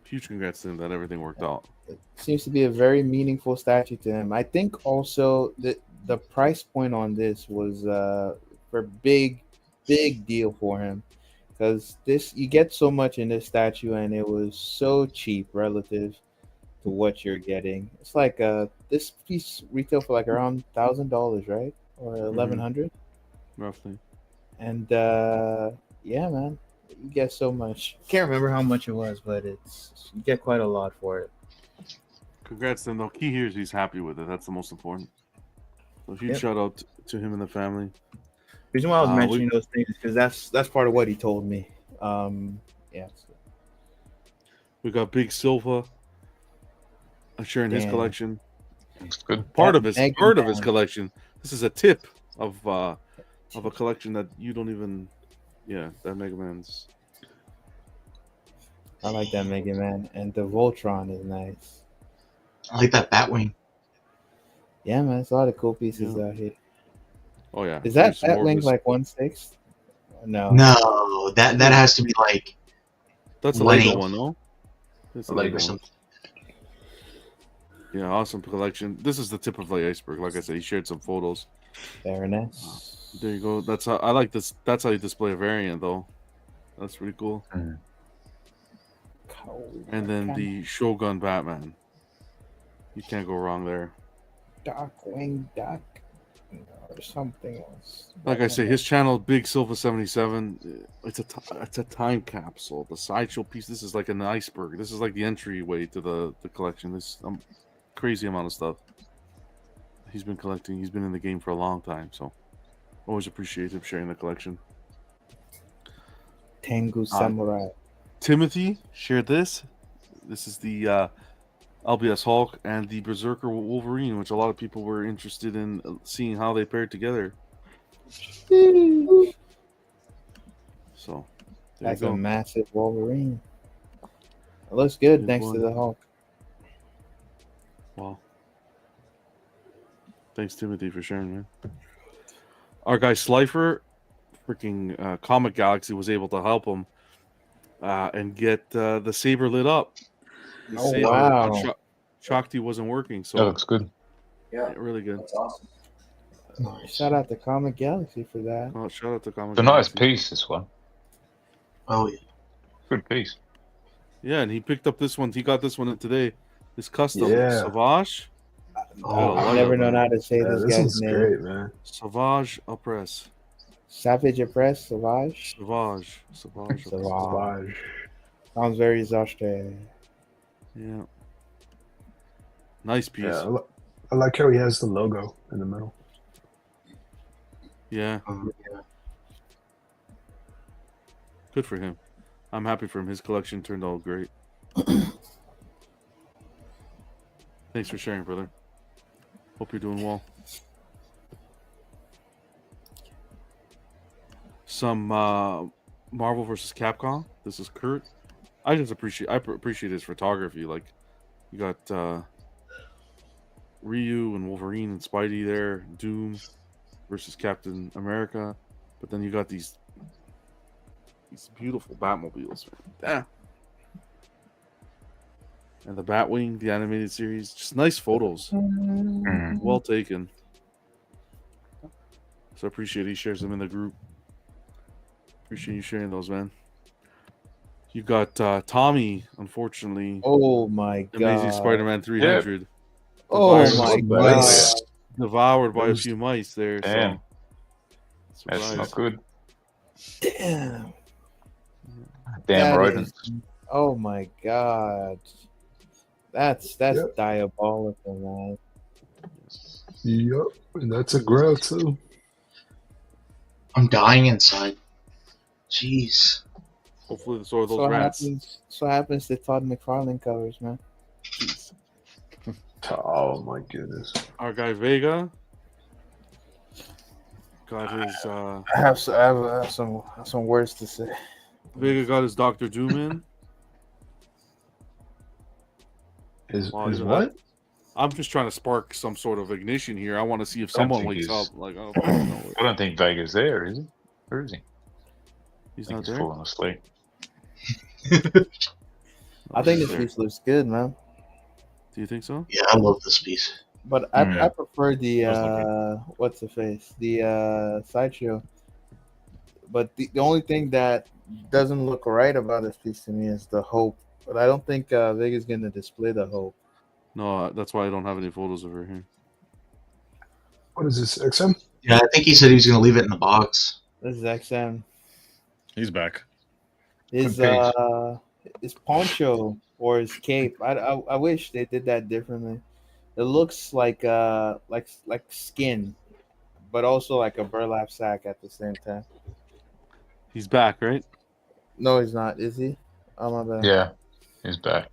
Huge congrats to him that everything worked out. It seems to be a very meaningful statue to him. I think also the price point on this was for big deal for him, because this, you get so much in this statue and it was so cheap relative to what you're getting. It's like this piece retail for like around $1,000, right, or $1,100 roughly. And yeah, man, you get so much. Can't remember how much it was, but it's you get quite a lot for it. Congrats to him though. Key here is he's happy with it. That's the most important. So huge shout out to him and the family. The reason why I was mentioning those things is because that's part of what he told me. Yeah. We got Big Silva sharing his collection. That's good. Part of his collection. This is a tip of a collection that you don't even. Yeah, that Mega Man's. I like that Mega Man, and the Voltron is nice. I like that Batwing. Yeah, man, it's a lot of cool pieces out here. Oh yeah, is that Batwing like 1/6? No, no, that has to be like. That's a Lego one, no? That's a Lego one. Yeah, awesome collection. This is the tip of the iceberg. Like I said, he shared some photos. Very nice. There you go. That's how I like this. That's how you display a variant, though. That's pretty cool. And then the Shogun Batman. You can't go wrong there. Darkwing Duck or something else. Like I say, his channel, Big Silva 77. It's a time capsule. The sideshow piece. This is like an iceberg. This is like the entryway to the collection. This crazy amount of stuff. He's been collecting. He's been in the game for a long time, so always appreciate him sharing the collection. Tengu Samurai. Timothy shared this. This is the LBS Hulk and the Berserker Wolverine, which a lot of people were interested in seeing how they paired together. So that's a massive Wolverine. It looks good thanks to the Hulk. Wow. Thanks, Timothy, for sharing, man. Our guy Slifer, freaking Comic Galaxy, was able to help him and get the saber lit up. Wow. Shakti wasn't working, so that looks good. Yeah, really good. That's awesome. Shout out to Comic Galaxy for that. Oh, shout out to Comic It's a Galaxy. nice piece, this one. Oh, yeah. Good piece. Yeah, and he picked up this one. He got this one in today. This custom Savage. I've never known how to say this guy's name. Great, man. Savage Oppress. Savage Oppress, Savage. Savage. Sounds very exhausted. Yeah. Nice piece. Yeah, I like how he has the logo in the middle. Yeah. Good for him. I'm happy for him. His collection turned out great. Thanks for sharing, brother. Hope you're doing well. Some Marvel versus Capcom. This is Kurt. I appreciate his photography. Like, You got Ryu and Wolverine and Spidey there. Doom versus Captain America. But then you got these beautiful Batmobiles. Damn. And the Batwing, the animated series. Just nice photos. Well taken. So I appreciate he shares them in the group. Appreciate you sharing those, man. You got Tommy, unfortunately. Oh my god. Amazing Spider-Man 300. Yeah. Oh my god. Devoured by a few mice there. Damn. So That's not good. Damn. Damn That rodents. Oh my god. That's diabolical, man. Yep, and that's a grail too. I'm dying inside. Jeez. Hopefully, so are those rats. So happens to Todd McFarlane covers, man. Jeez. Oh my goodness. Our guy Vega got his. I have some words to say. Vega got his Doctor Doom in. His what? I'm just trying to spark some sort of ignition here. I want to see if someone wakes up. Like, oh, I don't think Vega's there, is he? Where is he? He's I not think there. Falling asleep. I think this piece looks good, man. Do you think so? Yeah, I love this piece. But I prefer the what's the face? The sideshow. But the only thing that doesn't look right about this piece to me is the hope. But I don't think Vega's gonna display the hope. No, that's why I don't have any photos of her here. What is this, XM? Yeah, I think he said he was going to leave it in the box. This is XM. He's back. His poncho or his cape. I wish they did that differently. It looks like skin, but also like a burlap sack at the same time. He's back, right? No, he's not. Is he? Oh my bad. Yeah, he's back.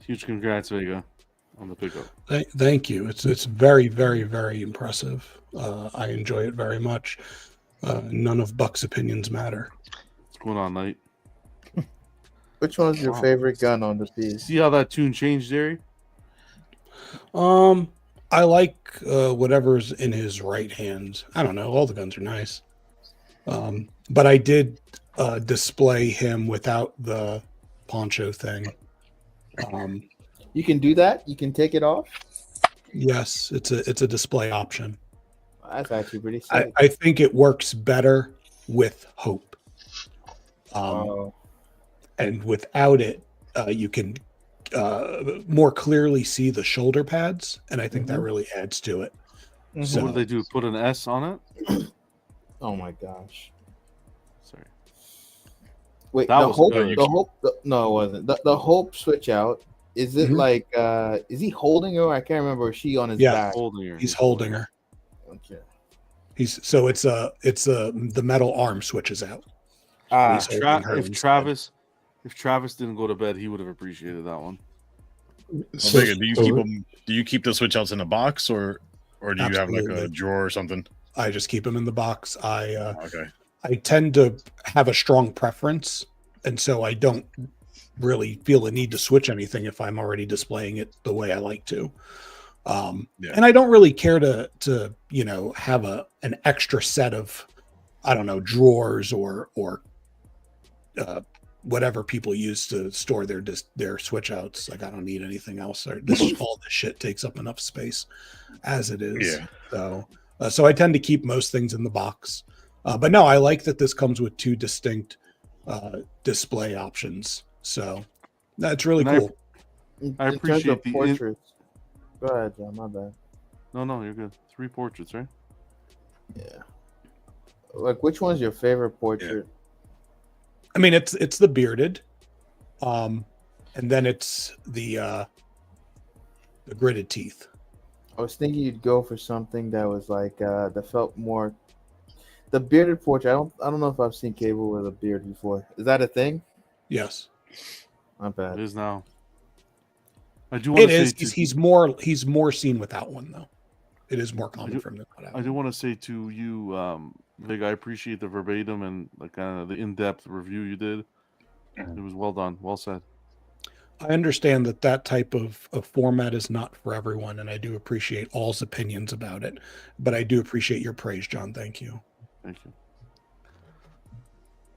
Huge congrats, Vega, on the pickup. Thank you. It's very, very, very impressive. I enjoy it very much. None of Buck's opinions matter. What's going on, Knight? Which one's your favorite gun on the piece? See how that tune changed, Jerry? I like whatever's in his right hand. I don't know. All the guns are nice. But I did display him without the poncho thing. You can do that. You can take it off. Yes, it's a display option. That's actually pretty sick. I think it works better with hope. And without it, you can more clearly see the shoulder pads, and I think that really adds to it. So what do they do? Put an S on it? Oh my gosh! Sorry. Wait, That the was hope. good. The hope. No, it wasn't. The hope switch out. Is it like? Is he holding her? I can't remember. Is she on his back? Holding her. He's holding her. Okay. It's the metal arm switches out. If Travis didn't go to bed, he would have appreciated that one. So, Vega, do you keep the switch outs in a box or do you have like a drawer or something? I just keep them in the box. Okay. I tend to have a strong preference, and so I don't really feel the need to switch anything if I'm already displaying it the way I like to. And I don't really care to have an extra set of, I don't know, drawers or whatever people use to store their switch outs. Like, I don't need anything else. All this shit takes up enough space as it is. Yeah. So I tend to keep most things in the box. But no, I like that this comes with two distinct display options. So that's really cool. I appreciate the portraits. Go ahead, John. My bad. No, you're good. 3 portraits, right? Yeah. Like, which one's your favorite portrait? I mean, it's the bearded, and then it's the gritted teeth. I was thinking you'd go for something that was like that felt more. The bearded portrait. I don't know if I've seen Cable with a beard before. Is that a thing? Yes. Not bad. It is now. I do want to say he's more seen without one though. It is more common for him to put out. I do want to say to you, Vic, I appreciate the verbatim and the in-depth review you did. It was well done, well said. I understand that type of format is not for everyone, and I do appreciate all's opinions about it. But I do appreciate your praise, John. Thank you. Thank you.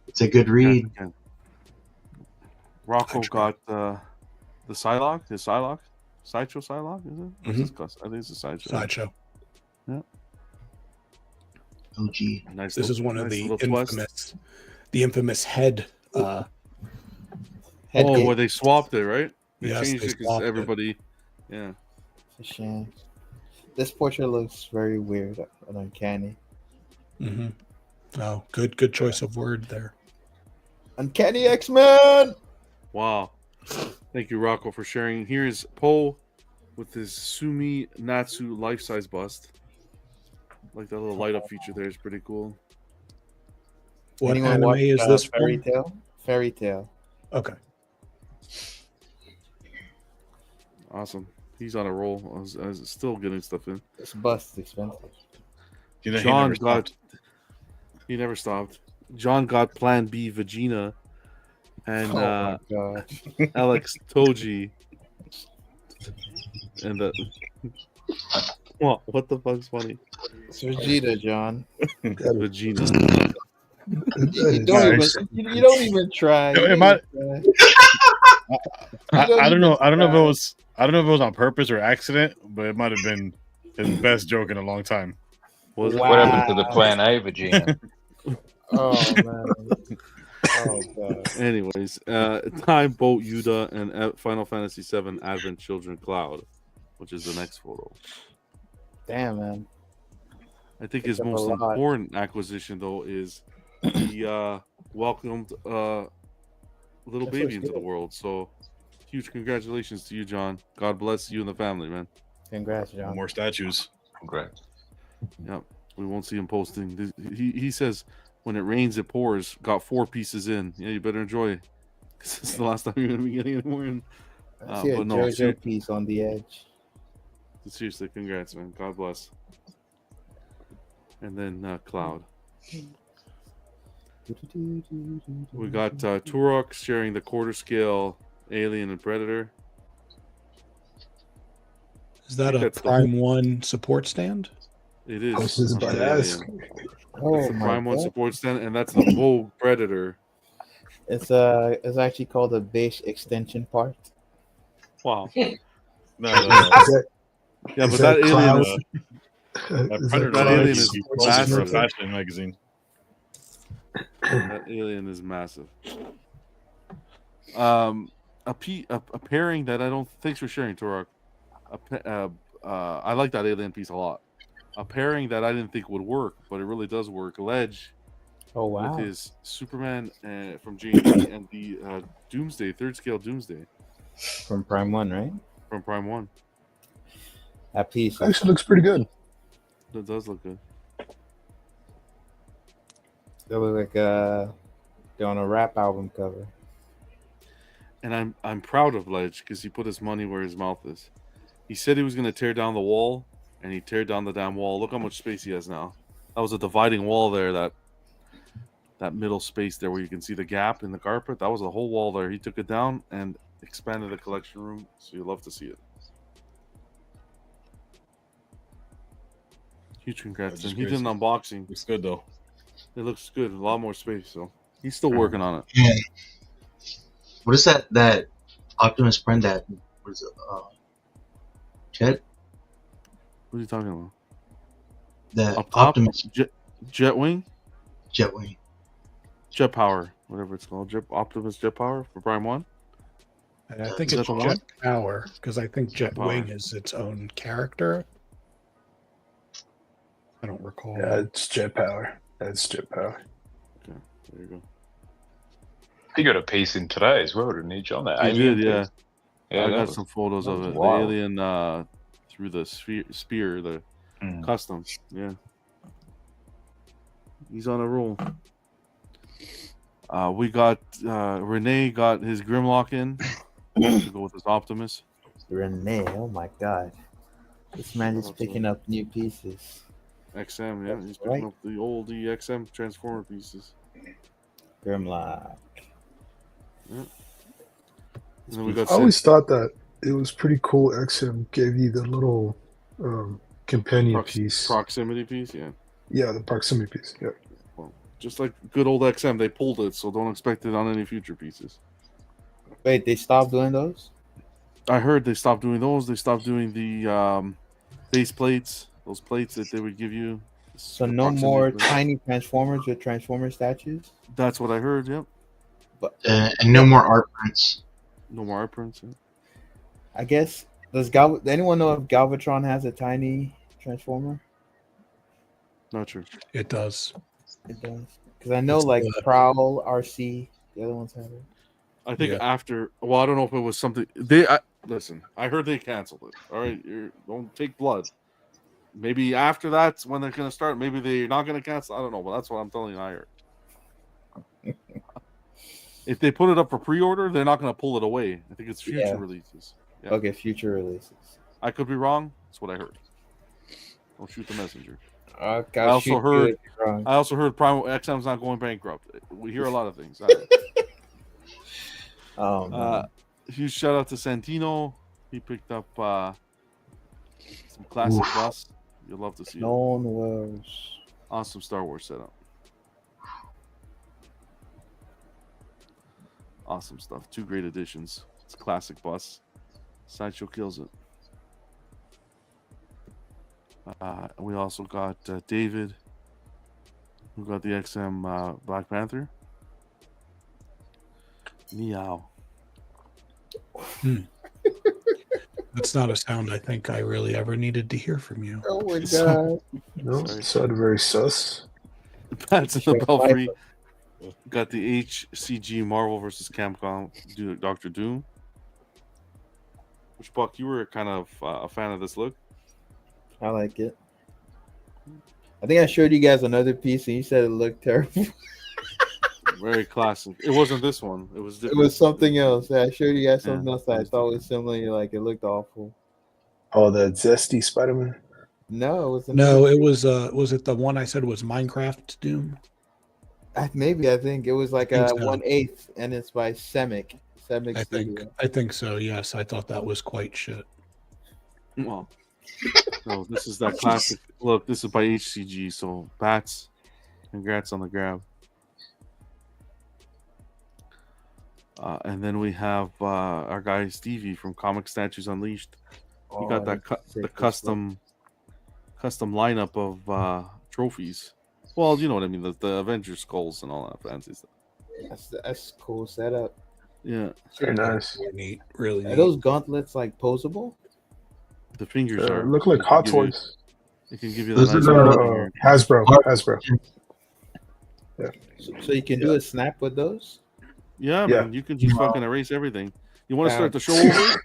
It's a good read. Yeah. Rocco got the Psylocke, his Psylocke, Sideshow Psylocke, is it? What's his cost? I think it's a Sideshow. Sideshow. Yeah. Oh, gee. Nice. This is one of the infamous head. Where they swapped it, right? They changed it because everybody. Yeah. It's a shame. This portrait looks very weird and uncanny. Mm-hmm. Oh, good choice of word there. Uncanny X-Men. Wow. Thank you, Rocco, for sharing. Here's Poe with his Sumi Natsu life-size bust. Like that little light-up feature there is pretty cool. What Anyone anime watch, is this Fairy from? Tail? Fairy Tail. Okay. Awesome. He's on a roll. I was still getting stuff in. This bust is expensive. You know, he never stopped. John got Plan B Vagina, and Oh my God. Alex Toji, and what the fuck's funny? It's Vegeta, John. Vagina. You don't even try. I don't know. I don't know if it was. I don't know if it was on purpose or accident, but it might have been his best joke in a long time. What happened to the Plan A Vagina? Oh man. Oh God. Anyways, Time Boat Yuda and Final Fantasy VII Advent Children Cloud, which is the next photo. Damn, man. I think his Picked up most a lot. important acquisition though is he welcomed little That's baby what's into the good. world. So huge congratulations to you, John. God bless you and the family, man. Congrats, John. More statues. Congrats. Yep. We won't see him posting. He says when it rains, it pours. Got 4 pieces in. Yeah, you better enjoy. This is the last time you're gonna be getting any more in. I see a But no, JoJo piece on the edge. seriously, congrats, man. God bless. And then Cloud. We got Turok sharing the quarter scale Alien and Predator. Is that a Prime 1 support stand? It is. I was just about to ask. It's the Prime 1 support stand, and that's the Vogue Predator. It's actually called a base extension part. Wow. No. Yeah, but that alien is massive. Fashion magazine. That alien is massive. A pairing that I don't. Thanks for sharing, Turok. I like that alien piece a lot. A pairing that I didn't think would work, but it really does work. Ledge. Oh wow. With his Superman from J&D and the Doomsday, 3rd scale Doomsday. From Prime 1, right? From Prime 1. That piece Actually looks pretty good. That does look good. They look like they're on a rap album cover. And I'm proud of Ledge because he put his money where his mouth is. He said he was going to tear down the wall, and he teared down the damn wall. Look how much space he has now. That was a dividing wall there, that middle space there where you can see the gap in the carpet. That was a whole wall there. He took it down and expanded the collection room, so you'll love to see it. Huge congrats. And he did an unboxing. Looks good though. It looks good. A lot more space, so he's still working on it. Yeah. What is that Optimus Prime that was Jet? What are you talking about? That Up top? Optimus Jetwing? Jetwing. Jet Power, whatever it's called. Optimus Jet Power for Prime 1? I think Is it's that the Jet one? Power, because I think Jet Power. Wing is its own character. I don't recall. Yeah, it's Jet Power. That's Jet Power. Okay, there you go. He got a piece in today as well, didn't he, John? That He alien did, yeah. piece? Yeah, I that got was- some photos of that it. was wild. The alien through the spear, the custom. Yeah. He's on a roll. We got Renee got his Grimlock in to go with his Optimus. Renee, oh my God. This man is picking up new pieces. XM, yeah. He's picking up the old XM Transformer pieces. Grimlock. Yeah. And then we got I always thought that it was pretty cool. XM gave you the little companion piece. Proximity piece, yeah. Yeah, the proximity piece. Yeah. Well, just like good old XM, they pulled it, so don't expect it on any future pieces. Wait, they stopped doing those? I heard they stopped doing those. They stopped doing the base plates, those plates that they would give you. So no more tiny Transformers with Transformer statues? That's what I heard, yep. But and no more art prints. No more art prints, yeah. I guess, does anyone know if Galvatron has a tiny Transformer? Not sure. It does. It does. Because I know like Prowl, RC, the other ones have it. I think after, well, I don't know if it was something listen, I heard they canceled it. All right, don't take blood. Maybe after that's when they're going to start. Maybe they're not going to cancel. I don't know, but that's what I'm telling you. I heard. If they put it up for pre-order, they're not going to pull it away. I think it's future releases. Yeah. Okay, future releases. I could be wrong. That's what I heard. Don't shoot the messenger. I also heard Prime XM's not going bankrupt. We hear a lot of things. Huge shout out to Santino. He picked up some classic bus. You'll love to see it. Clone Wars. Awesome Star Wars setup. Awesome stuff. 2 great editions. It's a classic bus. Sideshow kills it. We also got David, who got the XM Black Panther. Meow. That's not a sound I think I really ever needed to hear from you. Oh my god. No, it sounded very sus. That's in the belfry. Got the HCG Marvel vs. Capcom Dr. Doom. Which, Buck, you were kind of a fan of this look. I like it. I think I showed you guys another piece and you said it looked terrible. Very classic. It wasn't this one. It was different. It was something else. I showed you guys something else that I thought was similar. You're like, it looked awful. Oh, the zesty Spider-Man? No, it wasn't. No, it was it the one I said was Minecraft Doom? Maybe I think it was like a 1/8 and it's by Semic. I think so, yes. I thought that was quite shit. Well, no, this is that classic. Look, this is by HCG, so Bats, congrats on the grab. And then we have our guy Stevie from Comic Statues Unleashed. He got that the custom lineup of trophies. Well, you know what I mean, the Avengers skulls and all that fancy stuff. That's cool setup. Yeah, very nice. Neat, really neat. Are those gauntlets like posable? The fingers are look like Hot Toys. It can give you Those the nice Hasbro. Yeah. So you can do a snap with those? Yeah, man, you can just fucking erase everything. You want to start the show over?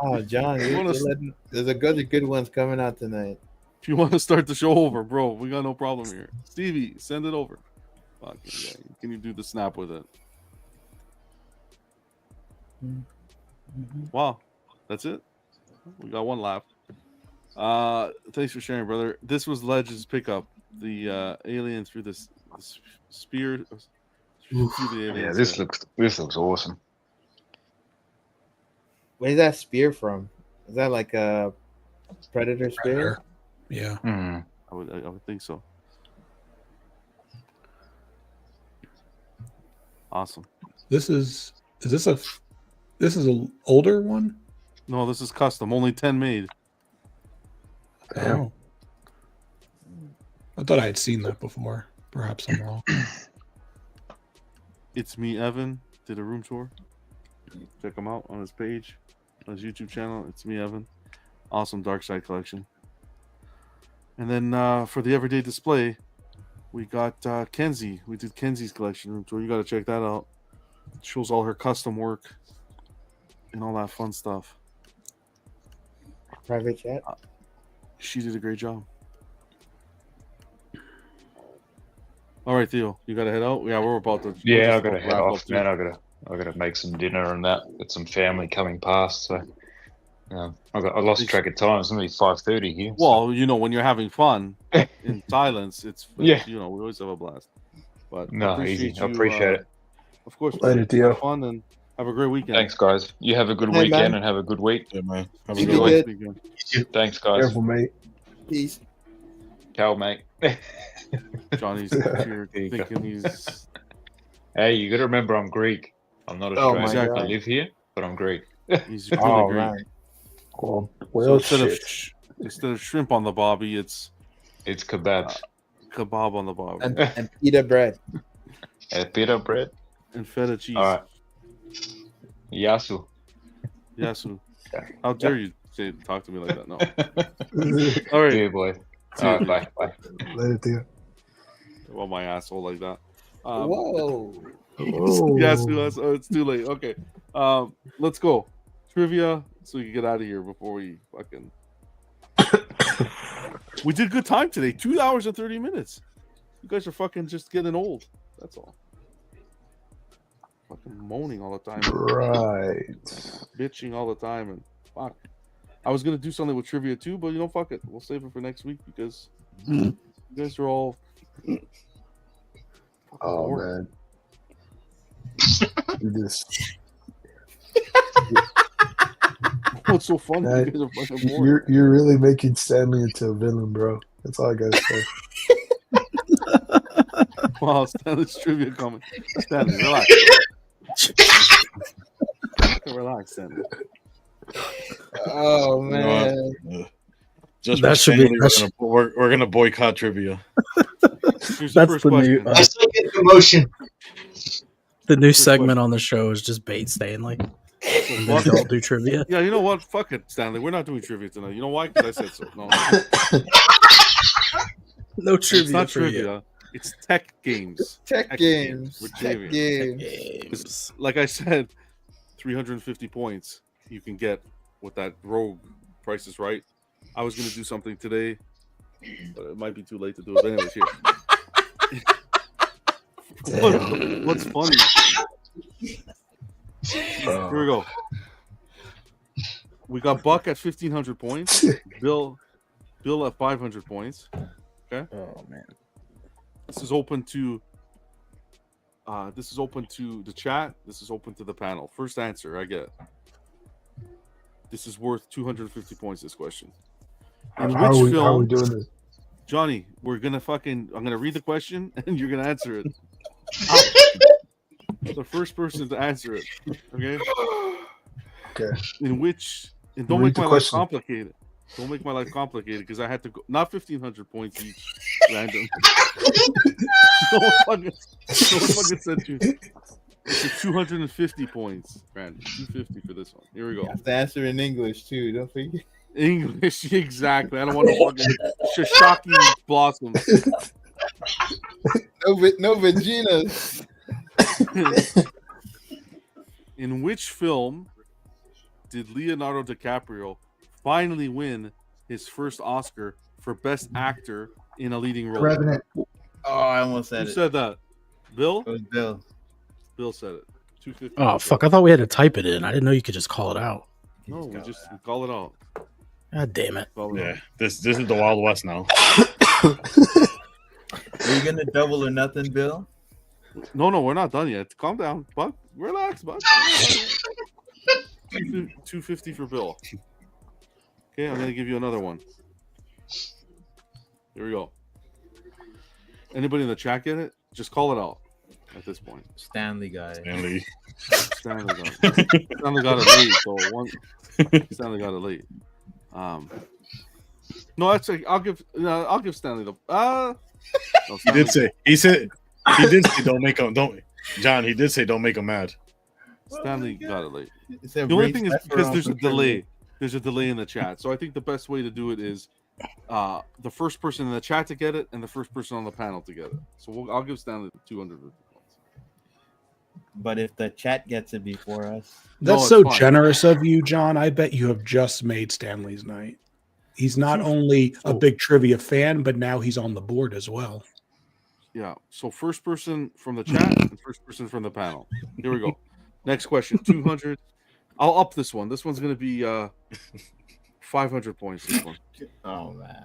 Oh, John, there's a good ones coming out tonight. If you want to start the show over, bro, we got no problem here. Stevie, send it over. Fuck, yeah. Can you do the snap with it? Wow, that's it. We got one lap. Thanks for sharing, brother. This was Legends pickup. The alien through this spear. Yeah, this looks awesome. Where's that spear from? Is that like a predator spear? Yeah, I would think so. Awesome. This is an older one? No, this is custom. Only 10 made. Oh. I thought I had seen that before. Perhaps I'm wrong. It's Me, Evan. Did a room tour. Check him out on his page, on his YouTube channel. It's Me, Evan. Awesome Dark Side collection. And then for the everyday display, we got Kenzie. We did Kenzie's collection room tour. You got to check that out. It shows all her custom work and all that fun stuff. Private chat. She did a great job. All right, Theo, you got to head out. Yeah, we're about to. Yeah, I got to head off, man. I got to make some dinner and that. Got some family coming past, so I lost track of time. It's only 5:30 here. Well, you know, when you're having fun in silence, it's we always have a blast. But no, easy. I appreciate it. Of course, Later, Theo. have fun and have a great weekend. Thanks, guys. You have a good Hey, weekend man. and have a good week. Yeah, man. Have a You good be one. good. Weekend. Thanks, guys. Careful, mate. Peace. Ciao, mate. Johnny's here thinking he's. Hey, you got to remember I'm Greek. I'm not Oh my Australian. I God. live here, but I'm Greek. He's really Oh, great. man. Well, So shit. instead of shrimp on the bobby, it's kebabs. Kebab on the bobby And pita bread. Pita bread and feta cheese. All right. Yasu. Yasu. How dare you talk to me like that? No. All All right. Yeah, boy. All right, bye. Bye. Later, Theo. Well, my asshole like that. Whoa. Yasu. Oh, it's too late. Okay. Let's go. Trivia so we can get out of here before we fucking. We did good time today. 2 hours and 30 minutes. You guys are fucking just getting old. That's all. Fucking moaning all the time. Right. Bitching all the time and fuck. I was gonna do something with trivia too, but fuck it. We'll save it for next week because you guys are all. Oh boring. man. You just. What's so funny? Man, You guys are fucking boring. you're really making Stanley into a villain, bro. That's all I gotta say. Wow, Stanley's trivia comment. Stanley, relax. Relax, Stanley. Oh man. Just That for should be- Stanley, we're gonna boycott trivia. Here's That's first the question. new. I still get the motion. The new segment on the show is just bait Stanley. And then don't do trivia. Yeah, you know what? Fuck it, Stanley. We're not doing trivia tonight. You know why? Because I said so. No, No trivia. it's not for you. trivia. It's tech games. Tech games. With Tech Javier. games. Like I said, 350 points you can get with that rogue Price is Right. I was going to do something today, but it might be too late to do it. But anyways, here. What's funny? Here we go. We got Buck at 1,500 points. Bill at 500 points. Okay. Oh man. This is open to the chat. This is open to the panel. First answer I get. This is worth 250 points. This question. In How which are we film, doing this? Johnny? I'm gonna read the question and you're gonna answer it. The first person to answer it. Okay. Okay. And don't Read make the my life question. complicated. Don't make my life complicated because I had to go not 1,500 points each random. No one fucking said you. It's 250 points random. 250 for this one. Here we go. You have to answer in English too. Don't forget. English, exactly. I don't want no fucking Shishaki blossoms. No vaginas. In which film did Leonardo DiCaprio finally win his first Oscar for Best Actor in a Leading Role? Revenant. Oh, I almost said Who it. said that? Bill? It was Bill. Bill said it. 250. Oh fuck! I thought we had to type it in. I didn't know you could just call it out. No, we call it out. God damn it! Yeah, this is the Wild West now. Are you gonna double or nothing, Bill? No, we're not done yet. Calm down, Buck. Relax, Buck. 250 for Bill. Okay, I'm gonna give you another one. Here we go. Anybody in the chat get it? Just call it out at this point. Stanley guy. Stanley. Stanley got it late. So Stanley got it late. No, that's I'll give Stanley the. No, He did say. He did say don't make him. Don't. John. He did say don't make him mad. Stanley got it late. It's a The only great thing is step because around there's a for trivia. delay. There's a delay in the chat. So I think the best way to do it is the first person in the chat to get it and the first person on the panel to get it. So I'll give Stanley 200 points. But if the chat gets it before us, That's it's so fine. generous of you, John. I bet you have just made Stanley's night. He's not only a big trivia fan, but now he's on the board as well. Yeah. So first person from the chat and first person from the panel. Here we go. Next question. 200. I'll up this one. This one's going to be 500 points. This one. oh man,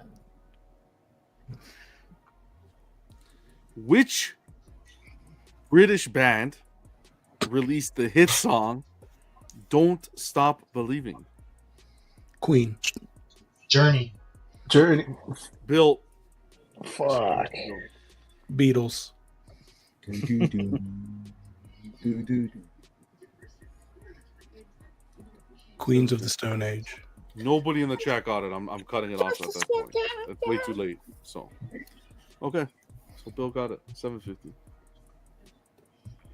Which British band released the hit song "Don't Stop Believing"? Queen. Journey. Bill. Fuck. Beatles. Queens of the Stone Age. Nobody in the chat got it. I'm cutting it off at that point. It's way too late. So, okay. So Bill got it. 750.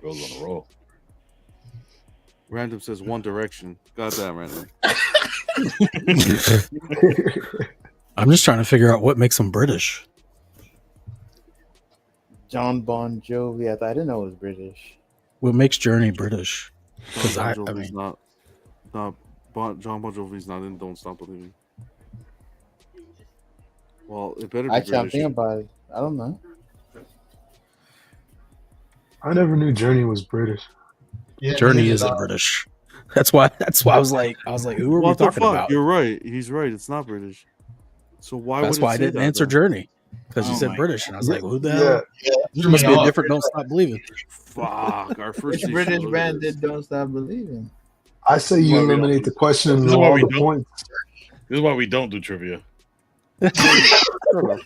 Bill's on a roll. Random says One Direction. Goddamn, Random. I'm just trying to figure out what makes them British. John Bon Jovi. I didn't know it was British. What makes Journey British? Because John I Bon Jovi's mean, not John Bon Jovi's not in Don't Stop Believing. Well, it better be Actually, I'm British. thinking about it. I don't know. I never knew Journey was British. Yeah, Journey neither isn't did I. British. That's why I was like, who are we What the talking fuck? about? You're right. He's right. It's not British. So why That's would it why I say didn't that, answer though? Journey because you Oh said my British, and I was like, who the Yeah. hell? There must be a different Don't Stop Believing. Fuck. Our first Which issue, British look at band this. did Don't Stop Believing? I say you eliminate the question and This is why all we the don't- points. This is why we don't do trivia. Shut up.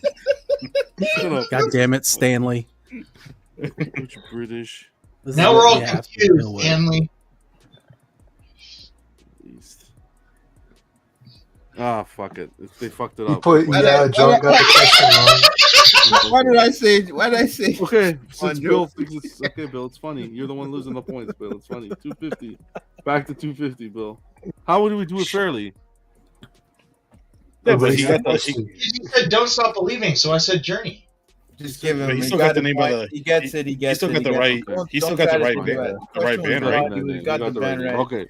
Shut up. God damn it, Stanley. Which British? This is Now what we're all we have to confused, deal with. Stanley. East. Ah, fuck it. They fucked it He up. put John got the question wrong. Why did I say? Why did I say? Okay, since Bon Bill Jovi? thinks it's okay, Bill, it's funny. You're the one losing the points, Bill. It's funny. 250. Back to 250, Bill. How would we do it fairly? Yeah, But but he he got got the- the, You said don't stop believing, so I said Journey. Just give him. But he he still got got the it name of right. the- He gets it. He gets still it. got the gets right- it. Don't- he still don't got the try to right do band- that. the right Question band, was right? right. You got the band right. Okay.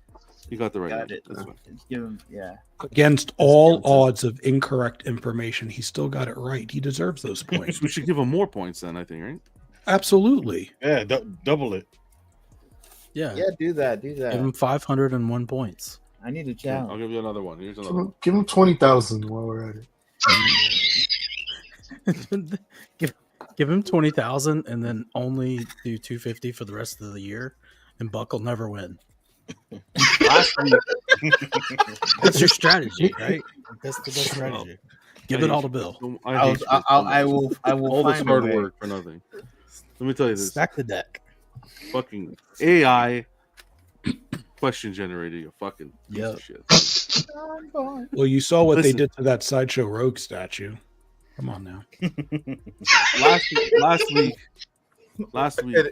You got the right. Got name. it. That's fine. Just give him. Yeah. Against all odds of incorrect information, he still got it right. He deserves those points. We should give him more points then, I think, right? Absolutely. yeah, double it. Yeah, Yeah. Do that. Do that. give him 501 points. I need a I'll challenge. give you another one. Here's Give another one. him, give him 20,000 while we're at it. Give him 20,000 and then only do 250 for the rest of the year, and Buck will never win. Last week, That's your strategy, right? That's the best strategy. Give it all to Bill. I will. I will all this find hard a way. work for nothing. Let me tell you this. Stack the deck. Fucking AI question generator, you fucking piece Yep. of shit. Well, you saw what Listen. they did to that Sideshow Rogue statue. Come on now. Last week.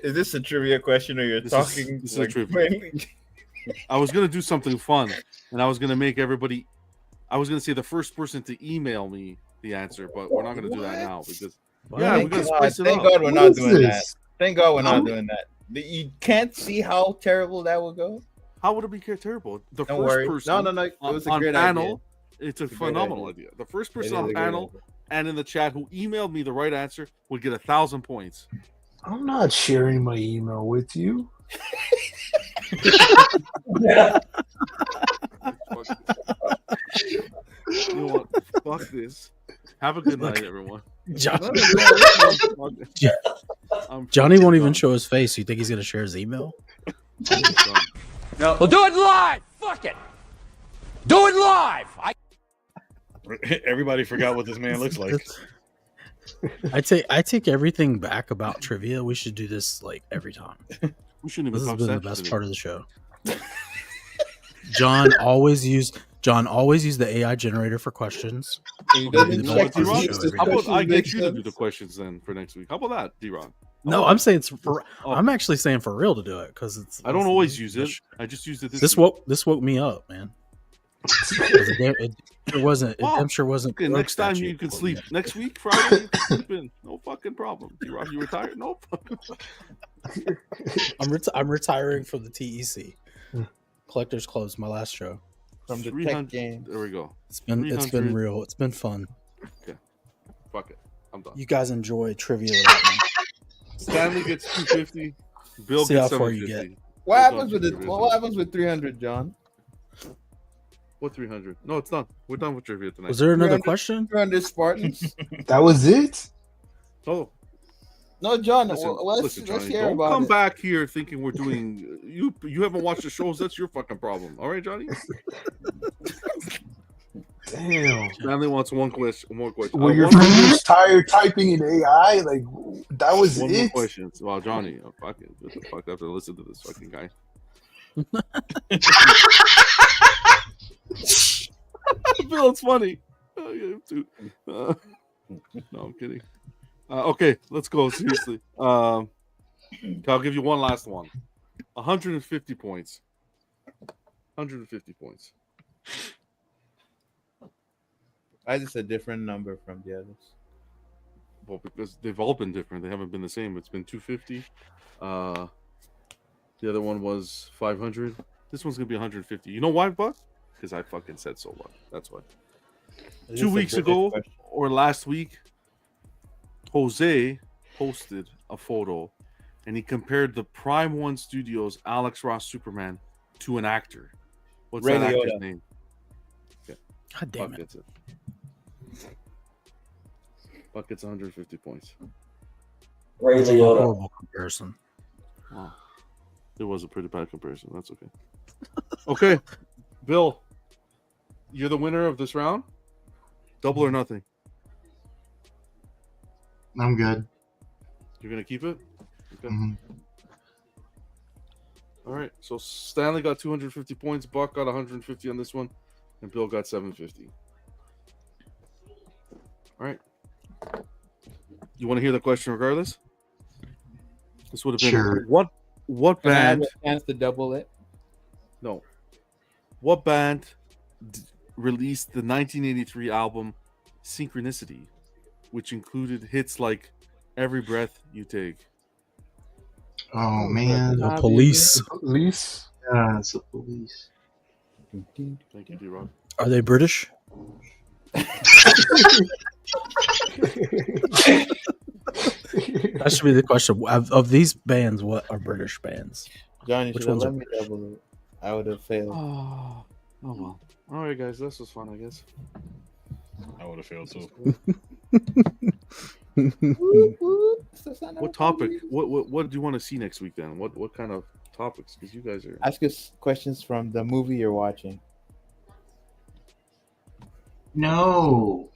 Is this a trivia question or you're This talking? is a trivia. I was gonna do something fun, and I was gonna make everybody. I was gonna say the first person to email me the answer, but we're not gonna do that now because yeah, we're gonna spice it Thank up. God we're What not is doing that. this? Thank God we're not doing that. You can't see how terrible that would go. How would it be terrible? The Don't first worry. person No. It was a on great panel, idea. it's a a great phenomenal idea. The first It person is on a great panel idea. and in the chat who emailed me the right answer would get 1,000 points. I'm not sharing my email with you. You know what? Fuck this. Have a good night, everyone. Johnny won't even show his face. You think he's going to share his email? Well, do it live. Fuck it. Do it live. Everybody forgot what this man looks like. I take everything back about trivia. We should do this like every time. We shouldn't This even has talk been the sense best to part me. of the show. John always used the AI generator for questions. Okay, It'll be you the know best what, part of the D-Ron? show every How time. about I get you to do the questions then for next week? How about that, D-Ron? No, I'm saying it's for. Oh. I'm actually saying for real to do it because it's. I don't always use it. I just used it This week. woke me up, man. It wasn't. It Well, damn sure wasn't. Okay, Rogue next time statue you can woke sleep. me up. Next week, Friday, you can sleep in. No fucking problem. D-Ron, you retired? No fucking I'm retiring from the TEC. Collectors Close, my last show. From the 300 tech game. There we go. It's been 300. real. It's been fun. Okay. Fuck it. I'm done. You guys enjoy trivia without me. Stanley gets 250. Bill See gets how far you 750. What We're happens done with it? trivia. What happens with 300, John? What 300? No, it's done. We're done with trivia tonight. Was there another 300 question? 300 Spartans. That was it? Oh, No, John. Listen, Let's Johnny, hear don't about come it. back here thinking we're doing. You haven't watched the shows. That's your fucking problem. All right, Johnny. Damn. Stanley wants one question. More question. Were your one fingers tired typing in AI? Like that was one more it. question. Well, Johnny, fucking what the fuck? I have to listen to this fucking guy. Bill, it's funny. You have to. No, I'm kidding. Okay, let's go seriously. I'll give you one last one. 150 points. 150 points. I just a different number from the others. Well, because they've all been different. They haven't been the same. It's been 250. The other one was 500. This one's gonna be 150. You know why, Buck? Because I fucking said so. Buck. That's why. 2 weeks ago or last week, Jose posted a photo, and he compared the Prime One Studios Alex Ross Superman to an actor. What's Ray that Liotta. actor's name? Okay. God damn Buck it. gets it. Buck gets 150 points. Ray That's a Liotta. horrible comparison. Wow. It was a pretty bad comparison. That's okay. Okay, Bill, you're the winner of this round. Double or nothing. I'm good. You're gonna keep it. Okay. Mhm. All right. So Stanley got 250 points. Buck got 150 on this one, and Bill got 750. All right. You want to hear the question regardless? This would have been Sure. what Can I have band? a chance to double it? No. What band released the 1983 album Synchronicity, which included hits like Every Breath You Take? Oh man. The Police. Police. Yeah, it's the police. Thank you, D-Rock. Are they British? That should be the question. Of these bands, what are British bands? Johnny, Which should have ones let are me double it. I would have failed. Oh well. All right, guys. This was fun, I guess. I would have failed too. What topic? What do you want to see next week then? What kind of topics? Because you guys are. Ask us questions from the movie you're watching. No.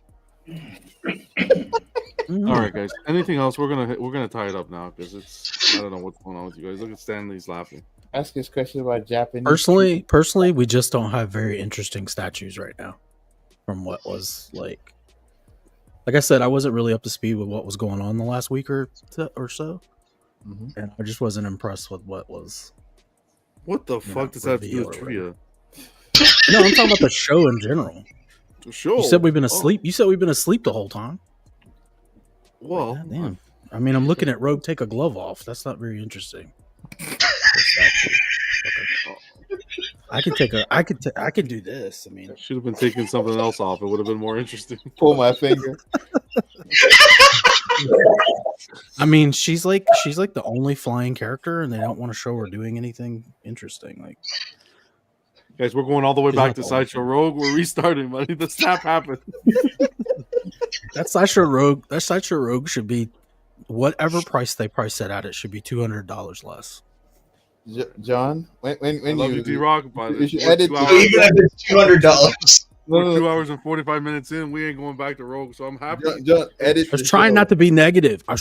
All right, guys. Anything else? We're gonna tie it up now because it's. I don't know what's going on with you guys. Look at Stanley's laughing. Ask us questions about Japanese. Personally, we just don't have very interesting statues right now. From what was like I said, I wasn't really up to speed with what was going on the last week or so, Mhm. and I just wasn't impressed with what was. What the fuck does that have to do with trivia? No, I'm talking about the show in general. The show. You said we've been asleep. You said we've been asleep the whole time. Well, God damn. I mean, I'm looking at Rogue take a glove off. That's not very interesting. I can do this. I mean, should have been taking something else off. It would have been more interesting. Pull my finger. I mean, she's like the only flying character, and they don't want to show her doing anything interesting. Like, guys, we're going all the way She's back not to the Sideshow Rogue. We're restarting, buddy. The snap happened. that Sideshow Rogue should be whatever price they price it at. It should be $200 less. John, when I love you, D-Rock, but you should we're edit 2 to- hours. Even if it's $200. We're 2 hours and 45 minutes in. We ain't going back to Rogue, so I'm happy. John, edit. I was trying not to be negative. This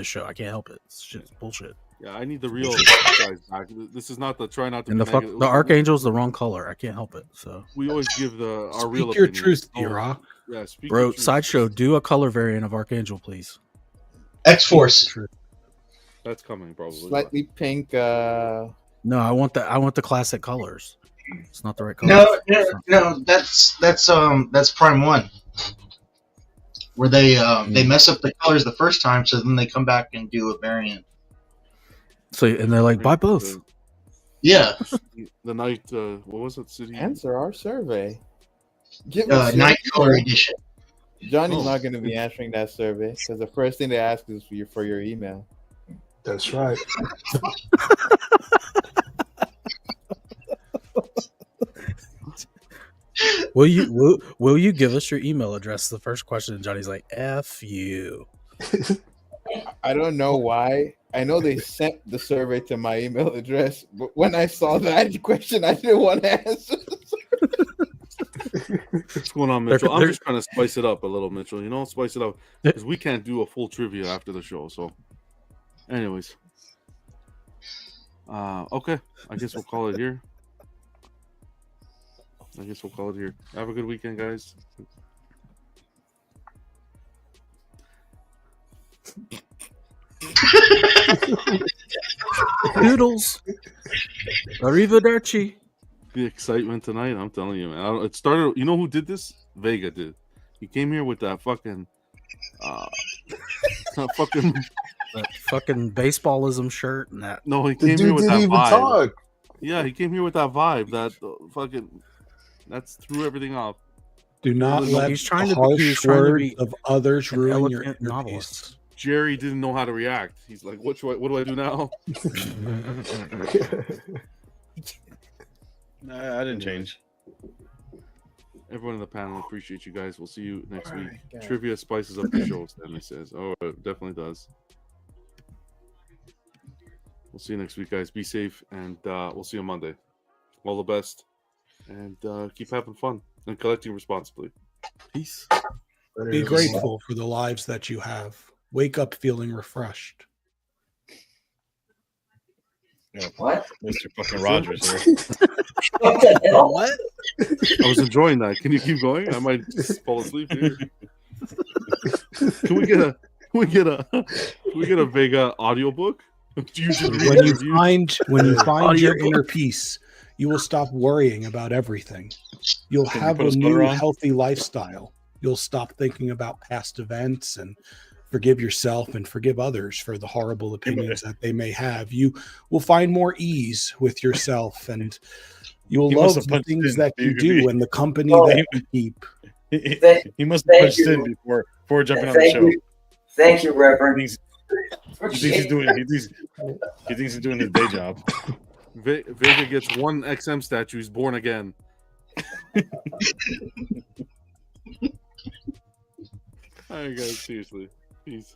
show, I can't help it. It's just bullshit. Yeah, I need the real guys back. This is not the try not to. And be the fuck, negative. the Archangel's the wrong color. I can't help it. So We always give our real Speak your opinion. truth, D-Rock. Yeah, speak bro, your truth. Sideshow, do a color variant of Archangel, please. X-Force. That's coming probably. Slightly pink. No, I want the classic colors. It's not the right color. No. That's Prime One, where they mess up the colors the first time, so then they come back and do a variant. So and they're like, buy both. Yeah. The night. What was it? City. Answer our survey. Give us Night your- color edition. Johnny's Oh. not going to be answering that survey because the first thing they ask is for your email. That's right. Will you give us your email address? The first question, and Johnny's like, F you. I don't know why. I know they sent the survey to my email address, but when I saw that question, I didn't want to answer. What's going on, Mitchell? I'm just trying to spice it up a little, Mitchell. You know, spice it up because we can't do a full trivia after the show. So, anyways, okay. I guess we'll call it here. Have a good weekend, guys. Doodles. Arrivederci. The excitement tonight, I'm telling you, man. It started. You know who did this? Vega did. He came here with that fucking, that fucking baseballism shirt and that. No, he came here with that vibe. Yeah, he came here with that vibe. That fucking. That's threw everything off. Do not let he's trying the to harsh be words of others ruin your eloquent inner novelist. peace. Jerry didn't know how to react. He's like, what do I do now? Nah, I didn't change. Everyone in the panel, appreciate you guys. We'll see you next week. guys. Trivia spices up the show, Stanley says. Oh, it definitely does. We'll see you next week, guys. Be safe, and we'll see you on Monday. All the best, and keep having fun and collecting responsibly. Peace. Be grateful for the lives that you have. Wake up feeling refreshed. What? Mr. fucking Rogers here. What the hell? What? I was enjoying that. Can you keep going? I might just fall asleep here. Can we get a Vega audiobook? Do you just read When you reviews? find your inner peace, you will stop worrying about everything. You'll Can you have put a a sweater new on? healthy lifestyle. You'll stop thinking about past events and forgive yourself and forgive others for the horrible opinions that they may have. You will find more ease with yourself, and you will He love must have the punched things in. that you He- do and the company Oh. that you keep. He must have Thank punched you. in before jumping on the Thank show. you. Thank you, Reverend. He thinks he's doing his day job. Vega gets one XM statue. He's born again. All right, guys. Seriously. Peace.